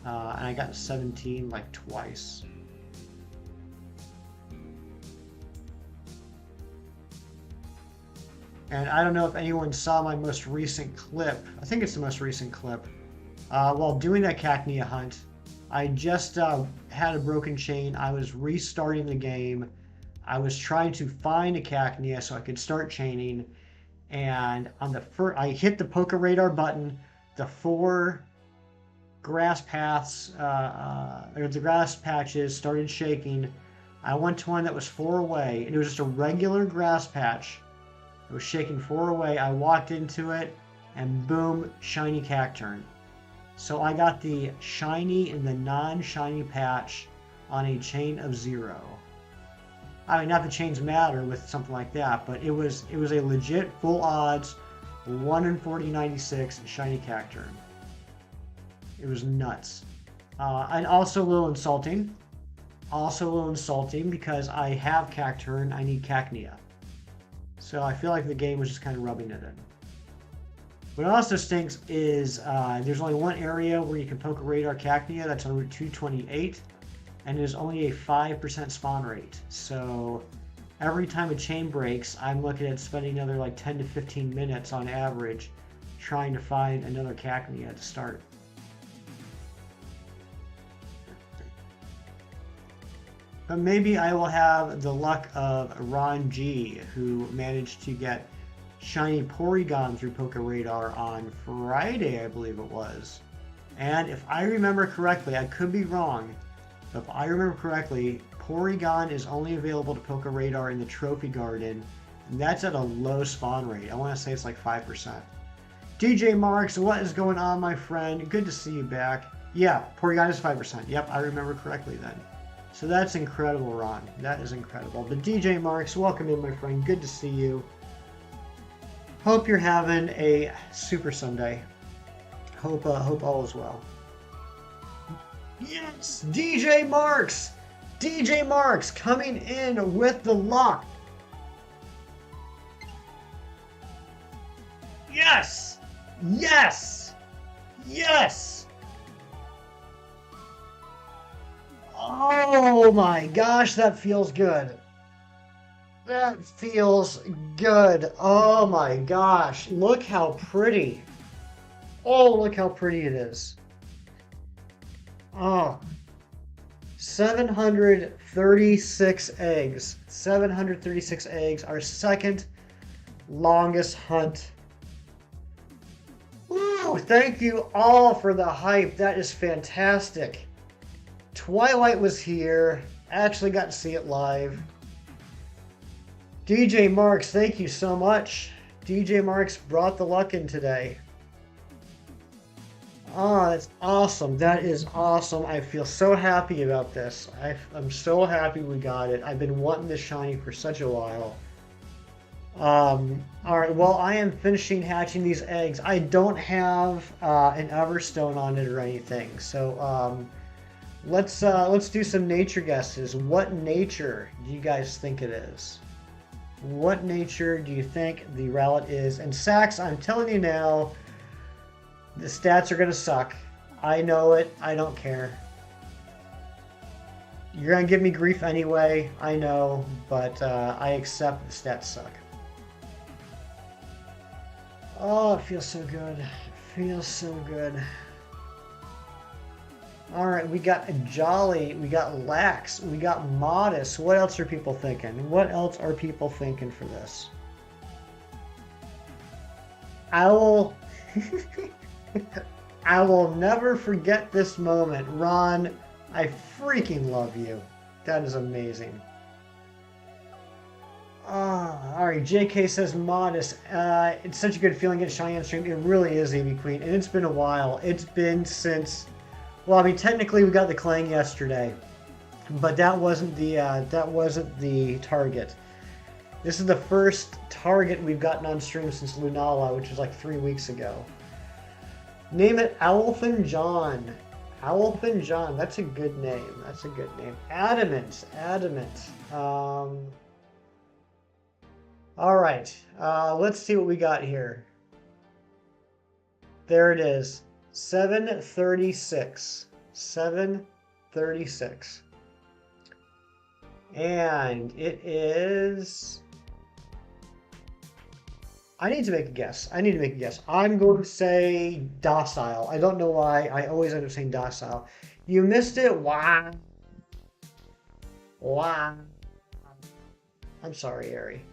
and I got to 17 like twice. And I don't know if anyone saw my most recent clip. I think it's the most recent clip. While doing that Cacnea hunt, I just had a broken chain. I was restarting the game. I was trying to find a Cacnea so I could start chaining. And on the first, I hit the Poke Radar button. The 4 grass paths, or the grass patches started shaking. I went to one that was 4 away, and it was just a regular grass patch. It was shaking 4 away. I walked into it, and boom, shiny Cacturn. So I got the shiny and the non-shiny patch on a chain of 0. I mean, not that chains matter with something like that, but it was a legit full odds 1 in 4096 shiny Cacturn. It was nuts. And also a little insulting. Because I have Cacturn, I need Cacnea. So I feel like the game was just kind of rubbing it in. What also stinks is there's only one area where you can Poke Radar Cacnea, that's on Route 228, and there's only a 5% spawn rate. So every time a chain breaks, I'm looking at spending another like 10 to 15 minutes on average trying to find another Cacnea to start. But maybe I will have the luck of Ron G, who managed to get shiny Porygon through Poke Radar on Friday, I believe it was. And if I remember correctly, I could be wrong, but if I remember correctly, Porygon is only available to Poke Radar in the Trophy Garden, and that's at a low spawn rate. I want to say it's like 5%. DJ Marks, what is going on, my friend? Good to see you back. Yeah, Porygon is 5%. Yep, I remember correctly then. So that's incredible, Ron. That is incredible. But DJ Marks, welcome in, my friend. Good to see you. Hope you're having a super Sunday. Hope all is well. Yes, DJ Marks! DJ Marks coming in with the lock. Yes! Yes! Yes! Oh my gosh, that feels good. That feels good. Oh my gosh, look how pretty. Oh, look how pretty it is. Oh, 736 eggs. 736 eggs. Our second longest hunt. Woo! Thank you all for the hype. That is fantastic. Twilight was here. Actually got to see it live. DJ Marks, thank you so much. DJ Marks brought the luck in today. Oh, that's awesome. That is awesome. I feel so happy about this. I'm so happy we got it. I've been wanting this shiny for such a while. Alright, well, I am finishing hatching these eggs. I don't have an Everstone on it or anything. So let's do some nature guesses. What nature do you guys think it is? What nature do you think the Rowlet is? And Sax, I'm telling you now, the stats are going to suck. I know it. I don't care. You're going to give me grief anyway. I know. But I accept the stats suck. Oh, it feels so good. It feels so good. Alright, we got a Jolly. We got Lax. We got Modest. What else are people thinking? What else are people thinking for this? Owl. I will never forget this moment. Ron, I freaking love you. That is amazing. Alright, JK says Modest. It's such a good feeling getting shiny on stream. It really is, AV Queen. And it's been a while. It's been since... Well, I mean, technically we got the Clang yesterday. But that wasn't the target. This is the first target we've gotten on stream since Lunala, which was like 3 weeks ago. Name it Owlfin John. Owlfin John. That's a good name. That's a good name. Adamant. Adamant. All right. Let's see what we got here. There it is. 736. 736. And it is... I need to make a guess. I'm going to say docile. I don't know why. I always end up saying docile. You missed it. Wow. Wow. I'm sorry, Ari.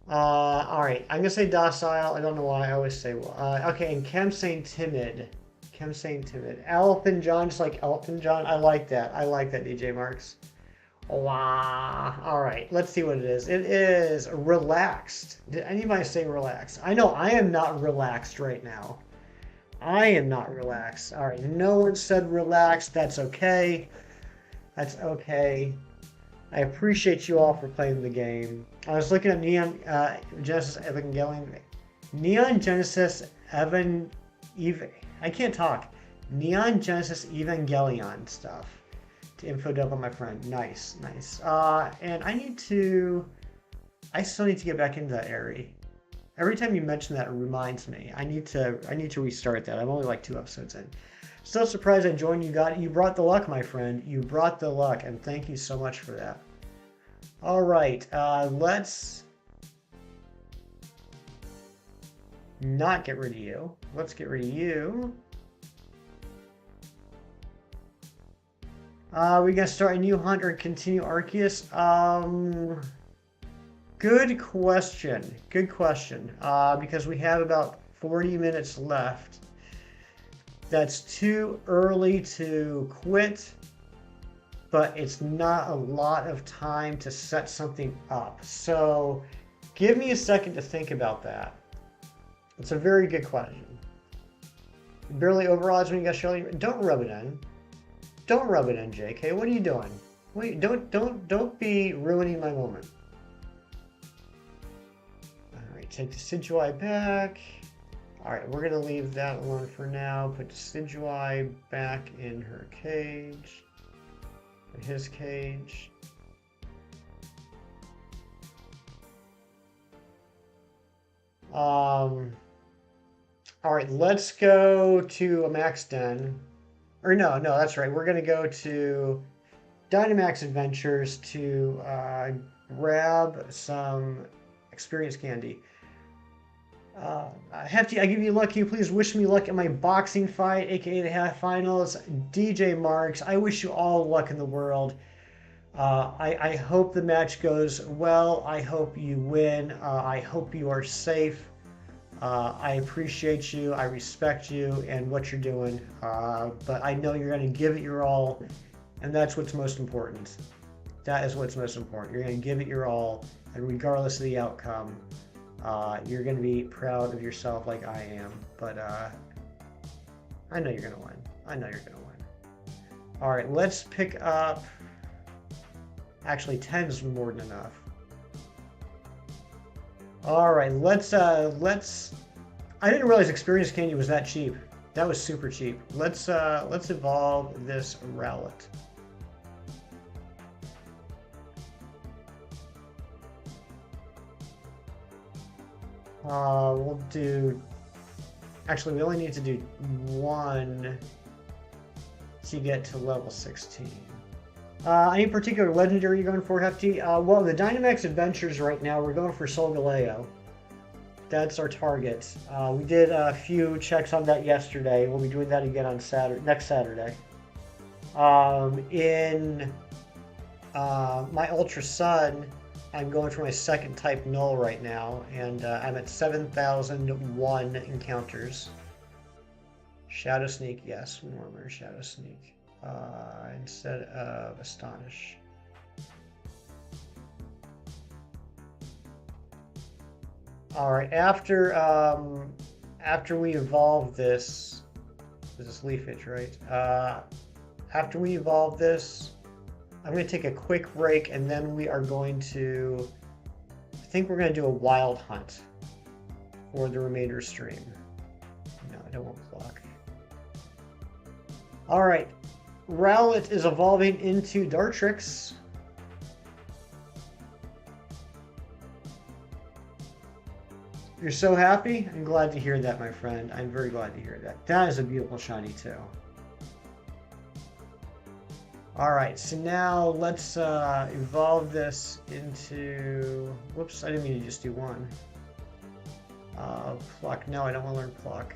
All right. I'm going to say docile. I don't know why. I always say, okay. And Kem's saying timid. Elton John, just like Elton John. I like that. DJ Marks. Wow. All right, let's see what it is. It is relaxed. Did anybody say relaxed? I know I am not relaxed right now. I am not relaxed. All right, no one said relaxed. That's okay. That's okay. I appreciate you all for playing the game. I was looking at Neon Genesis Evangelion. Neon Genesis I can't talk. Neon Genesis Evangelion stuff. Info dump on my friend. Nice. And I still need to get back into that area. Every time you mention that, it reminds me. I need to restart that. I'm only like 2 episodes in. Still surprised I joined you. You brought the luck, my friend. You brought the luck, and thank you so much for that. All right, let's not get rid of you. Let's get rid of you. We gonna start a new hunt or continue Arceus? Good question. Because we have about 40 minutes left. That's too early to quit. but it's not a lot of time to set something up. So give me a second to think about that. It's a very good question. Barely overodds when you got Shirley. Don't rub it in. Don't rub it in, JK. What are you doing? Wait, don't be ruining my moment. All right, take the Decidueye back. All right, we're gonna leave that alone for now. Put the Decidueye back in her cage. In his cage. All right, let's go to a Max Den. Or no, that's right. We're gonna go to Dynamax Adventures to grab some experience candy. Hefty, I give you luck. Can you please wish me luck in my boxing fight, aka the half finals? DJ Marks, I wish you all luck in the world. I hope the match goes well. I hope you win. I hope you are safe. I appreciate you. I respect you and what you're doing. But I know you're going to give it your all. And that's what's most important. That is what's most important. You're going to give it your all. And regardless of the outcome, you're going to be proud of yourself like I am. But I know you're going to win. I know you're going to win. All right, let's pick up. Actually, 10 is more than enough. All right, let's. I didn't realize experience candy was that cheap. That was super cheap. Let's evolve this Rowlet. We'll do. Actually, we only need to do one to get to level 16. Any particular legendary you're going for, Hefty? Well, the Dynamax Adventures right now, we're going for Solgaleo. That's our target. We did a few checks on that yesterday. We'll be doing that again on next Saturday. In my Ultra Sun, I'm going for my second type null right now, and I'm at 7,001 encounters. Shadow Sneak, yes, we want to learn Shadow Sneak. Instead of Astonish. All right, after we evolve this is Leafage, right? After we evolve this, I'm going to take a quick break, and then we are going to, I think we're going to do a wild hunt for the remainder stream. No, I don't want clock. All right. Rowlet is evolving into Dartrix. You're so happy? I'm glad to hear that, my friend. I'm very glad to hear that. That is a beautiful shiny, too. Alright, so now let's evolve this into... Whoops, I didn't mean to just do one. Pluck. No, I don't want to learn Pluck.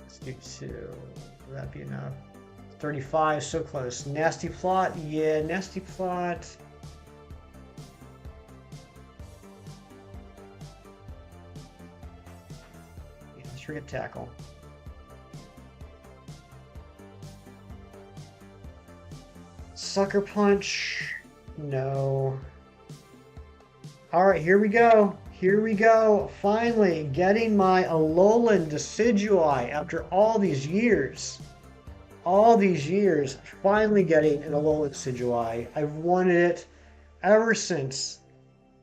Let's do 2. Will that be enough? 35, so close. Nasty Plot? Yeah, Nasty Plot. Yeah, let's forget Tackle. Sucker Punch? No. Alright, here we go. Here we go. Finally, getting my Alolan Decidueye after all these years. All these years, finally getting an Alolan Decidueye. I've wanted it ever since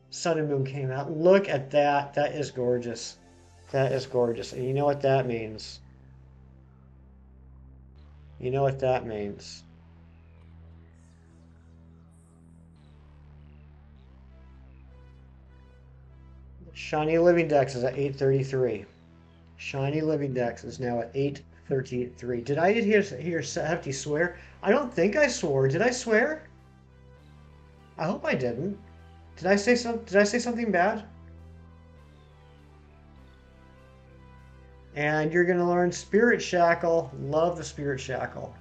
Sun and Moon came out. Look at that. That is gorgeous. That is gorgeous. And you know what that means? You know what that means? Shiny Living Dex is at 833. Shiny Living Dex is now at 833. Did I hear Hefty swear? I don't think I swore. Did I swear? I hope I didn't. Did I say something bad? And you're going to learn Spirit Shackle. Love the Spirit Shackle.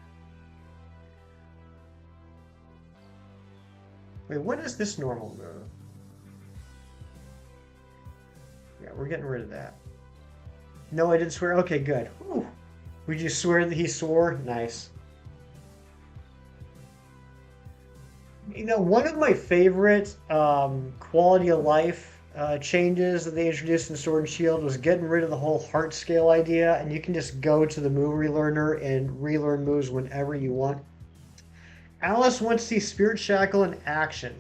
Wait, what is this normal move? Yeah, we're getting rid of that. No, I didn't swear. Okay, good. Whew. We just swear that he swore? Nice. one of my favorite quality of life changes that they introduced in Sword and Shield was getting rid of the whole heart scale idea, and you can just go to the move relearner and relearn moves whenever you want. Alice wants to see Spirit Shackle in action.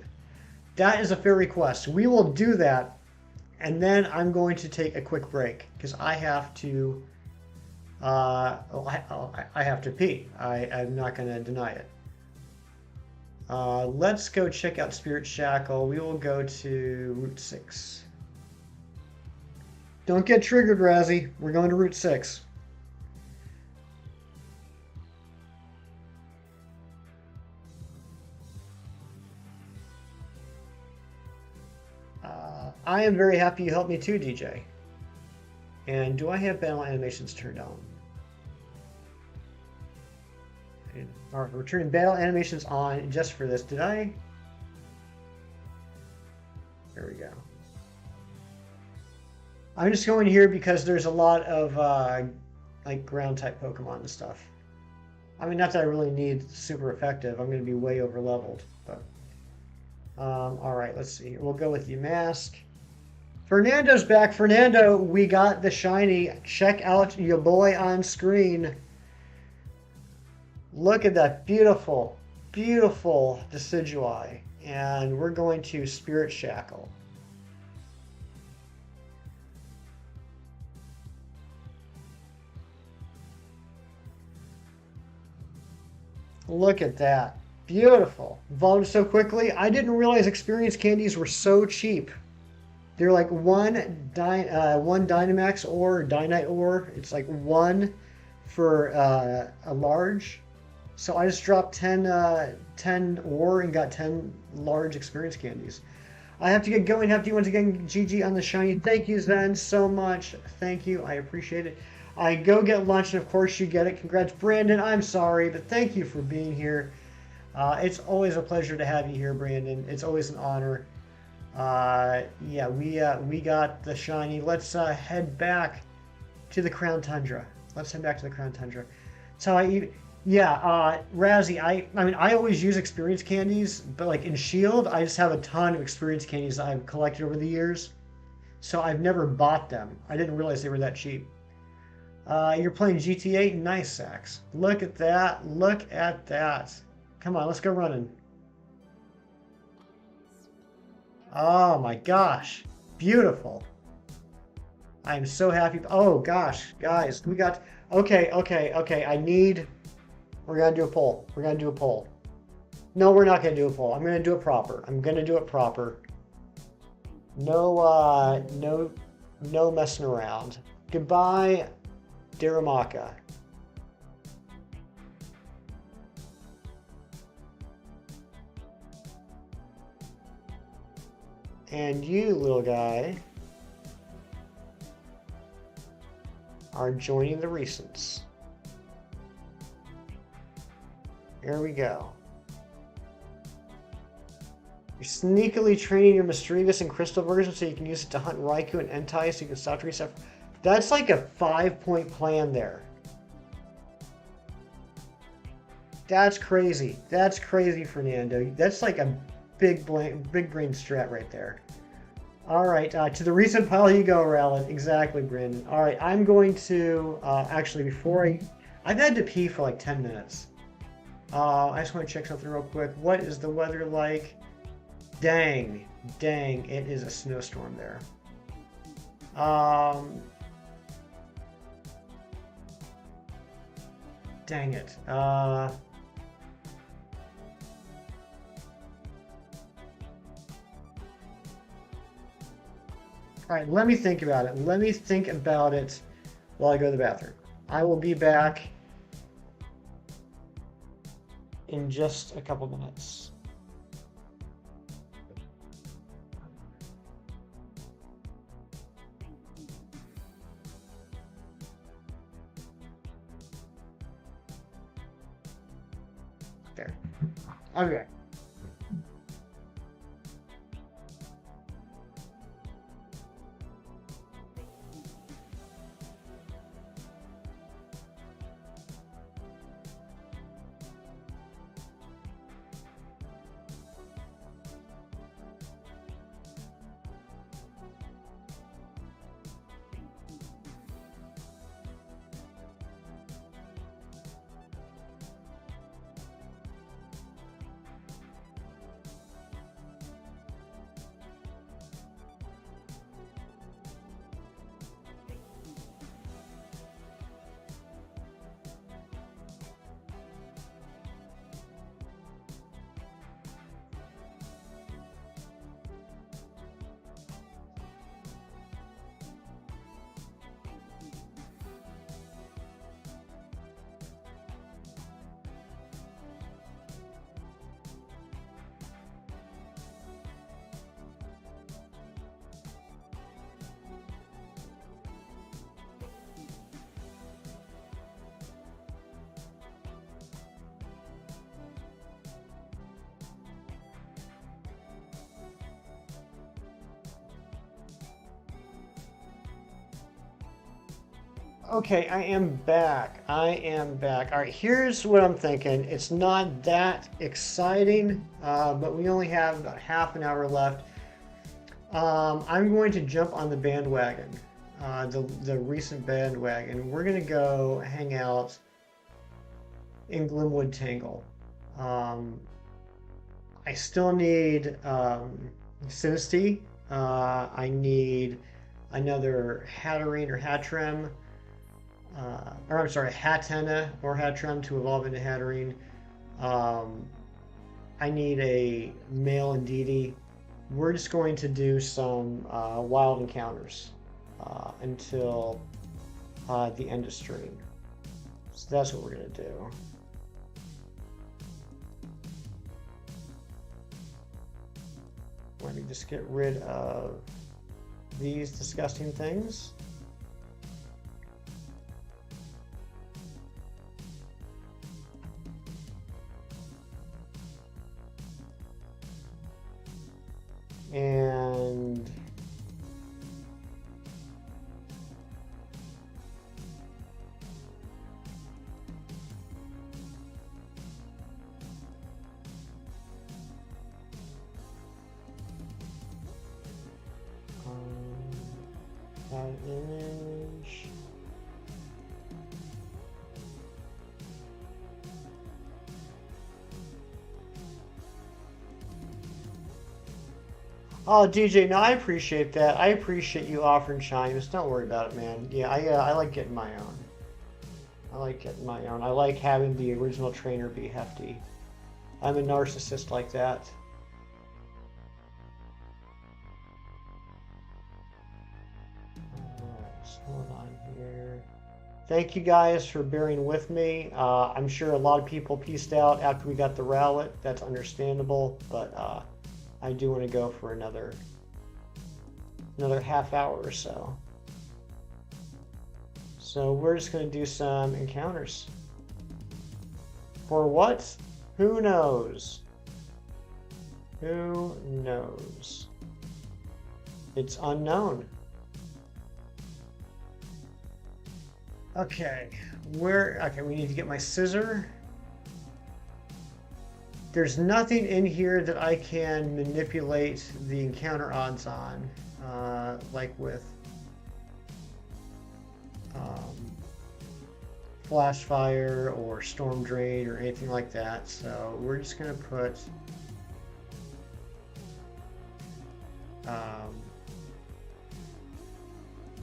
That is a fair request. We will do that, and then I'm going to take a quick break because I have to. I have to pee. I'm not going to deny it. Let's go check out Spirit Shackle. We will go to Route 6. Don't get triggered, Razzie. We're going to Route 6. I am very happy you helped me too, DJ. And do I have battle animations turned on? All right, we're turning battle animations on just for this. Did I? There we go. I'm just going here because there's a lot of like ground type Pokemon and stuff. I mean, not that I really need super effective. I'm going to be way over leveled, but all right, let's see. We'll go with the mask. Fernando's back. Fernando, we got the shiny. Check out your boy on screen. Look at that beautiful, beautiful Decidueye. And we're going to Spirit Shackle. Look at that. Beautiful. Evolved so quickly. I didn't realize experience candies were so cheap. They're like one Dynamax ore, Dynite ore. It's like one for a large. So I just dropped 10 ore and got 10 large experience candies. I have to get going. Have to once again, GG on the shiny. Thank you, Zen, so much. Thank you. I appreciate it. I go get lunch, and of course you get it. Congrats, Brandon. I'm sorry, but thank you for being here. It's always a pleasure to have you here, Brandon. It's always an honor. Yeah, we got the shiny. Let's head back to the Crown Tundra. Let's head back to the Crown Tundra. So Razzie, I mean, I always use experience candies, but like in Shield, I just have a ton of experience candies that I've collected over the years. So I've never bought them. I didn't realize they were that cheap. You're playing GTA? Nice, Sax. Look at that. Look at that. Come on, let's go running. Oh my gosh. Beautiful. I'm so happy. Oh gosh, guys, we got... Okay. We're gonna do a poll. We're gonna do a poll. No, we're not gonna do a poll. I'm gonna do it proper. I'm gonna do it proper. No, no messing around. Goodbye, Diramaka. And you, little guy, are joining the recents. Here we go. You're sneakily training your Misdreavus and Crystal version so you can use it to hunt Raikou and Entei so you can stop to reset. That's like a 5-point plan there. That's crazy. That's crazy, Fernando. That's like a big brain strat right there. All right, to the recent pile you go, Rowlet. Exactly, Brandon. All right, I'm going to, actually, before I've had to pee for like 10 minutes. I just want to check something real quick. What is the weather like? Dang, it is a snowstorm there. Dang it. All right, let me think about it. Let me think about it while I go to the bathroom. I will be back in just a couple minutes. There. Okay. Okay, I am back. I am back. All right, here's what I'm thinking. It's not that exciting, but we only have about half an hour left. I'm going to jump on the bandwagon, the recent bandwagon. We're going to go hang out in Glimwood Tangle. Um, I still need Sinistea. I need another Hatterene or Hattrem. Or I'm sorry, Hatenna or Hattrem to evolve into Hatterene. Um, I need a male Indeedee. We're just going to do some wild encounters until the end of stream. So that's what we're going to do. Let me just get rid of these disgusting things. And that image. Oh, DJ, no, I appreciate that. I appreciate you offering shinies. Don't worry about it, man. Yeah, I like getting my own. I like getting my own. I like having the original trainer be hefty. I'm a narcissist like that. Alright, so hold on here. Thank you guys for bearing with me. I'm sure a lot of people pieced out after we got the Rowlet. That's understandable, but I do want to go for another half hour or so. So we're just going to do some encounters. For what? Who knows? Who knows? It's unknown. Okay, okay, we need to get my scissor. There's nothing in here that I can manipulate the encounter odds on, like with Flash Fire or Storm Drain or anything like that. So we're just going to put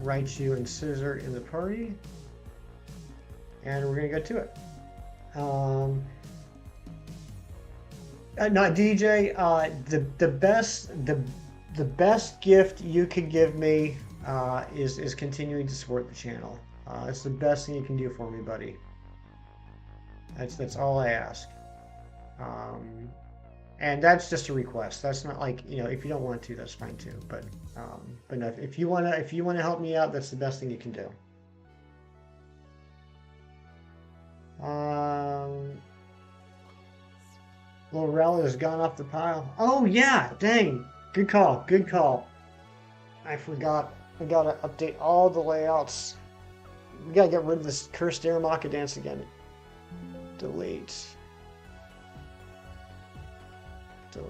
Raichu and Scizor in the party, and we're going to go to it. No, DJ, the best gift you could give me is continuing to support the channel. It's the best thing you can do for me, buddy. That's all I ask. And that's just a request. That's not like, you know, if you don't want to, that's fine too. But no, if you wanna help me out, that's the best thing you can do. Little Rowlet has gone off the pile. Oh yeah, dang. Good call, good call. I forgot. I gotta update all the layouts. We gotta get rid of this cursed Aramaka dance again. Delete.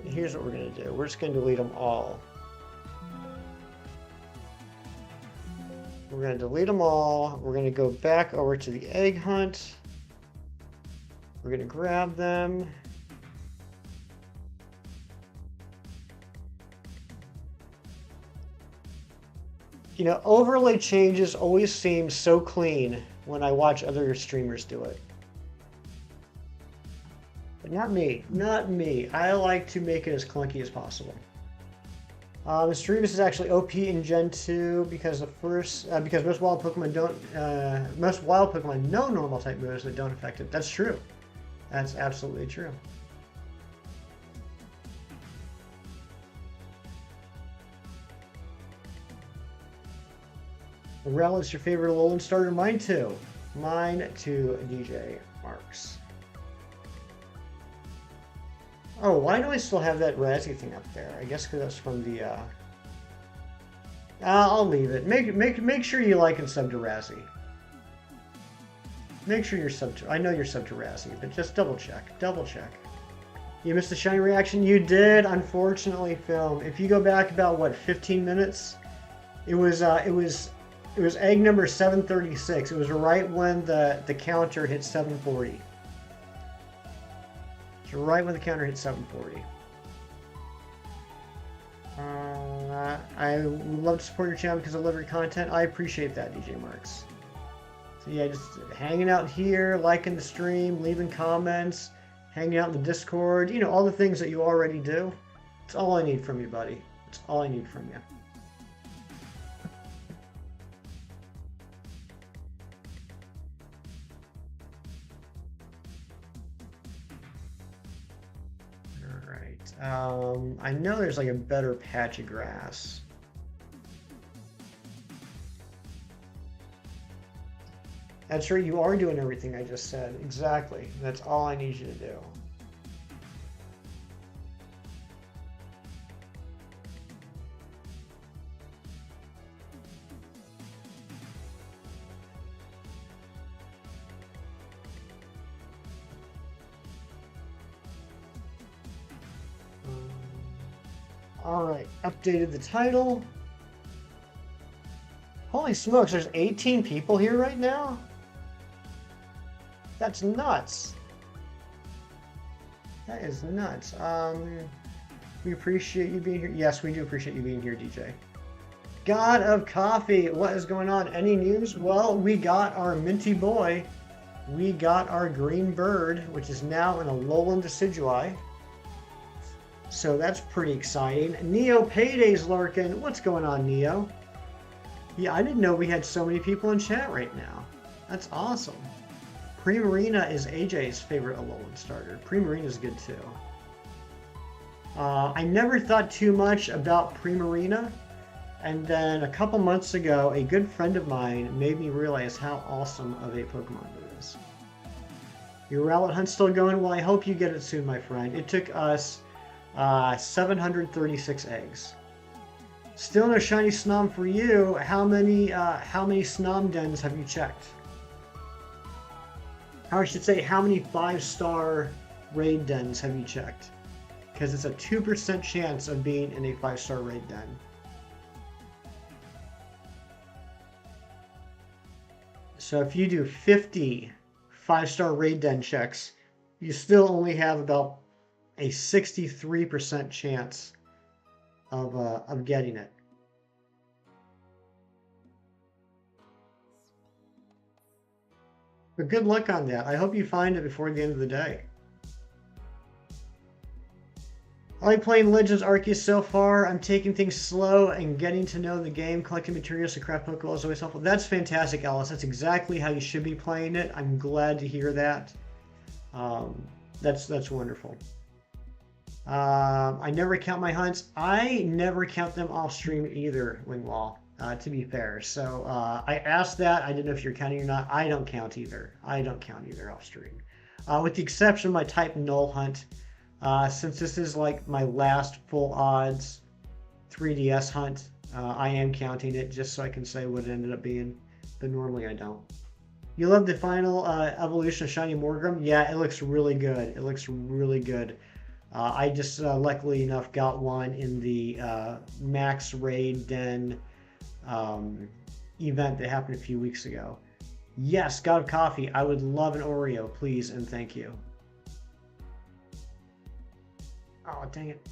Here's what we're gonna do. We're just gonna delete them all. We're gonna delete them all. We're gonna go back over to the egg hunt. We're gonna grab them. You know, overlay changes always seem so clean when I watch other streamers do it. But not me, not me. I like to make it as clunky as possible. The stream is actually OP in Gen 2 because because most wild Pokemon know normal type moves that don't affect it. That's true. That's absolutely true. Rowlet's your favorite Alolan starter? Mine too. Mine too, DJ Marks. Oh, why do I still have that Razzie thing up there? I guess because that's from the, I'll leave it. Make sure you like and sub to Razzie. Make sure you're sub to, I know you're sub to Razzie, but just double check. Double check. You missed the shiny reaction? You did, unfortunately, Film. If you go back about, what, 15 minutes? It was egg number 736. It was right when the counter hit 740. It's right when the counter hit 740. I would love to support your channel because I love your content. I appreciate that, DJ Marks. So yeah, just hanging out here, liking the stream, leaving comments, hanging out in the Discord. You know, all the things that you already do. It's all I need from you, buddy. It's all I need from you. I know there's like a better patch of grass. That's right, you are doing everything I just said. Exactly. That's all I need you to do. Alright, updated the title. Holy smokes, there's 18 people here right now? That's nuts. That is nuts. We appreciate you being here. Yes, we do appreciate you being here, DJ. God of Coffee, what is going on? Any news? Well, we got our minty boy. We got our green bird, which is now in a Alolan Decidui. So that's pretty exciting. Neo Payday's lurking. What's going on, Neo? Yeah, I didn't know we had so many people in chat right now. That's awesome. Primarina is AJ's favorite Alolan starter. Primarina's good too. I never thought too much about Primarina, and then a couple months ago, a good friend of mine made me realize how awesome of a Pokemon it is. Your Rowlet hunt's still going? Well, I hope you get it soon, my friend. It took us 736 eggs. Still no shiny Snom for you. How many Snom dens have you checked? Or I should say, how many 5-star raid dens have you checked? Because it's a 2% chance of being in a 5-star raid den. So if you do 50 5-star raid den checks, you still only have about a 63% chance of getting it. But good luck on that. I hope you find it before the end of the day. I like playing Legends Arceus so far. I'm taking things slow and getting to know the game. Collecting materials to craft Pokeballs is always helpful. That's fantastic, Alice. That's exactly how you should be playing it. I'm glad to hear that. That's wonderful. I never count my hunts. I never count them off stream either, Wingwall, to be fair. So I asked that. I didn't know if you're counting or not. I don't count either. I don't count either off stream. With the exception of my type null hunt. Since this is like my last full odds 3DS hunt, I am counting it just so I can say what it ended up being. But normally I don't. You love the final evolution of Shiny Morgrem? Yeah, it looks really good. It looks really good. I just luckily enough got one in the Max Raid Den event that happened a few weeks ago. Yes, God of Coffee. I would love an Oreo, please, and thank you. Oh, dang it.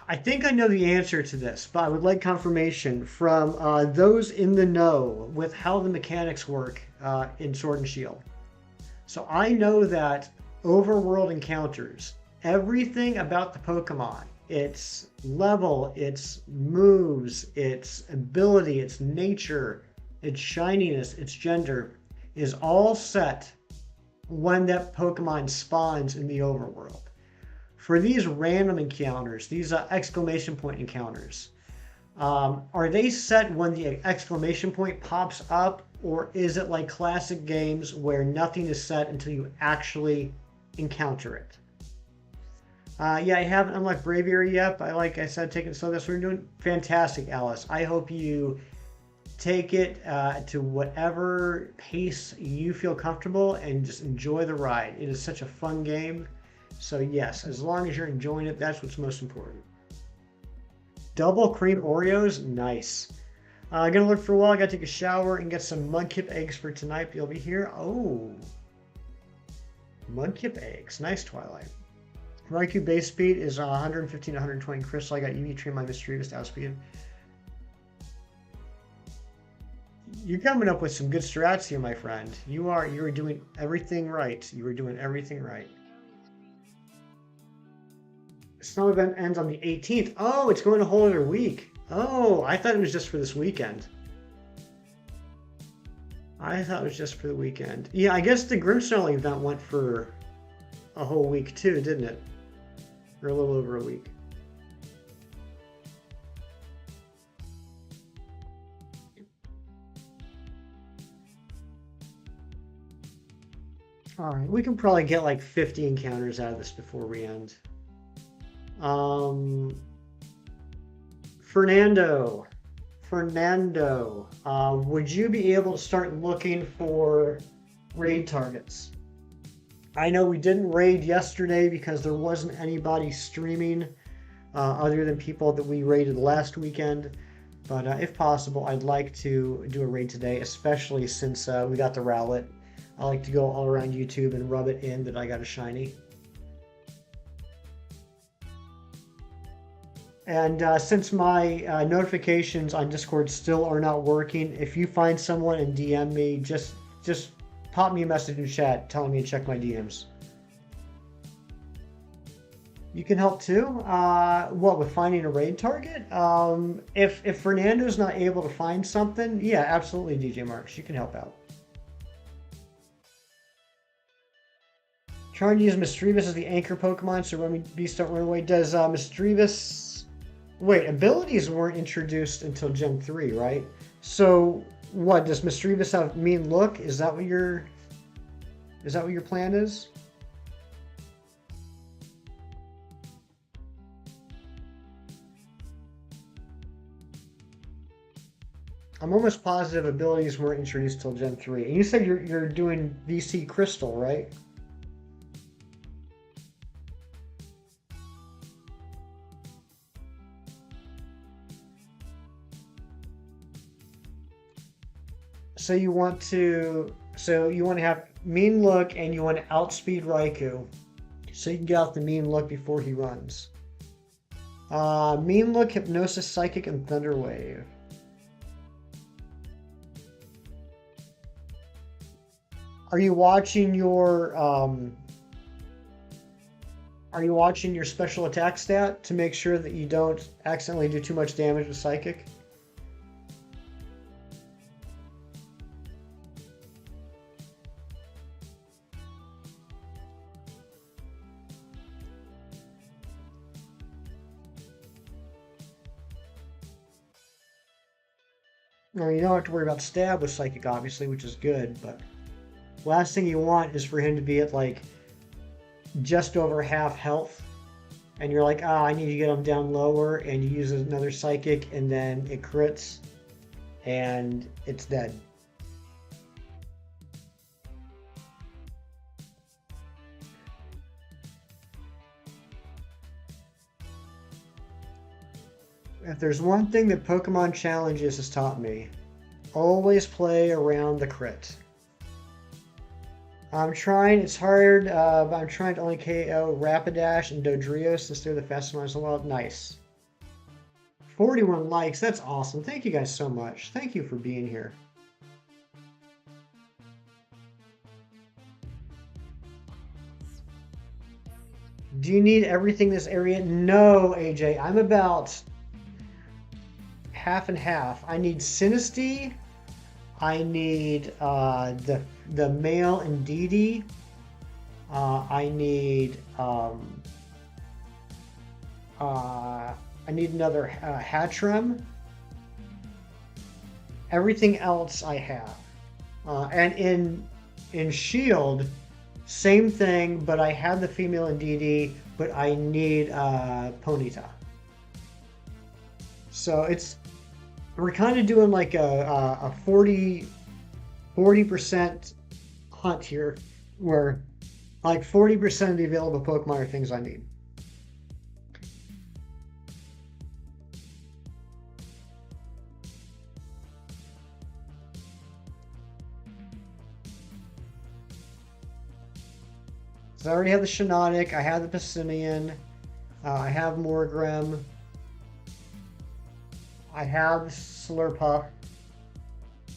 I think I know the answer to this, but I would like confirmation from those in the know with how the mechanics work in Sword and Shield. So I know that overworld encounters, everything about the Pokemon, its level, its moves, its ability, its nature, its shininess, its gender, is all set when that Pokemon spawns in the overworld. For these random encounters, these exclamation point encounters, are they set when the exclamation point pops up, or is it like classic games where nothing is set until you actually encounter it? Yeah, I haven't unlocked Braviary yet, but like I said, taking it slow. That's what we're doing. Fantastic, Alice. I hope you take it to whatever pace you feel comfortable and just enjoy the ride. It is such a fun game. So yes, as long as you're enjoying it, that's what's most important. Double cream Oreos, nice. Gonna look for a while. I gotta take a shower and get some mudkip eggs for tonight. You'll be here. Oh, mudkip eggs, nice, Twilight. Raikou base speed is 115 to 120 crystal. I got EV Train my Mischievous to outspeed. You're coming up with some good strats here, my friend. You are doing everything right. You are doing everything right. Snow event ends on the 18th. Oh, it's going a whole other week. Oh, I thought it was just for this weekend. I thought it was just for the weekend. Yeah, I guess the Grimmsnarl event went for a whole week too, didn't it? Or a little over a week. All right, we can probably get like 50 encounters out of this before we end. Um, Fernando, would you be able to start looking for raid targets? I know we didn't raid yesterday because there wasn't anybody streaming other than people that we raided last weekend. But if possible, I'd like to do a raid today, especially since we got the Rowlet. I like to go all around YouTube and rub it in that I got a shiny. And since my notifications on Discord still are not working, if you find someone and DM me, just pop me a message in chat telling me to check my DMs. You can help too. What, with finding a raid target? If Fernando's not able to find something, yeah, absolutely, DJ Marks, you can help out. Trying to use Mischievous as the anchor Pokemon so Rummy Beast don't run away. Does Mischievous... Wait, abilities weren't introduced until Gen 3, right? So, what, does Mischievous have mean look? Is that what your plan is? I'm almost positive abilities weren't introduced till Gen 3. And you said you're doing VC Crystal, right? So you want to have mean look and you want to outspeed Raikou, so you can get out the mean look before he runs. Mean look, hypnosis, psychic, and thunder wave. Are you watching your special attack stat to make sure that you don't accidentally do too much damage with psychic? No, you don't have to worry about stab with psychic, obviously, which is good, but last thing you want is for him to be at like just over half health, and you're like, I need to get him down lower, and you use another psychic, and then it crits, and it's dead. If there's one thing that Pokemon Challenges has taught me, always play around the crit. I'm trying, it's hard, but I'm trying to only KO Rapidash and Dodrio since they're the fastest ones in the world. Nice. 41 likes, that's awesome. Thank you guys so much. Thank you for being here. Do you need everything in this area? No, AJ, I'm about half and half. I need Sinistea. I need the male Indeedee. I need another Hattrem. Everything else I have. And in Shield, Same thing, but I had the female in DD, but I need Ponyta. So we're kind of doing like a 40% hunt here, where like 40% of the available Pokemon are things I need. So I already have the Shiinotic, I have the Passimian, I have Morgrem, I have Slurpuff. I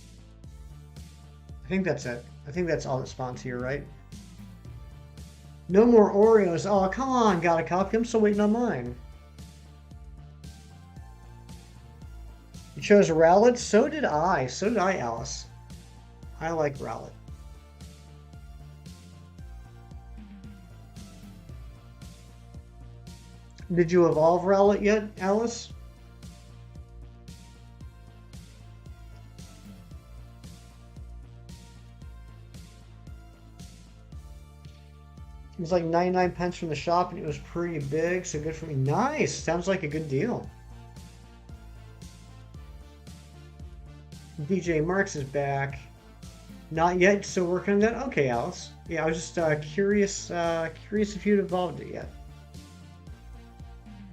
think that's it. I think that's all that spawns here, right? No more Oreos. Oh, come on, got a copy. I'm still waiting on mine. You chose Rowlet? So did I. So did I, Alice. I like Rowlet. Did you evolve Rowlet yet, Alice? It was like 99 pence from the shop and it was pretty big, so good for me. Nice! Sounds like a good deal. DJ Marks is back. Not yet, still working on that? Okay, Alice. Yeah, I was just curious if you'd evolved it yet.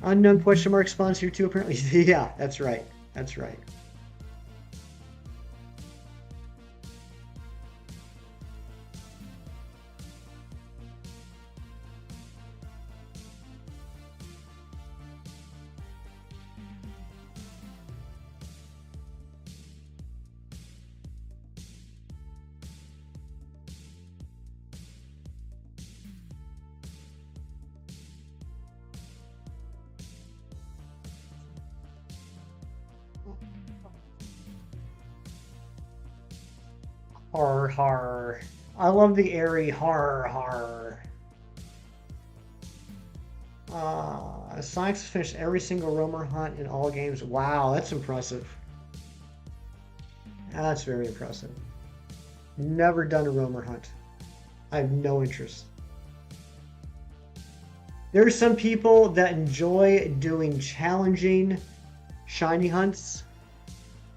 Unknown question mark spawns here too, apparently. Yeah, that's right. That's right. Har har. I love the airy har har. Sonic has finished every single roamer hunt in all games. Wow, that's impressive. That's very impressive. Never done a roamer hunt. I have no interest. There are some people that enjoy doing challenging shiny hunts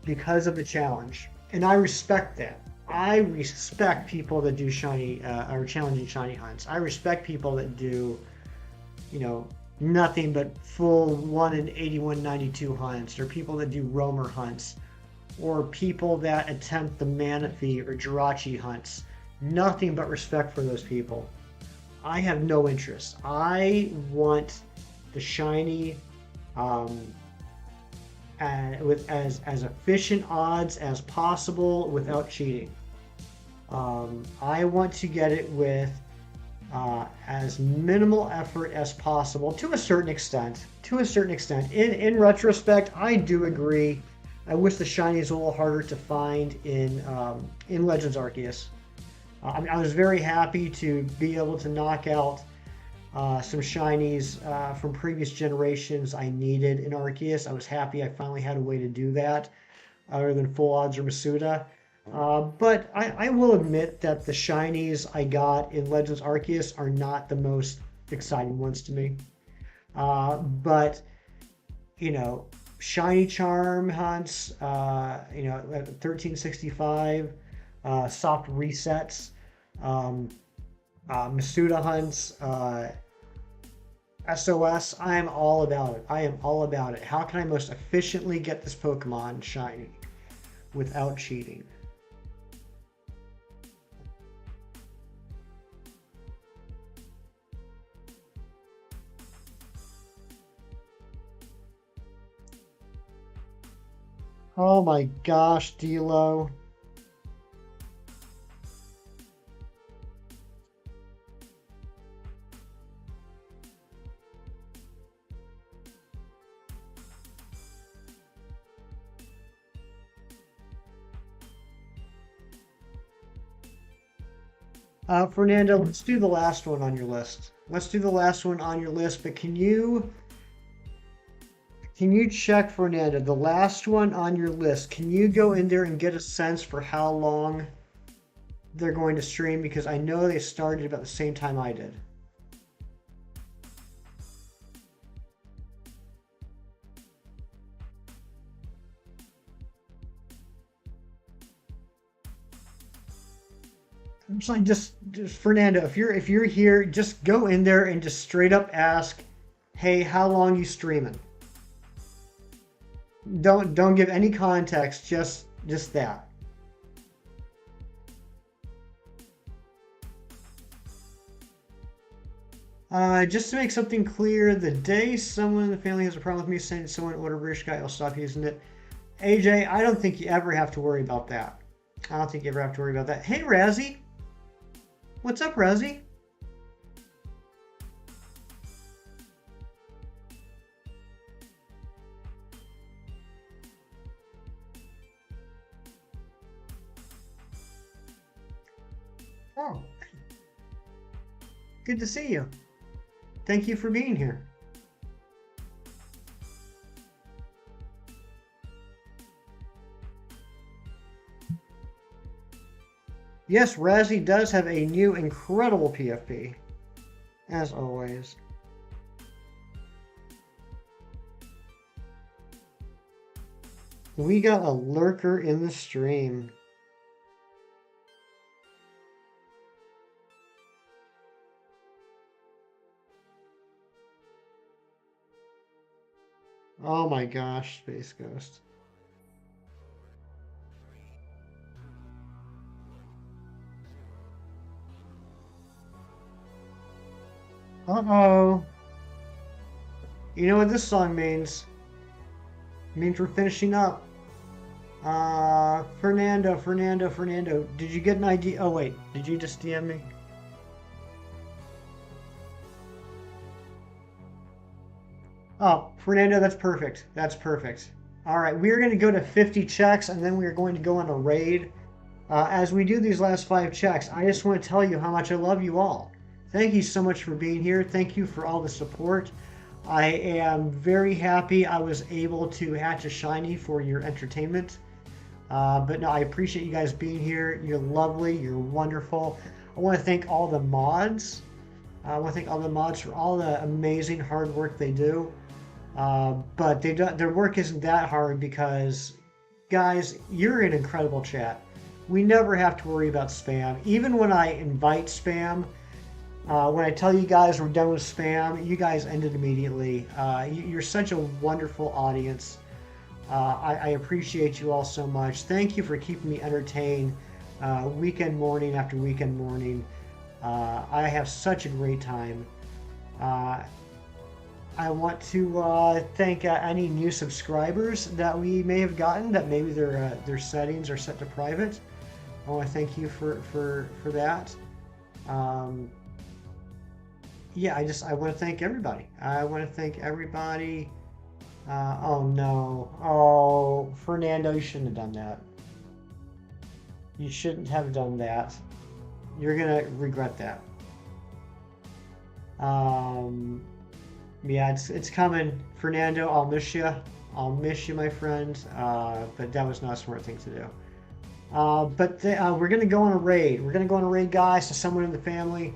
because of the challenge, and I respect that. I respect people that do shiny or challenging shiny hunts. I respect people that do, you know, nothing but full 1 in 8192 hunts, or people that do roamer hunts, or people that attempt the Manaphy or Jirachi hunts. Nothing but respect for those people. I have no interest. I want the shiny with as efficient odds as possible without cheating. I want to get it with as minimal effort as possible to a certain extent. To a certain extent. In retrospect, I do agree. I wish the shiny is a little harder to find in Legends Arceus. I was very happy to be able to knock out some shinies from previous generations I needed in Arceus. I was happy I finally had a way to do that other than Full Odds or Masuda. But I will admit that the shinies I got in Legends Arceus are not the most exciting ones to me. But, you know, shiny charm hunts, 1365, soft resets, Masuda hunts, SOS, I am all about it. I am all about it. How can I most efficiently get this Pokemon shiny without cheating? Oh my gosh, D'Lo. Fernando, let's do the last one on your list. Let's do the last one on your list, but can you check, Fernando, the last one on your list? Can you go in there and get a sense for how long they're going to stream because I know they started about the same time I did. I'm just like, just Fernando, if you're here, just go in there and just straight up ask, hey, how long you streaming? Don't give any context, just that. Just to make something clear, the day someone in the family has a problem with me saying someone order British guy, I'll stop using it. AJ, I don't think you ever have to worry about that. I don't think you ever have to worry about that. Hey, Razzie. What's up, Razzie? Oh, good to see you. Thank you for being here. Yes, Razzie does have a new incredible PFP, as always. We got a lurker in the stream. Oh my gosh, Space Ghost. Uh-oh. You know what this song means? It means we're finishing up. Fernando. Did you get an ID? Oh wait, did you just DM me? Oh, Fernando, that's perfect. That's perfect. All right, we're going to go to 50 checks, and then we're going to go on a raid. As we do these last 5 checks, I just want to tell you how much I love you all. Thank you so much for being here. Thank you for all the support. I am very happy I was able to hatch a shiny for your entertainment. But no, I appreciate you guys being here. You're lovely. You're wonderful. I want to thank all the mods. I want to thank all the mods for all the amazing hard work they do. But their work isn't that hard because, guys, you're in incredible chat. We never have to worry about spam. Even when I invite spam, when I tell you guys we're done with spam, you guys end it immediately. You're such a wonderful audience. I appreciate you all so much. Thank you for keeping me entertained weekend morning after weekend morning. I have such a great time. I want to thank any new subscribers that we may have gotten that maybe their settings are set to private. I want to thank you for that. Yeah, I want to thank everybody. I want to thank everybody. Oh no. Oh, Fernando, you shouldn't have done that. You shouldn't have done that. You're gonna regret that. Yeah, it's coming, Fernando. I'll miss you. I'll miss you, my friend. But that was not a smart thing to do. We're gonna go on a raid. We're gonna go on a raid, guys, to someone in the family.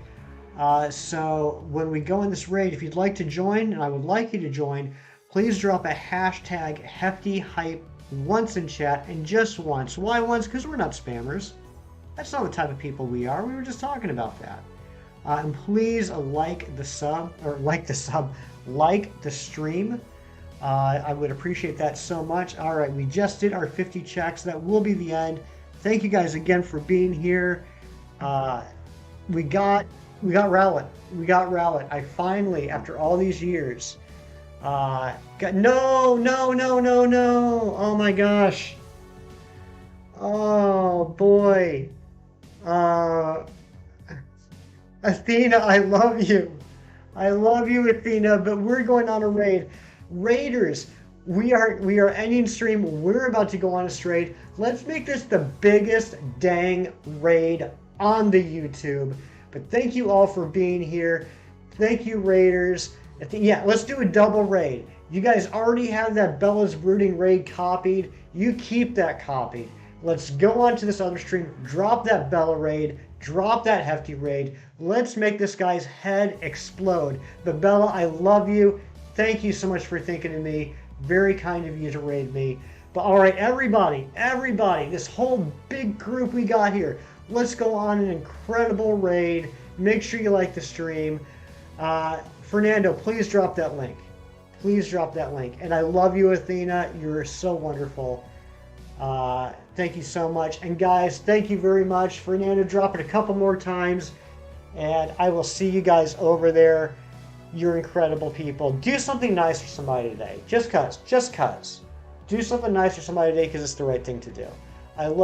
So when we go in this raid, if you'd like to join, and I would like you to join, please drop a hashtag hefty hype once in chat, and just once. Why once? Because we're not spammers. That's not the type of people we are. We were just talking about that. And please like the stream. I would appreciate that so much. All right, we just did our 50 checks. That will be the end. Thank you guys again for being here. We got Rowlet. We got Rowlet. I finally, after all these years, got no. Oh my gosh. Oh boy. Athena, I love you. I love you, Athena, but we're going on a raid. Raiders, we are ending stream. We're about to go on a raid. Let's make this the biggest dang raid on the YouTube. But thank you all for being here. Thank you, Raiders. Yeah, let's do a double raid. You guys already have that Bella's Brooding raid copied. You keep that copied. Let's go on to this other stream. Drop that Bella raid. Drop that Hefty raid. Let's make this guy's head explode. But Bella, I love you. Thank you so much for thinking of me. Very kind of you to raid me. But all right, everybody, this whole big group we got here, let's go on an incredible raid. Make sure you like the stream. Fernando, please drop that link. Please drop that link. And I love you, Athena. You're so wonderful. Thank you so much. And guys, thank you very much. Fernando, drop it a couple more times. And I will see you guys over there. You're incredible people. Do something nice for somebody today. Just cuz. Do something nice for somebody today because it's the right thing to do. I love